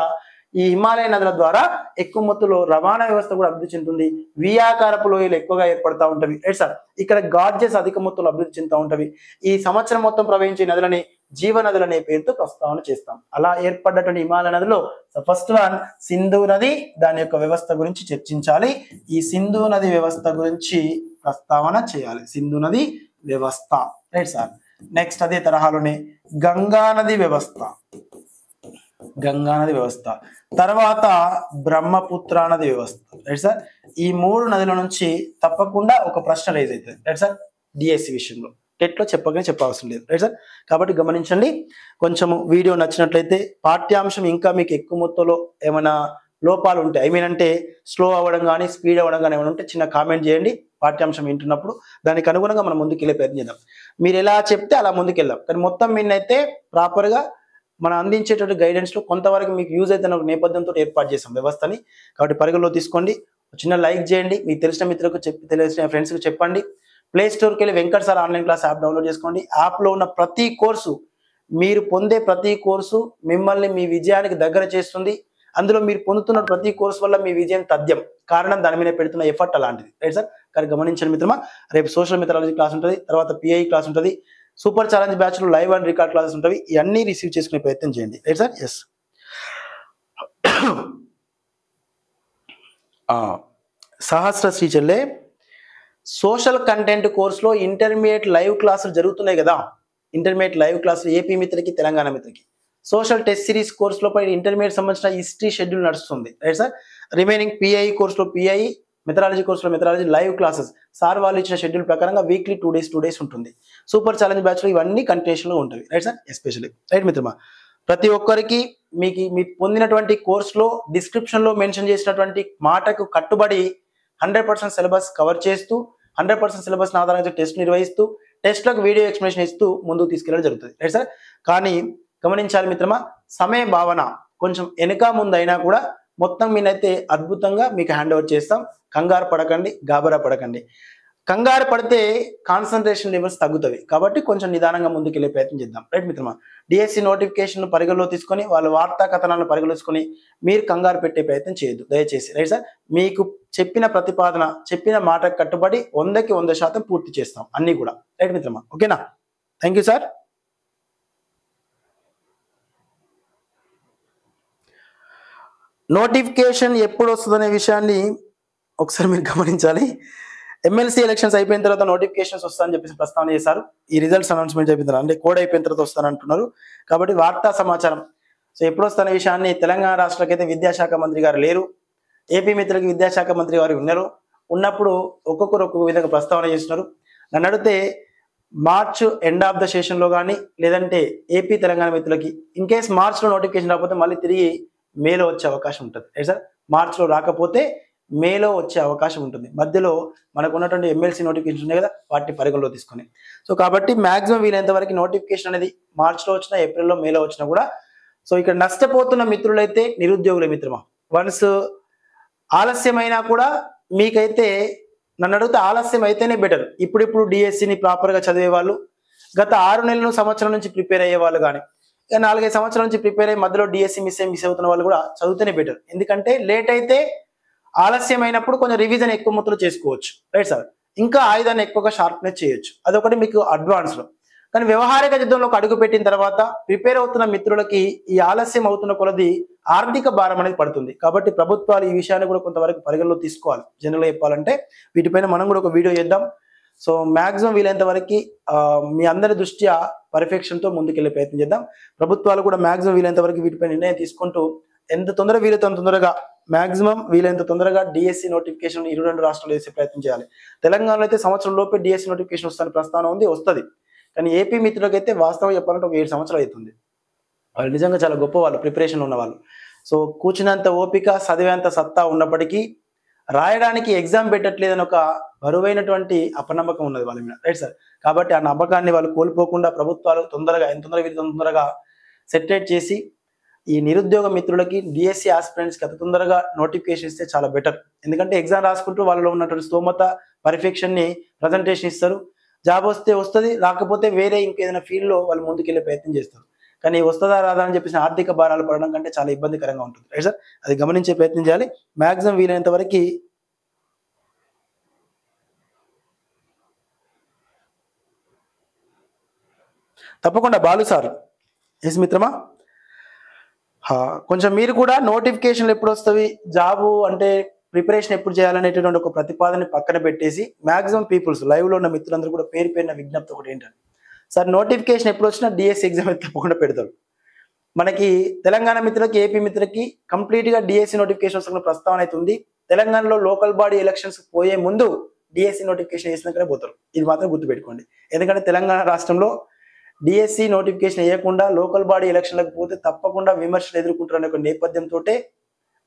ఈ హిమాలయ నదుల ద్వారా ఎక్కువ మొత్తంలో రవాణా వ్యవస్థ కూడా అభివృద్ధి చెందుతుంది. వియాకారపు లోయలు ఎక్కువగా ఏర్పడతా ఉంటవి, రైట్ సార్. ఇక్కడ గార్జెస్ అధిక మొత్తంలో అభివృద్ధి చెందుతూ ఉంటవి. ఈ సంవత్సరం మొత్తం ప్రవహించే నదులని జీవనదులు అనే పేరుతో ప్రస్తావన చేస్తాం. అలా ఏర్పడ్డటువంటి హిమాలయ నదిలో ఫస్ట్ వన్ సింధు నది, దాని యొక్క వ్యవస్థ గురించి చర్చించాలి. ఈ సింధు నది వ్యవస్థ గురించి ప్రస్తావన చేయాలి. సింధు నది వ్యవస్థ, రైట్ సార్. నెక్స్ట్ అదే తరహాలోనే గంగా నది వ్యవస్థ, గంగా నది వ్యవస్థ, తర్వాత బ్రహ్మపుత్ర నది వ్యవస్థ, రైట్ సార్. ఈ 3 నదుల నుంచి తప్పకుండా ఒక ప్రశ్న రైజ్ అవుతుంది, రైట్ సార్. డిఎస్సి విషయంలో టెట్లో చెప్పవలసిన లేదు, రైట్ సార్. కాబట్టి గమనించండి. కొంచెము వీడియో నచ్చినట్లయితే పాఠ్యాంశం ఇంకా మీకు ఎక్కువ మొత్తంలో ఏమైనా లోపాలు ఉంటాయి, ఐ మీన్ అంటే స్లో అవ్వడం కానీ స్పీడ్ అవ్వడం కానీ ఏమైనా ఉంటే చిన్న కామెంట్ చేయండి. పాఠ్యాంశం వింటున్నప్పుడు దానికి అనుగుణంగా మనం ముందుకు వెళ్ళే ప్రయత్నం చేద్దాం. మీరు ఎలా చెప్తే అలా ముందుకు వెళ్దాం. కానీ మొత్తం మీనైతే ప్రాపర్గా మనం అందించేటువంటి గైడెన్స్లో కొంతవరకు మీకు యూజ్ అయితే ఒక నేపథ్యంతో ఏర్పాటు చేసాం వ్యవస్థని. కాబట్టి పరిగణలో తీసుకోండి. చిన్న లైక్ చేయండి, మీకు తెలిసిన మిత్రులకు తెలిసిన ఫ్రెండ్స్కి చెప్పండి. ప్లే స్టోర్కి వెళ్ళి Venkat sir online class app download చేసుకోండి. యాప్లో ఉన్న ప్రతి కోర్సు, మీరు పొందే ప్రతి కోర్సు మిమ్మల్ని మీ విజయానికి దగ్గర చేస్తుంది. అందులో మీరు పొందుతున్న ప్రతి కోర్సు వల్ల మీ విజయం తథ్యం. కారణం దాని మీద పెడుతున్న ఎఫర్ట్ అలాంటిది, రైట్ సార్. కానీ గమనించండి మిత్రమా, రేపు సోషల్ మెథడాలజీ క్లాస్ ఉంటుంది, తర్వాత పిఐ క్లాస్ ఉంటుంది, సూపర్ ఛాలెంజ్ బ్యాచ్లో లైవ్ అండ్ రికార్డ్ క్లాసెస్ ఉంటాయి. ఇవన్నీ రిసీవ్ చేసుకునే ప్రయత్నం చేయండి, right sir. Yes. Sahasra Sri చెల్లె, సోషల్ కంటెంట్ కోర్సులో ఇంటర్మీడియట్ లైవ్ క్లాసులు జరుగుతున్నాయి కదా. ఇంటర్మీడియట్ లైవ్ క్లాసులు ఏపీ మిత్రకి, తెలంగాణ మిత్రకి. సోషల్ టెస్ట్ సిరీస్ కోర్సులో పై ఇంటర్మీడియట్ సంబంధించిన హిస్టరీ షెడ్యూల్ నడుస్తుంది, రైట్ సార్. రిమైనింగ్ పిఐ కోర్సులో పిఐ, మెథడాలజీ కోర్సులో మెథడాలజీ లైవ్ క్లాసెస్ సార్ వాళ్ళు ఇచ్చిన షెడ్యూల్ ప్రకారంగా వీక్లీ 2 డేస్ ఉంటుంది. సూపర్ ఛాలెంజ్ బ్యాచ్లో ఇవన్నీ కంటిన్యూషన్లో ఉంటాయి, రైట్ సార్. ఎస్పెషల్లీ, రైట్ మిత్రమా. ప్రతి ఒక్కరికి మీకు పొందినటువంటి కోర్సులో డిస్క్రిప్షన్లో మెన్షన్ చేసినటువంటి మాటకు కట్టుబడి 100% సిలబస్ కవర్ చేస్తూ 100% సిలబస్ ఆధారంగా టెస్ట్ నిర్వహిస్తూ టెస్ట్లకు వీడియో ఎక్స్ప్లెనేషన్ ఇస్తూ ముందుకు తీసుకెళ్ళడం జరుగుతుంది, రైట్ సార్. కానీ గమనించాలి మిత్రమా, సమయ భావన కొంచెం వెనుక ముందు అయినా కూడా మొత్తం మీనైతే అద్భుతంగా మీకు హ్యాండ్ ఓవర్ చేస్తాం. కంగారు పడకండి, గాబరా పడకండి. కంగారు పడితే కాన్సన్ట్రేషన్ లెవెల్స్ తగ్గుతాయి. కాబట్టి కొంచెం నిదానంగా ముందుకెళ్ళే ప్రయత్నం చేద్దాం, రైట్ మిత్రమా. డిఎస్సి నోటిఫికేషన్ పరిగణలో తీసుకొని వాళ్ళ వార్తా కథనాలను పరిగణించుకొని మీరు కంగారు పెట్టే ప్రయత్నం చేయొద్దు దయచేసి, రైట్ సార్. మీకు చెప్పిన ప్రతిపాదన, చెప్పిన మాటకు కట్టుబడి 100కి 100% పూర్తి చేస్తాం అన్నీ కూడా, రైట్ మిత్రమా. ఓకేనా. Thank you sir. నోటిఫికేషన్ ఎప్పుడు వస్తుందనే విషయాన్ని ఒకసారి మీరు గమనించాలి. ఎమ్మెల్సీ ఎలక్షన్స్ అయిపోయిన తర్వాత నోటిఫికేషన్స్ వస్తాయని చెప్పేసి ప్రస్తావన చేశారు. ఈ రిజల్ట్స్ అనౌన్స్మెంట్ అయిపోయిన తర్వాత, అంటే కోడ్ అయిపోయిన తర్వాత వస్తానంటున్నారు. కాబట్టి వార్తా సమాచారం సో ఎప్పుడు వస్తున్న విషయాన్ని తెలంగాణ రాష్ట్రాలకైతే విద్యాశాఖ మంత్రి గారు లేరు, ఏపీ మిత్రులకి విద్యాశాఖ మంత్రి గారు ఉన్నారు. ఉన్నప్పుడు ఒక్కొక్కరు ఒక్కొక్క విధంగా ప్రస్తావన చేస్తున్నారు. నన్ను అడిగితే మార్చ్ ఎండ్ ఆఫ్ ద సెషన్లో కానీ లేదంటే ఏపీ తెలంగాణ మిత్రులకి ఇన్ కేస్ మార్చ్లో నోటిఫికేషన్ రాకపోతే మళ్ళీ తిరిగి మేలో వచ్చే అవకాశం ఉంటుంది, రైట్ సార్. మార్చ్లో రాకపోతే మేలో వచ్చే అవకాశం ఉంటుంది. మధ్యలో మనకు ఉన్నటువంటి ఎమ్మెల్సీ నోటిఫికేషన్ ఉన్నాయి కదా, వాటిని పరిగణలో తీసుకొని. సో కాబట్టి మాక్సిమం వీలైనంత వరకు నోటిఫికేషన్ అనేది మార్చ్లో వచ్చినా, ఏప్రిల్లో, మేలో వచ్చినా కూడా. సో ఇక్కడ నష్టపోతున్న మిత్రులైతే నిరుద్యోగుల మిత్రమా. వన్స్ ఆలస్యమైనా కూడా మీకైతే నన్ను అడిగితే ఆలస్యం అయితేనే బెటర్. ఇప్పుడు డిఎస్సిని ప్రాపర్గా చదివే వాళ్ళు, గత 6 నెలలు సంవత్సరం నుంచి ప్రిపేర్ అయ్యే వాళ్ళు కానీ, 4-5 సంవత్సరాల నుంచి ప్రిపేర్ అయ్యి మధ్యలో డిఎస్సి మిస్ అవుతున్న వాళ్ళు కూడా చదివితేనే బెటర్. ఎందుకంటే లేట్ అయితే ఆలస్యం అయినప్పుడు కొంచెం రివిజన్ ఎక్కువ మొత్తంలో చేసుకోవచ్చు, రైట్ సార్. ఇంకా ఆయుధాన్ని ఎక్కువగా షార్ప్నెస్ చేయొచ్చు, అదొకటి మీకు అడ్వాన్స్లో. కానీ వ్యవహారిక యుద్ధంలోకి అడుగు పెట్టిన తర్వాత ప్రిపేర్ అవుతున్న మిత్రులకి ఈ ఆలస్యం అవుతున్న కొలది ఆర్థిక భారం అనేది పడుతుంది. కాబట్టి ప్రభుత్వాలు ఈ విషయాన్ని కూడా కొంతవరకు పరిగణలో తీసుకోవాలి. జనరల్గా చెప్పాలంటే వీటిపైన మనం కూడా ఒక వీడియో చేద్దాం. సో మ్యాక్సిమం వీలైనంత వరకు మీ అందరి దృష్ట్యా పర్ఫెక్షన్తో ముందుకెళ్లే ప్రయత్నం చేద్దాం. ప్రభుత్వాలు కూడా మ్యాక్సిమం వీలైనంత వరకు వీటిపై నిర్ణయం తీసుకుంటూ ఎంత తొందరగా వీలైతే అంత తొందరగా, మ్యాక్సిమం వీలైనంత తొందరగా డిఎస్సి నోటిఫికేషన్ 22 రాష్ట్రాలు వేసే ప్రయత్నం చేయాలి. తెలంగాణలో అయితే సంవత్సరం లోపే డిఎస్సి నోటిఫికేషన్ వస్తాను ప్రస్తావన ఉంది, వస్తుంది. కానీ ఏపీ మిత్రులకైతే వాస్తవం చెప్పాలంటే ఒక 7 సంవత్సరాలు అవుతుంది. వాళ్ళు నిజంగా చాలా గొప్ప వాళ్ళు, ప్రిపరేషన్ ఉన్నవాళ్ళు. సో కూర్చున్నంత ఓపిక, చదివేంత సత్తా ఉన్నప్పటికీ రాయడానికి ఎగ్జామ్ పెట్టట్లేదని ఒక బరువైనటువంటి అపనమ్మకం ఉన్నది వాళ్ళ మీద, రైట్ సార్. కాబట్టి ఆ నమ్మకాన్ని వాళ్ళు కోల్పోకుండా ప్రభుత్వాలు తొందరగా తొందరగా సెటరేట్ చేసి ఈ నిరుద్యోగ మిత్రులకి, డిఎస్సి ఆస్పిరెంట్స్కి అతి తొందరగా నోటిఫికేషన్ ఇస్తే చాలా బెటర్. ఎందుకంటే ఎగ్జామ్ రాసుకుంటూ వాళ్ళలో ఉన్నటువంటి స్తోమత, పర్ఫెక్షన్ని ప్రజెంటేషన్ ఇస్తారు. జాబ్ వస్తే వస్తుంది, రాకపోతే వేరే ఇంకేదైనా ఫీల్డ్లో వాళ్ళు ముందుకెళ్ళే ప్రయత్నం చేస్తారు. కానీ వస్తుందా రాదా అని చెప్పేసి ఆర్థిక భారాలు పడడం కంటే చాలా ఇబ్బందికరంగా ఉంటుంది, రైట్ సార్. అది గమనించే ప్రయత్నం చేయాలి. మ్యాక్సిమం వీలైనంత వరకు తప్పకుండా బాలు సార్, ఎస్ మిత్రమా, కొంచెం మీరు కూడా నోటిఫికేషన్లు ఎప్పుడు వస్తాయి, జాబు అంటే ప్రిపరేషన్ ఎప్పుడు చేయాలనేటువంటి ఒక ప్రతిపాదన పక్కన పెట్టేసి మ్యాక్సిమం పీపుల్స్ లైవ్లో ఉన్న మిత్రులందరూ కూడా పేరు పేరున విజ్ఞప్తి ఒకటి ఏంటంటే, సార్ నోటిఫికేషన్ ఎప్పుడు వచ్చినా డిఎస్సి ఎగ్జామ్ తప్పకుండా పెడతారు. మనకి తెలంగాణ మిత్రులకి, ఏపీ మిత్రులకి కంప్లీట్గా డిఎస్సి నోటిఫికేషన్ వస్తున్న ప్రస్తావన అయితే ఉంది. తెలంగాణలో లోకల్ బాడీ ఎలక్షన్స్ పోయే ముందు డిఎస్సి నోటిఫికేషన్ వేసినాకనే పోతారు, ఇది మాత్రం గుర్తుపెట్టుకోండి. ఎందుకంటే తెలంగాణ రాష్ట్రంలో డిఎస్సి నోటిఫికేషన్ వేయకుండా లోకల్ బాడీ ఎలక్షన్లకు పోతే తప్పకుండా విమర్శలు ఎదుర్కొంటారనే ఒక నేపథ్యంతో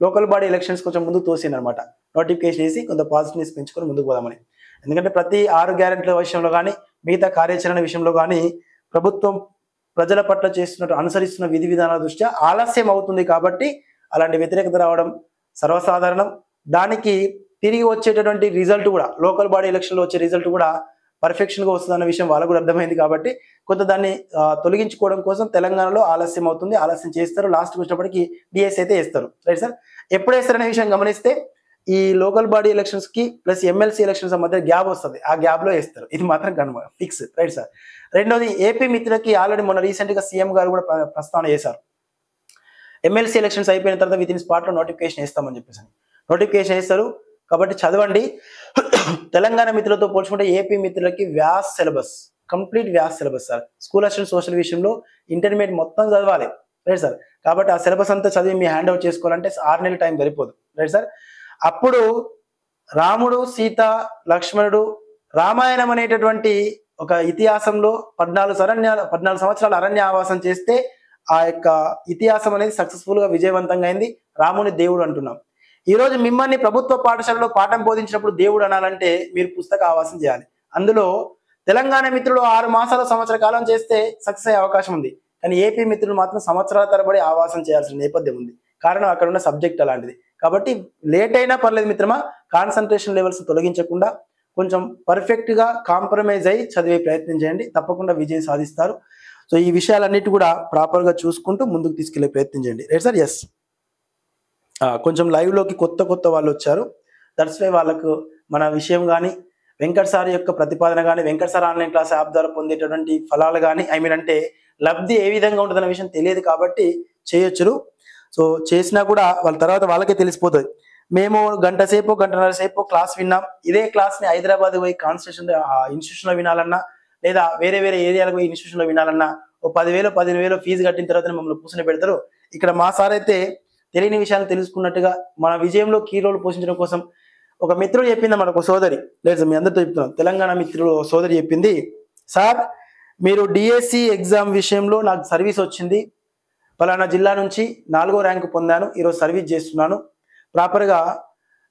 లోకల్ బాడీ ఎలక్షన్స్ కొంచెం ముందు తోసిందనమాట. నోటిఫికేషన్ వేసి కొంత పాజిటివ్నెస్ పెంచుకొని ముందుకు పోదామని. ఎందుకంటే ప్రతి 6 గ్యారెంటీల విషయంలో కానీ, మిగతా కార్యాచరణ విషయంలో కానీ ప్రభుత్వం ప్రజల పట్ల అనుసరిస్తున్న విధి విధానాల దృష్ట్యా ఆలస్యం అవుతుంది. కాబట్టి అలాంటి వ్యతిరేకత రావడం సర్వసాధారణం. దానికి తిరిగి వచ్చేటటువంటి రిజల్ట్ కూడా, లోకల్ బాడీ ఎలక్షన్లో వచ్చే రిజల్ట్ కూడా పర్ఫెక్షన్గా వస్తుందన్న విషయం వాళ్ళకు కూడా అర్థమైంది. కాబట్టి కొంత దాన్ని తొలగించుకోవడం కోసం తెలంగాణలో ఆలస్యం అవుతుంది, ఆలస్యం చేస్తారు. లాస్ట్కి వచ్చినప్పటికీ డిఎస్సి అయితే వేస్తారు, రైట్ సార్. ఎప్పుడు వేస్తారనే విషయం గమనిస్తే ఈ లోకల్ బాడీ ఎలక్షన్స్ కి ప్లస్ ఎమ్మెల్సీ ఎలక్షన్స్ మధ్య గ్యాప్ వస్తుంది, ఆ గ్యాప్ లో వేస్తారు, ఇది మాత్రం ఫిక్స్, రైట్ సార్. రెండోది, ఏపీ మిత్రులకి ఆల్రెడీ మొన్న రీసెంట్ గా సీఎం గారు కూడా ప్రస్తావన చేశారు, ఎమ్మెల్సీ ఎలక్షన్స్ అయిపోయిన తర్వాత విత్ ఇన్ స్పాట్ లో నోటిఫికేషన్ వేస్తామని చెప్పేసి. నోటిఫికేషన్ వేస్తారు కాబట్టి చదవండి. తెలంగాణ మిత్రులతో పోల్చుకుంటే ఏపీ మిత్రులకి వ్యాస్ సిలబస్, కంప్లీట్ వ్యాస్ syllabus sir. School assistant social విషయంలో ఇంటర్మీడియట్ మొత్తం చదవాలి, రైట్ సార్. కాబట్టి ఆ సిలబస్ అంతా చదివి మీ హ్యాండ్ అవుట్ చేసుకోవాలంటే 6 నెలల టైం సరిపోదు, రైట్ సార్. అప్పుడు రాముడు, సీత, లక్ష్మణుడు, రామాయణం అనేటటువంటి ఒక ఇతిహాసంలో 14 సంవత్సరాలు అరణ్య ఆవాసం చేస్తే ఆ యొక్క ఇతిహాసం అనేది సక్సెస్ఫుల్ గా విజయవంతంగా అయింది. రాముని దేవుడు అంటున్నాం. ఈ రోజు మిమ్మల్ని ప్రభుత్వ పాఠశాలలో పాఠం బోధించినప్పుడు దేవుడు అనాలంటే మీరు పుస్తక ఆవాసం చేయాలి. అందులో తెలంగాణ మిత్రులు 6 మాసాలు సంవత్సర కాలం చేస్తే సక్సెస్ అయ్యే అవకాశం ఉంది. కానీ ఏపీ మిత్రులు మాత్రం సంవత్సరాల తరబడి ఆవాసం చేయాల్సిన నేపథ్యం ఉంది. కారణం అక్కడ ఉన్న సబ్జెక్ట్ అలాంటిది. కాబట్టి లేట్ అయినా పర్లేదు మిత్రమా, కాన్సన్ట్రేషన్ లెవెల్స్ తొలగించకుండా కొంచెం పర్ఫెక్ట్ గా కాంప్రమైజ్ అయ్యి చదివే ప్రయత్నం చేయండి, తప్పకుండా విజయం సాధిస్తారు. సో ఈ విషయాలన్నిటి కూడా ప్రాపర్ గా చూసుకుంటూ ముందుకు తీసుకెళ్లే ప్రయత్నం చేయండి, రైట్ సార్. ఎస్, కొంచెం లైవ్ లోకి కొత్త వాళ్ళు వచ్చారు, దట్స్ వై వాళ్ళకు మన విషయం కానీ, వెంకట్ సార్ యొక్క ప్రతిపాదన కానీ, Venkat sir online class app ద్వారా పొందేటటువంటి ఫలాలు కానీ, అంటే లబ్ధి ఏ విధంగా ఉంటుందన్న విషయం తెలియదు కాబట్టి చేయొచ్చు. సో చేసినా కూడా వాళ్ళ తర్వాత వాళ్ళకే తెలిసిపోతుంది. మేము గంట సేపు, గంటన్నర సేపు క్లాస్ విన్నాం, ఇదే క్లాస్ ని హైదరాబాద్ పోయి కాన్స్టిట్యూషన్ ఇన్స్టిట్యూషన్ లో వినాలన్నా, లేదా వేరే ఏరియాలకు పోయి ఇన్స్టిట్యూషన్ లో వినాలన్నా ఓ 10,000 15,000 ఫీజు కట్టిన తర్వాత మమ్మల్ని కూర్చొని పెడతారు. ఇక్కడ మా సార్ అయితే తెలియని విషయాలు తెలుసుకున్నట్టుగా మన విజయంలో కీ రోల్ పోషించడం కోసం ఒక మిత్రుడు చెప్పింది, మనకు సోదరి, లేదు మీ అందరితో చెప్తున్నాం, తెలంగాణ మిత్రుడు సోదరి చెప్పింది, సార్ మీరు డిఎస్సి ఎగ్జామ్ విషయంలో నాకు సర్వీస్ వచ్చింది, పలానా జిల్లా నుంచి 4వ ర్యాంకు పొందాను, ఈరోజు సర్వీస్ చేస్తున్నాను ప్రాపర్గా.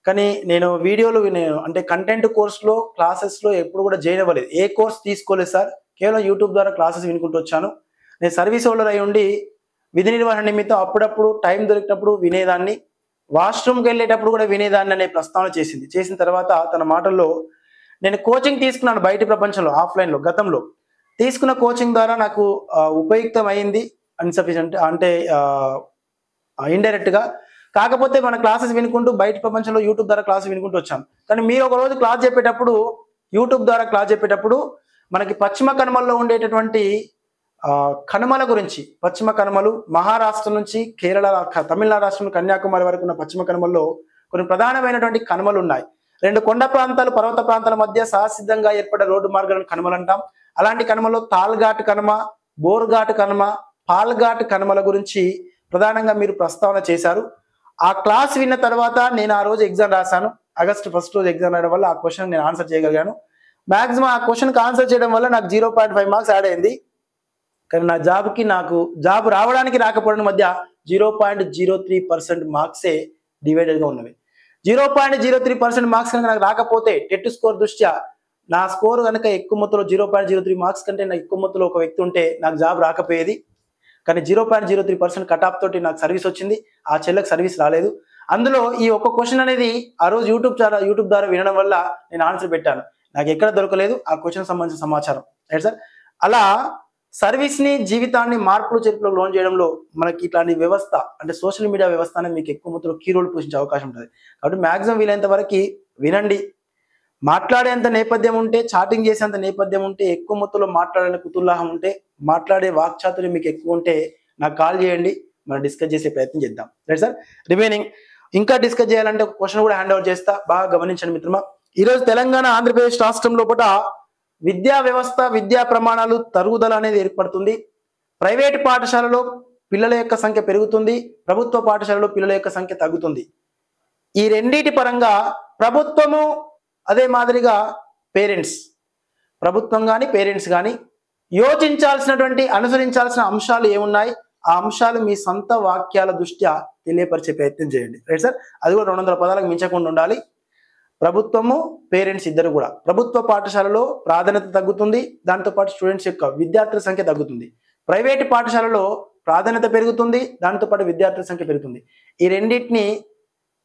కానీ నేను వీడియోలు అంటే కంటెంట్ కోర్సులో క్లాసెస్లో ఎప్పుడు కూడా జాయిన్ అవ్వలేదు, ఏ కోర్స్ తీసుకోలేదు సార్, కేవలం యూట్యూబ్ ద్వారా క్లాసెస్ వినుకుంటూ వచ్చాను. నేను సర్వీస్ హోల్డర్ అయి ఉండి విధి నిర్వహణ నిమిత్తం అప్పుడప్పుడు టైం దొరికినప్పుడు వినేదాన్ని, వాష్రూమ్కి వెళ్ళేటప్పుడు కూడా వినేదాన్ని అనే ప్రస్తావన చేసింది. చేసిన తర్వాత తన మాటల్లో, నేను కోచింగ్ తీసుకున్నాను బయట ప్రపంచంలో ఆఫ్లైన్లో, గతంలో తీసుకున్న కోచింగ్ ద్వారా నాకు ఉపయుక్తం అయింది, అన్సఫిషియంట్ అంటే ఇండైరెక్ట్ గా. కాకపోతే మన క్లాసెస్ వినుకుంటూ బయట ప్రపంచంలో యూట్యూబ్ ద్వారా క్లాస్ వినుకుంటూ వచ్చాం. కానీ మీరు ఒక రోజు క్లాస్ చెప్పేటప్పుడు, యూట్యూబ్ ద్వారా క్లాస్ చెప్పేటప్పుడు మనకి పశ్చిమ కనుమల్లో ఉండేటటువంటి కనుమల గురించి, పశ్చిమ కనుమలు మహారాష్ట్ర నుంచి కేరళ, తమిళనాడు రాష్ట్రం కన్యాకుమారి వరకు ఉన్న పశ్చిమ కనుమల్లో కొన్ని ప్రధానమైనటువంటి కనుమలు ఉన్నాయి. 2 కొండ ప్రాంతాలు, పర్వత ప్రాంతాల మధ్య సహసిద్ధంగా ఏర్పడే రోడ్డు మార్గాలను కనుమలు అంటాం. అలాంటి కనుమలో తాల్ఘాట్ కనుమ, బోర్ఘాట్ కనుమ, పాల్ఘాట్ కనుమల గురించి ప్రధానంగా మీరు ప్రస్తావన చేశారు. ఆ క్లాస్ విన్న తర్వాత నేను ఆ రోజు ఎగ్జామ్ రాశాను. ఆగస్టు 1 రోజు ఎగ్జామ్ రాయడం వల్ల ఆ క్వశ్చన్ నేను ఆన్సర్ చేయగలిగాను. మాక్సిమం ఆ క్వశ్చన్కి ఆన్సర్ చేయడం వల్ల నాకు 0.5 మార్క్స్ యాడ్ అయింది. కానీ నా జాబ్కి, నాకు జాబ్ రావడానికి రాకపోవడం మధ్య 0.03% మార్క్సే డివైడెడ్గా ఉన్నవి. 0.03% మార్క్స్ కనుక నాకు రాకపోతే టెట్ స్కోర్ దృష్ట్యా నా స్కోర్ కనుక ఎక్కువ మొత్తంలో 0.03 మార్క్స్ కంటే నాకు ఎక్కువ మొత్తంలో ఒక వ్యక్తి ఉంటే నాకు జాబ్ రాకపోయేది. కానీ 0.03% కట్ ఆఫ్ తోటి నాకు సర్వీస్ వచ్చింది, ఆ చెల్లెకి సర్వీస్ రాలేదు. అందులో ఈ ఒక్క క్వశ్చన్ అనేది ఆ రోజు యూట్యూబ్ ద్వారా వినడం వల్ల నేను ఆన్సర్ పెట్టాను, నాకు ఎక్కడ దొరకలేదు ఆ క్వశ్చన్ సంబంధించిన సమాచారం, రైట్ సార్. అలా సర్వీస్ ని జీవితాన్ని మార్పులు చేర్పులకు లోన్ చేయడంలో మనకి ఇట్లాంటి వ్యవస్థ అంటే సోషల్ మీడియా వ్యవస్థ అనేది మీకు ఎక్కువ మొత్తంలో కీ రోల్ పోషించే అవకాశం ఉంటుంది. కాబట్టి మాక్సిమం వీలైనంత వరకు వినండి. మాట్లాడేంత నేపథ్యం ఉంటే, చాటింగ్ చేసేంత నేపథ్యం ఉంటే, ఎక్కువ మొత్తంలో మాట్లాడే కుతూహలం ఉంటే, మాట్లాడే వాక్చాతుర్యం మీకు ఎక్కువ ఉంటే నాకు కాల్ చేయండి, మనం డిస్కస్ చేసే ప్రయత్నం చేద్దాం. Right sir. రిమైనింగ్ ఇంకా డిస్కస్ చేయాలంటే ఒక క్వశ్చన్ కూడా హ్యాండ్ ఓవర్ చేస్తా, బాగా గమనించండి మిత్రమా. ఈరోజు తెలంగాణ ఆంధ్రప్రదేశ్ రాష్ట్రం లోపల విద్యా వ్యవస్థ విద్యా ప్రమాణాలు తరుగుదల అనేది ఏర్పడుతుంది. ప్రైవేటు పాఠశాలలో పిల్లల యొక్క సంఖ్య పెరుగుతుంది, ప్రభుత్వ పాఠశాలలో పిల్లల యొక్క సంఖ్య తగ్గుతుంది. ఈ రెండింటి పరంగా ప్రభుత్వము అదే మాదిరిగా పేరెంట్స్, ప్రభుత్వం కానీ పేరెంట్స్ కానీ యోచించాల్సినటువంటి అనుసరించాల్సిన అంశాలు ఏమున్నాయి, ఆ అంశాలు మీ సొంత వాక్యాల దృష్ట్యా తెలియపరిచే ప్రయత్నం చేయండి. Right sir. అది కూడా 200 పదాలకు మించకుండా ఉండాలి. ప్రభుత్వము పేరెంట్స్ ఇద్దరు కూడా. ప్రభుత్వ పాఠశాలలో ప్రాధాన్యత తగ్గుతుంది, దాంతోపాటు స్టూడెంట్స్ యొక్క విద్యార్థుల సంఖ్య తగ్గుతుంది. ప్రైవేటు పాఠశాలలో ప్రాధాన్యత పెరుగుతుంది, దాంతోపాటు విద్యార్థుల సంఖ్య పెరుగుతుంది. ఈ రెండింటిని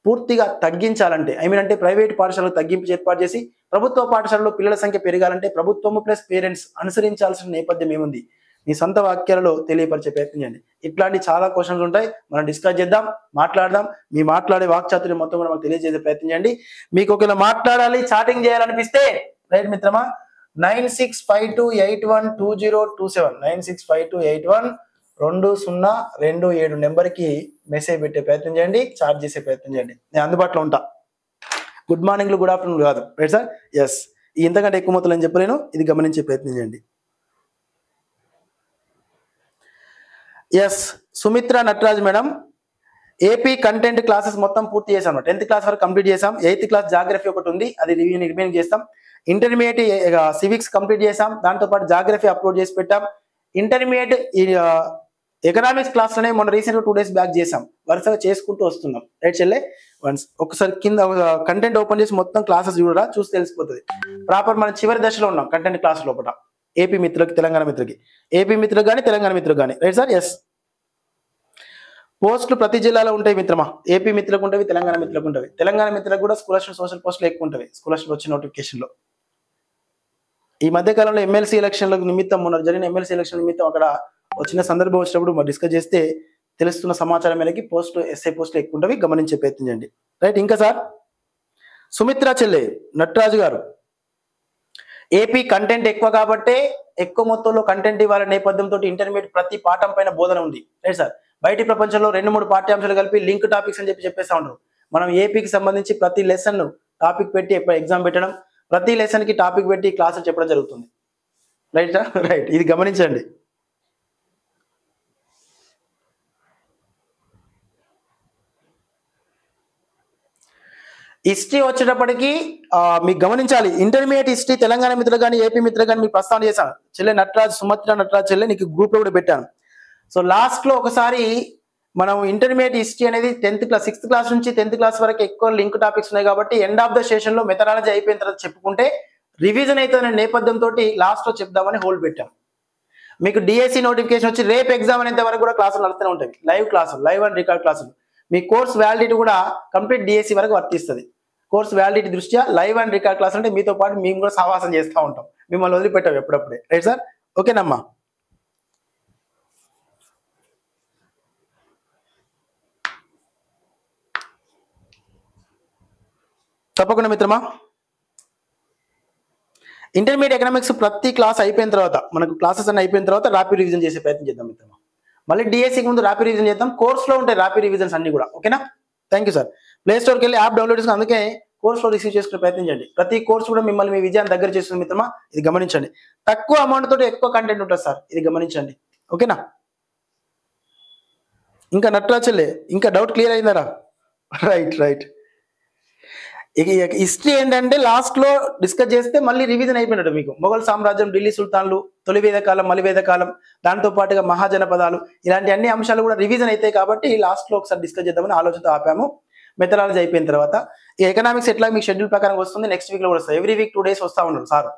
పూర్తిగా తగ్గించాలంటే అంటే ప్రైవేట్ పాఠశాలలో తగ్గింపు ఏర్పాటు చేసి ప్రభుత్వ పాఠశాలలో పిల్లల సంఖ్య పెరగాలంటే ప్రభుత్వము ప్లస్ పేరెంట్స్ అనుసరించాల్సిన నేపథ్యం ఏముంది, మీ సొంత వాక్యాలలో తెలియపరిచే ప్రయత్నం చేయండి. ఇట్లాంటి చాలా క్వశ్చన్స్ ఉంటాయి, మనం డిస్కస్ చేద్దాం, మాట్లాడదాం. మీ మాట్లాడే వాక్చాతుర్యం మొత్తం కూడా మనకు తెలియజేసే ప్రయత్నం చేయండి. మీకు ఒకవేళ మాట్లాడాలి, చాటింగ్ చేయాలనిపిస్తే రైట్ మిత్రమా 9652812027 9652812027 నెంబర్కి మెసేజ్ పెట్టే ప్రయత్నం చేయండి, చాట్ చేసే ప్రయత్నం చేయండి. నేను అందుబాటులో ఉంటా. గుడ్ మార్నింగ్లు గుడ్ ఆఫ్టర్నూన్ కాదు. Right sir. ఎస్, ఇంతకంటే ఎక్కువ మొత్తం అని చెప్పలేను, ఇది గమనించే ప్రయత్నం చేయండి. Yes, Sumitra Natraj madam, AP content classes మొత్తం పూర్తి చేసాం. 10th క్లాస్ వరకు కంప్లీట్ చేసాం. 8th క్లాస్ జాగ్రఫీ ఒకటి ఉంది, అది రిమైన్ చేస్తాం. ఇంటర్మీడియట్ సివిక్స్ కంప్లీట్ చేసాం, దాంతోపాటు జాగ్రఫీ అప్లోడ్ చేసి పెట్టాం. ఇంటర్మీడియట్ ఎకనామిక్స్ క్లాస్ లోనే మొన్న రీసెంట్గా 2 days బ్యాక్ చేసాం, వరుసగా చేసుకుంటూ వస్తున్నాం. రైట్ చెల్లె, వన్స్ ఒకసారి కింద కంటెంట్ ఓపెన్ చేసి మొత్తం క్లాసెస్ చూడరా, చూసి తెలిసిపోతుంది. ప్రాపర్ మనం చివరి దశలో ఉన్నాం కంటెంట్ క్లాస్ లోపల. ఏపీ మిత్రులకి, తెలంగాణ మిత్రులకి, ఏపీ మిత్రులకు కానీ తెలంగాణ మిత్రులకు కానీ. Right sir. ఎస్, పోస్టులు ప్రతి జిల్లాలో ఉంటాయి మిత్రమా. ఏపీ మిత్రులకు ఉంటాయి, తెలంగాణ మిత్రులకు ఉంటాయి. తెలంగాణ మిత్రులకు కూడా స్కాలర్షిప్ సోషల్ పోస్టులు ఎక్కువ ఉంటాయి స్కాలర్షిప్ వచ్చిన నోటిఫికేషన్లో. ఈ మధ్య కాలంలో ఎమ్మెల్సీ ఎలక్షన్ల నిమిత్తం, మొన్న జరిగిన ఎమ్మెల్సీ ఎలక్షన్ నిమిత్తం అక్కడ వచ్చిన సందర్భం వచ్చినప్పుడు మనం డిస్కస్ చేస్తే తెలుస్తున్న సమాచారం మేరకి పోస్టులు ఎస్ఐ పోస్టులు ఎక్కువ ఉంటాయి, గమనించే ప్రయత్నం చేయండి. రైట్. ఇంకా సార్ సుమిత్ర చెల్లె నటరాజు గారు, ఏపీ కంటెంట్ ఎక్కువ కాబట్టే ఎక్కువ మొత్తంలో కంటెంట్ ఇవ్వాల నేపథ్యంతో ఇంటర్మీడియట్ ప్రతి పాఠం పైన బోధన ఉంది. Right sir. బయటి ప్రపంచంలో 2-3 పాఠ్యాంశాలు కలిపి లింక్ టాపిక్స్ అని చెప్పేస్తా ఉంటారు. మనం ఏపీకి సంబంధించి ప్రతి లెసన్ టాపిక్ పెట్టి ఎగ్జామ్ పెట్టడం, ప్రతి లెసన్ కి టాపిక్ పెట్టి క్లాసులు చెప్పడం జరుగుతుంది. Right sir. రైట్, ఇది గమనించండి. హిస్టరీ వచ్చేటప్పటికి మీకు గమనించాలి, ఇంటర్మీడియట్ హిస్టరీ తెలంగాణ మిత్రులు కానీ ఏపీ మిత్రులు కానీ మీకు ప్రస్తావన చేశాను. చెల్లె నటరాజ్, సుమిత్ర నటరాజ్ చెల్లె నీకు గ్రూప్ లో కూడా పెట్టాను. సో లాస్ట్ లో ఒకసారి మనం ఇంటర్మీడియట్ హిస్టరీ అనేది 10th క్లాస్ 6th క్లాస్ నుంచి 10th క్లాస్ వరకు ఎక్కువ లింక్ టాపిక్స్ ఉన్నాయి కాబట్టి ఎండ్ ఆఫ్ ద సెషన్ లో మెథడాలజీ అయిపోయిన తర్వాత చెప్పుకుంటే రివిజన్ అవుతున్న నేపథ్యంతో లాస్ట్ లో చెప్దామని హోల్డ్ పెట్టాం. మీకు డిఎస్సి నోటిఫికేషన్ వచ్చి రేపు ఎగ్జామ్ అనేంత వరకు కూడా క్లాసులు నడుస్తూనే ఉంటాయి, లైవ్ క్లాసులు, లైవ్ అండ్ రికార్డ్ క్లాసులు. మీ కోర్స్ వ్యాలిడిటీ కూడా కంప్లీట్ డిఎస్సి వరకు వర్తిస్తుంది. కోర్స్ వ్యాలిడిటీ దృష్ట్యా లైవ్ అండ్ రికార్డ్ క్లాస్ అంటే మీతో పాటు మేము కూడా సహవాసం చేస్తూ ఉంటాం, మిమ్మల్ని వదిలిపెట్టాం ఎప్పుడప్పుడే. Right sir. ఓకేనమ్మా. తప్పకుండా మిత్రమా. ఇంటర్మీడియట్ ఎకనామిక్స్ ప్రతి క్లాస్ అయిపోయిన తర్వాత, మనకు క్లాసెస్ అన్ని అయిపోయిన తర్వాత ర్యాపిడ్ రివిజన్ చేసే ప్రయత్నం చేద్దాం మిత్రమా. మళ్ళీ డిఎస్సికి ముందు ర్యాపిడ్ రివిజన్ చేద్దాం. కోర్సులో ఉంటాయి ర్యాపిడ్ రివిజన్స్ అన్ని కూడా. ఓకేనా. Thank you sir. ప్లే స్టోర్కి వెళ్ళి యాప్ డౌన్లోడ్ చేసుకుని అందుకే కోర్సులో రిసీవ్ చేసుకునే ప్రయత్నం చేయండి. ప్రతి కోర్సు కూడా మిమ్మల్ని మీ విజయాన్ని దగ్గర చేస్తుంది మిత్రమా, ఇది గమనించండి. తక్కువ అమౌంట్ తోటి ఎక్కువ కంటెంట్ ఉంటుంది సార్, ఇది గమనించండి. ఓకేనా. ఇంకా నటరాజులే, ఇంకా డౌట్ క్లియర్ అయిందారా? Right right. హిస్టరీ ఏంటంటే లాస్ట్ లో డిస్కస్ చేస్తే మళ్ళీ రివిజన్ అయిపోయినట్టు. మీకు మొఘల్ సామ్రాజ్యం, ఢిల్లీ సుల్తాన్లు, తొలి వేదకాలం, మలి వేదకాలం, దాంతో పాటుగా మహాజనపదాలు, ఇలాంటి అన్ని అంశాలు కూడా రివిజన్ అవుతాయి కాబట్టి లాస్ట్ లో ఒకసారి డిస్కస్ చేద్దామని ఆలోచనతో ఆపాము. మెథడాలజీ అయిపోయిన తర్వాత ఈ ఎకనామిక్స్ ఎట్లా మీకు షెడ్యూల్ ప్రకారం వస్తుంది, నెక్స్ట్ వీక్ లో కూడా వస్తుంది. ఎవ్రీ వీక్ 2 days వస్తూ ఉన్నారు సార్.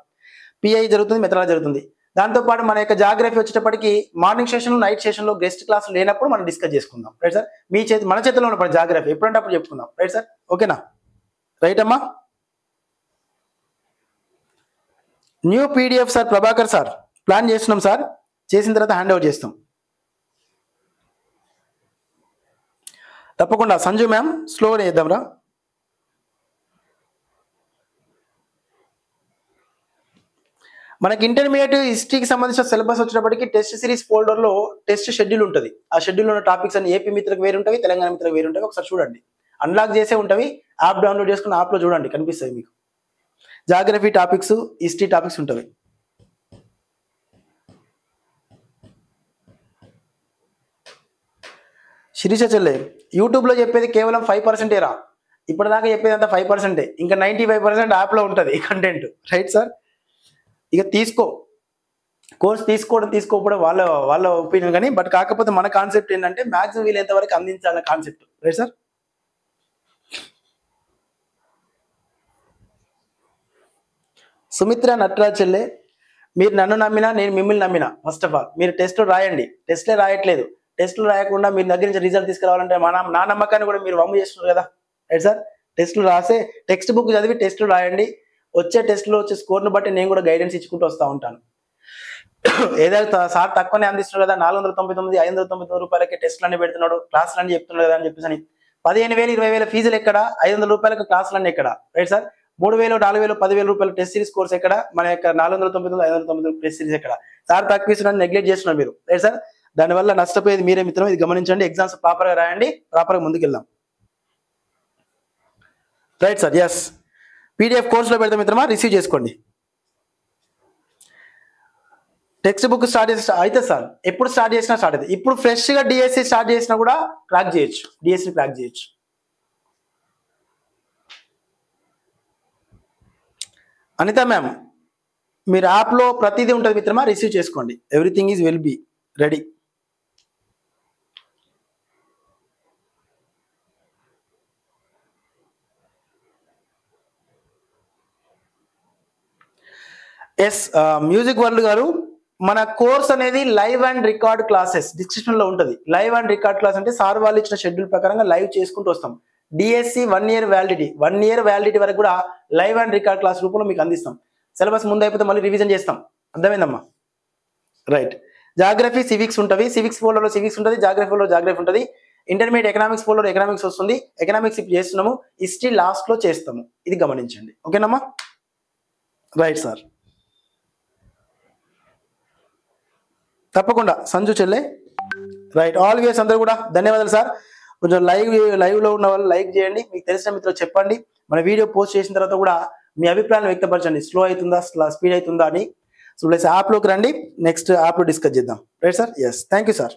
పిఐ జరుగుతుంది, మెథడాలజీ జరుగుతుంది. దాంతోపాటు మన యొక్క జాగ్రఫీ వచ్చేటప్పటికి మార్నింగ్ సెషన్, నైట్ సెషన్ లో గెస్ట్ క్లాస్ లేనప్పుడు మనం డిస్కస్ చేసుకుందాం. Right sir. మీ మన చేతిలో ఉన్న జాగ్రఫీ ఎప్పుడంటే అప్పుడు చెప్పుకుందాం. Right sir. ఓకేనా. రైట్ అమ్మా. New PDF sir Prabhakar sir plan చేస్తున్నాం సార్. చేసిన తర్వాత హ్యాండ్ ఓవర్ చేస్తాం. తప్పకుండా సంజు మ్యామ్ స్లోగా చేద్దాంరా. మనకి ఇంటర్మీడియట్ హిస్టరీకి సంబంధించిన సిలబస్ వచ్చినప్పటికీ టెస్ట్ సిరీస్ ఫోల్డర్లో టెస్ట్ షెడ్యూల్ ఉంటుంది. ఆ షెడ్యూల్ ఉన్న టాపిక్స్ అన్ని ఏపీ మిత్రకు వేరు ఉంటాయి, తెలంగాణ మిత్రకు వేరు ఉంటాయి. ఒకసారి చూడండి, అన్లాక్ చేసే ఉంటాయి. యాప్ డౌన్లోడ్ చేసుకుని యాప్లో చూడండి, కనిపిస్తాయి మీకు. జాగ్రఫీ టాపిక్స్, హిస్టరీ టాపిక్స్ ఉంటాయి. శిరీష చెల్లె, యూట్యూబ్లో చెప్పేది కేవలం 5% రా, ఇప్పటిదాకా చెప్పేది అంతా 5%. ఇంకా 95% యాప్లో ఉంటుంది కంటెంట్. Right sir. ఇక తీసుకో, కోర్స్ తీసుకోకపోవడం వాళ్ళ ఒపీనియన్, కానీ బట్ కాకపోతే మన కాన్సెప్ట్ ఏంటంటే మ్యాక్సిమం వీలైనంత వరకు అందించాలన్న concept. Right sir. Sumitra Nataraj చెల్లె, మీరు నన్ను నమ్మినా నేను మిమ్మల్ని నమ్మినా. ఫస్ట్ ఆఫ్ ఆల్ మీరు టెస్ట్లు రాయండి. టెస్ట్లే రాయట్లేదు. టెస్టులు రాయకుండా మీరు దగ్గర నుంచి రిజల్ట్ తీసుకురావాలంటే నా నమ్మకాన్ని కూడా మీరు వమ్ము చేస్తున్నారు కదా. Right sir. టెస్టులు రాసే టెక్స్ట్ బుక్ చదివి టెస్టులు రాయండి. వచ్చే టెస్టులో వచ్చే స్కోర్ను బట్టి నేను కూడా గైడెన్స్ ఇచ్చుకుంటూ వస్తూ ఉంటాను. ఏదైతే సార్ తక్కువనే అందిస్తున్నాడు కదా, 499 599 రూపాయలకి టెస్టులు అన్ని పెడుతున్నాడు, క్లాసులు అని చెప్తున్నాడు కదా అని చెప్పేసి 15,000 20,000 ఫీజులు ఎక్కడ, 500 రూపాయలకు క్లాసులు అన్ని ఎక్కడ. Right sir. 3,000 4,000 10,000 రూపాయలు టెస్ట్ సిరీస్ కోర్స్ ఎక్కడ, మన యొక్క 499 599 టెస్ట్ సిరీస్ ఎక్కడ. సార్ తక్కువ ఇస్తున్నాడు, నెగ్లెక్ట్ చేస్తున్నారు మీరు. Right sir. దానివల్ల నష్టపోయేది మీరే మిత్రం, ఇది గమనించండి. ఎగ్జామ్స్ ప్రాపర్గా రాయండి, ప్రాపర్గా ముందుకెళ్దాం. Right sir. ఎస్, పీడిఎఫ్ కోర్సులో పెడతాం మిత్రమా, రిసీవ్ చేసుకోండి. టెక్స్ట్ బుక్ స్టార్ట్ చేసి అయితే సార్ ఎప్పుడు స్టార్ట్ చేసినా స్టార్ట్ అవుతుంది. ఇప్పుడు ఫ్రెష్గా డిఎస్సి స్టార్ట్ చేసినా కూడా క్రాక్ చేయొచ్చు, డిఎస్సి క్రాక్ చేయొచ్చు. అనిత మ్యామ్, మీరు యాప్లో ప్రతిదీ ఉంటుంది మిత్రమా, రిసీవ్ చేసుకోండి. Everything is will be ready. Yes, music world గారు, మన కోర్స్ అనేది live and record classes description లో ఉంటుంది. లైవ్ అండ్ రికార్డ్ క్లాస్ అంటే సార్ వాళ్ళు ఇచ్చిన షెడ్యూల్ ప్రకారంగా లైవ్ చేసుకుంటూ వస్తాం. DSC 1 year validity, 1 year validity వరకు కూడా లైవ్ అండ్ రికార్డ్ క్లాస్ రూపంలో మీకు అందిస్తాం. సిలబస్ ముందు అయిపోతే మళ్ళీ రివిజన్ చేస్తాం. అర్థమైందమ్మా. రైట్. జాగ్రఫీ సివిక్స్ ఉంటుంది. సివిక్స్ ఫోల్డర్లో సివిక్స్ ఉంటుంది, జాగ్రఫీలో జాగ్రఫీ ఉంటుంది. ఇంటర్మీడియట్ ఎకనామిక్స్ ఫోల్డర్లో ఎకనామిక్స్ వస్తుంది. ఎకనామిక్స్ ఇప్పుడు చేస్తున్నాము, హిస్టరీ లాస్ట్లో చేస్తాము. ఇది గమనించండి. ఓకేనమ్మా. Right sir. తప్పకుండా సంజు చెల్లె. రైట్. ఆల్ వ్యూయర్స్ అందరూ కూడా ధన్యవాదాలు సార్. కొంచెం లైవ్లో ఉన్న వాళ్ళు లైక్ చేయండి, మీకు తెలిసిన మిత్రులు చెప్పండి. మన వీడియో పోస్ట్ చేసిన తర్వాత కూడా మీ అభిప్రాయాన్ని వ్యక్తపరచండి. స్లో అవుతుందా, స్పీడ్ అవుతుందా అని. సో ప్లస్ యాప్లోకి రండి, నెక్స్ట్ యాప్లో డిస్కస్ చేద్దాం. Right sir. Yes, thank you sir.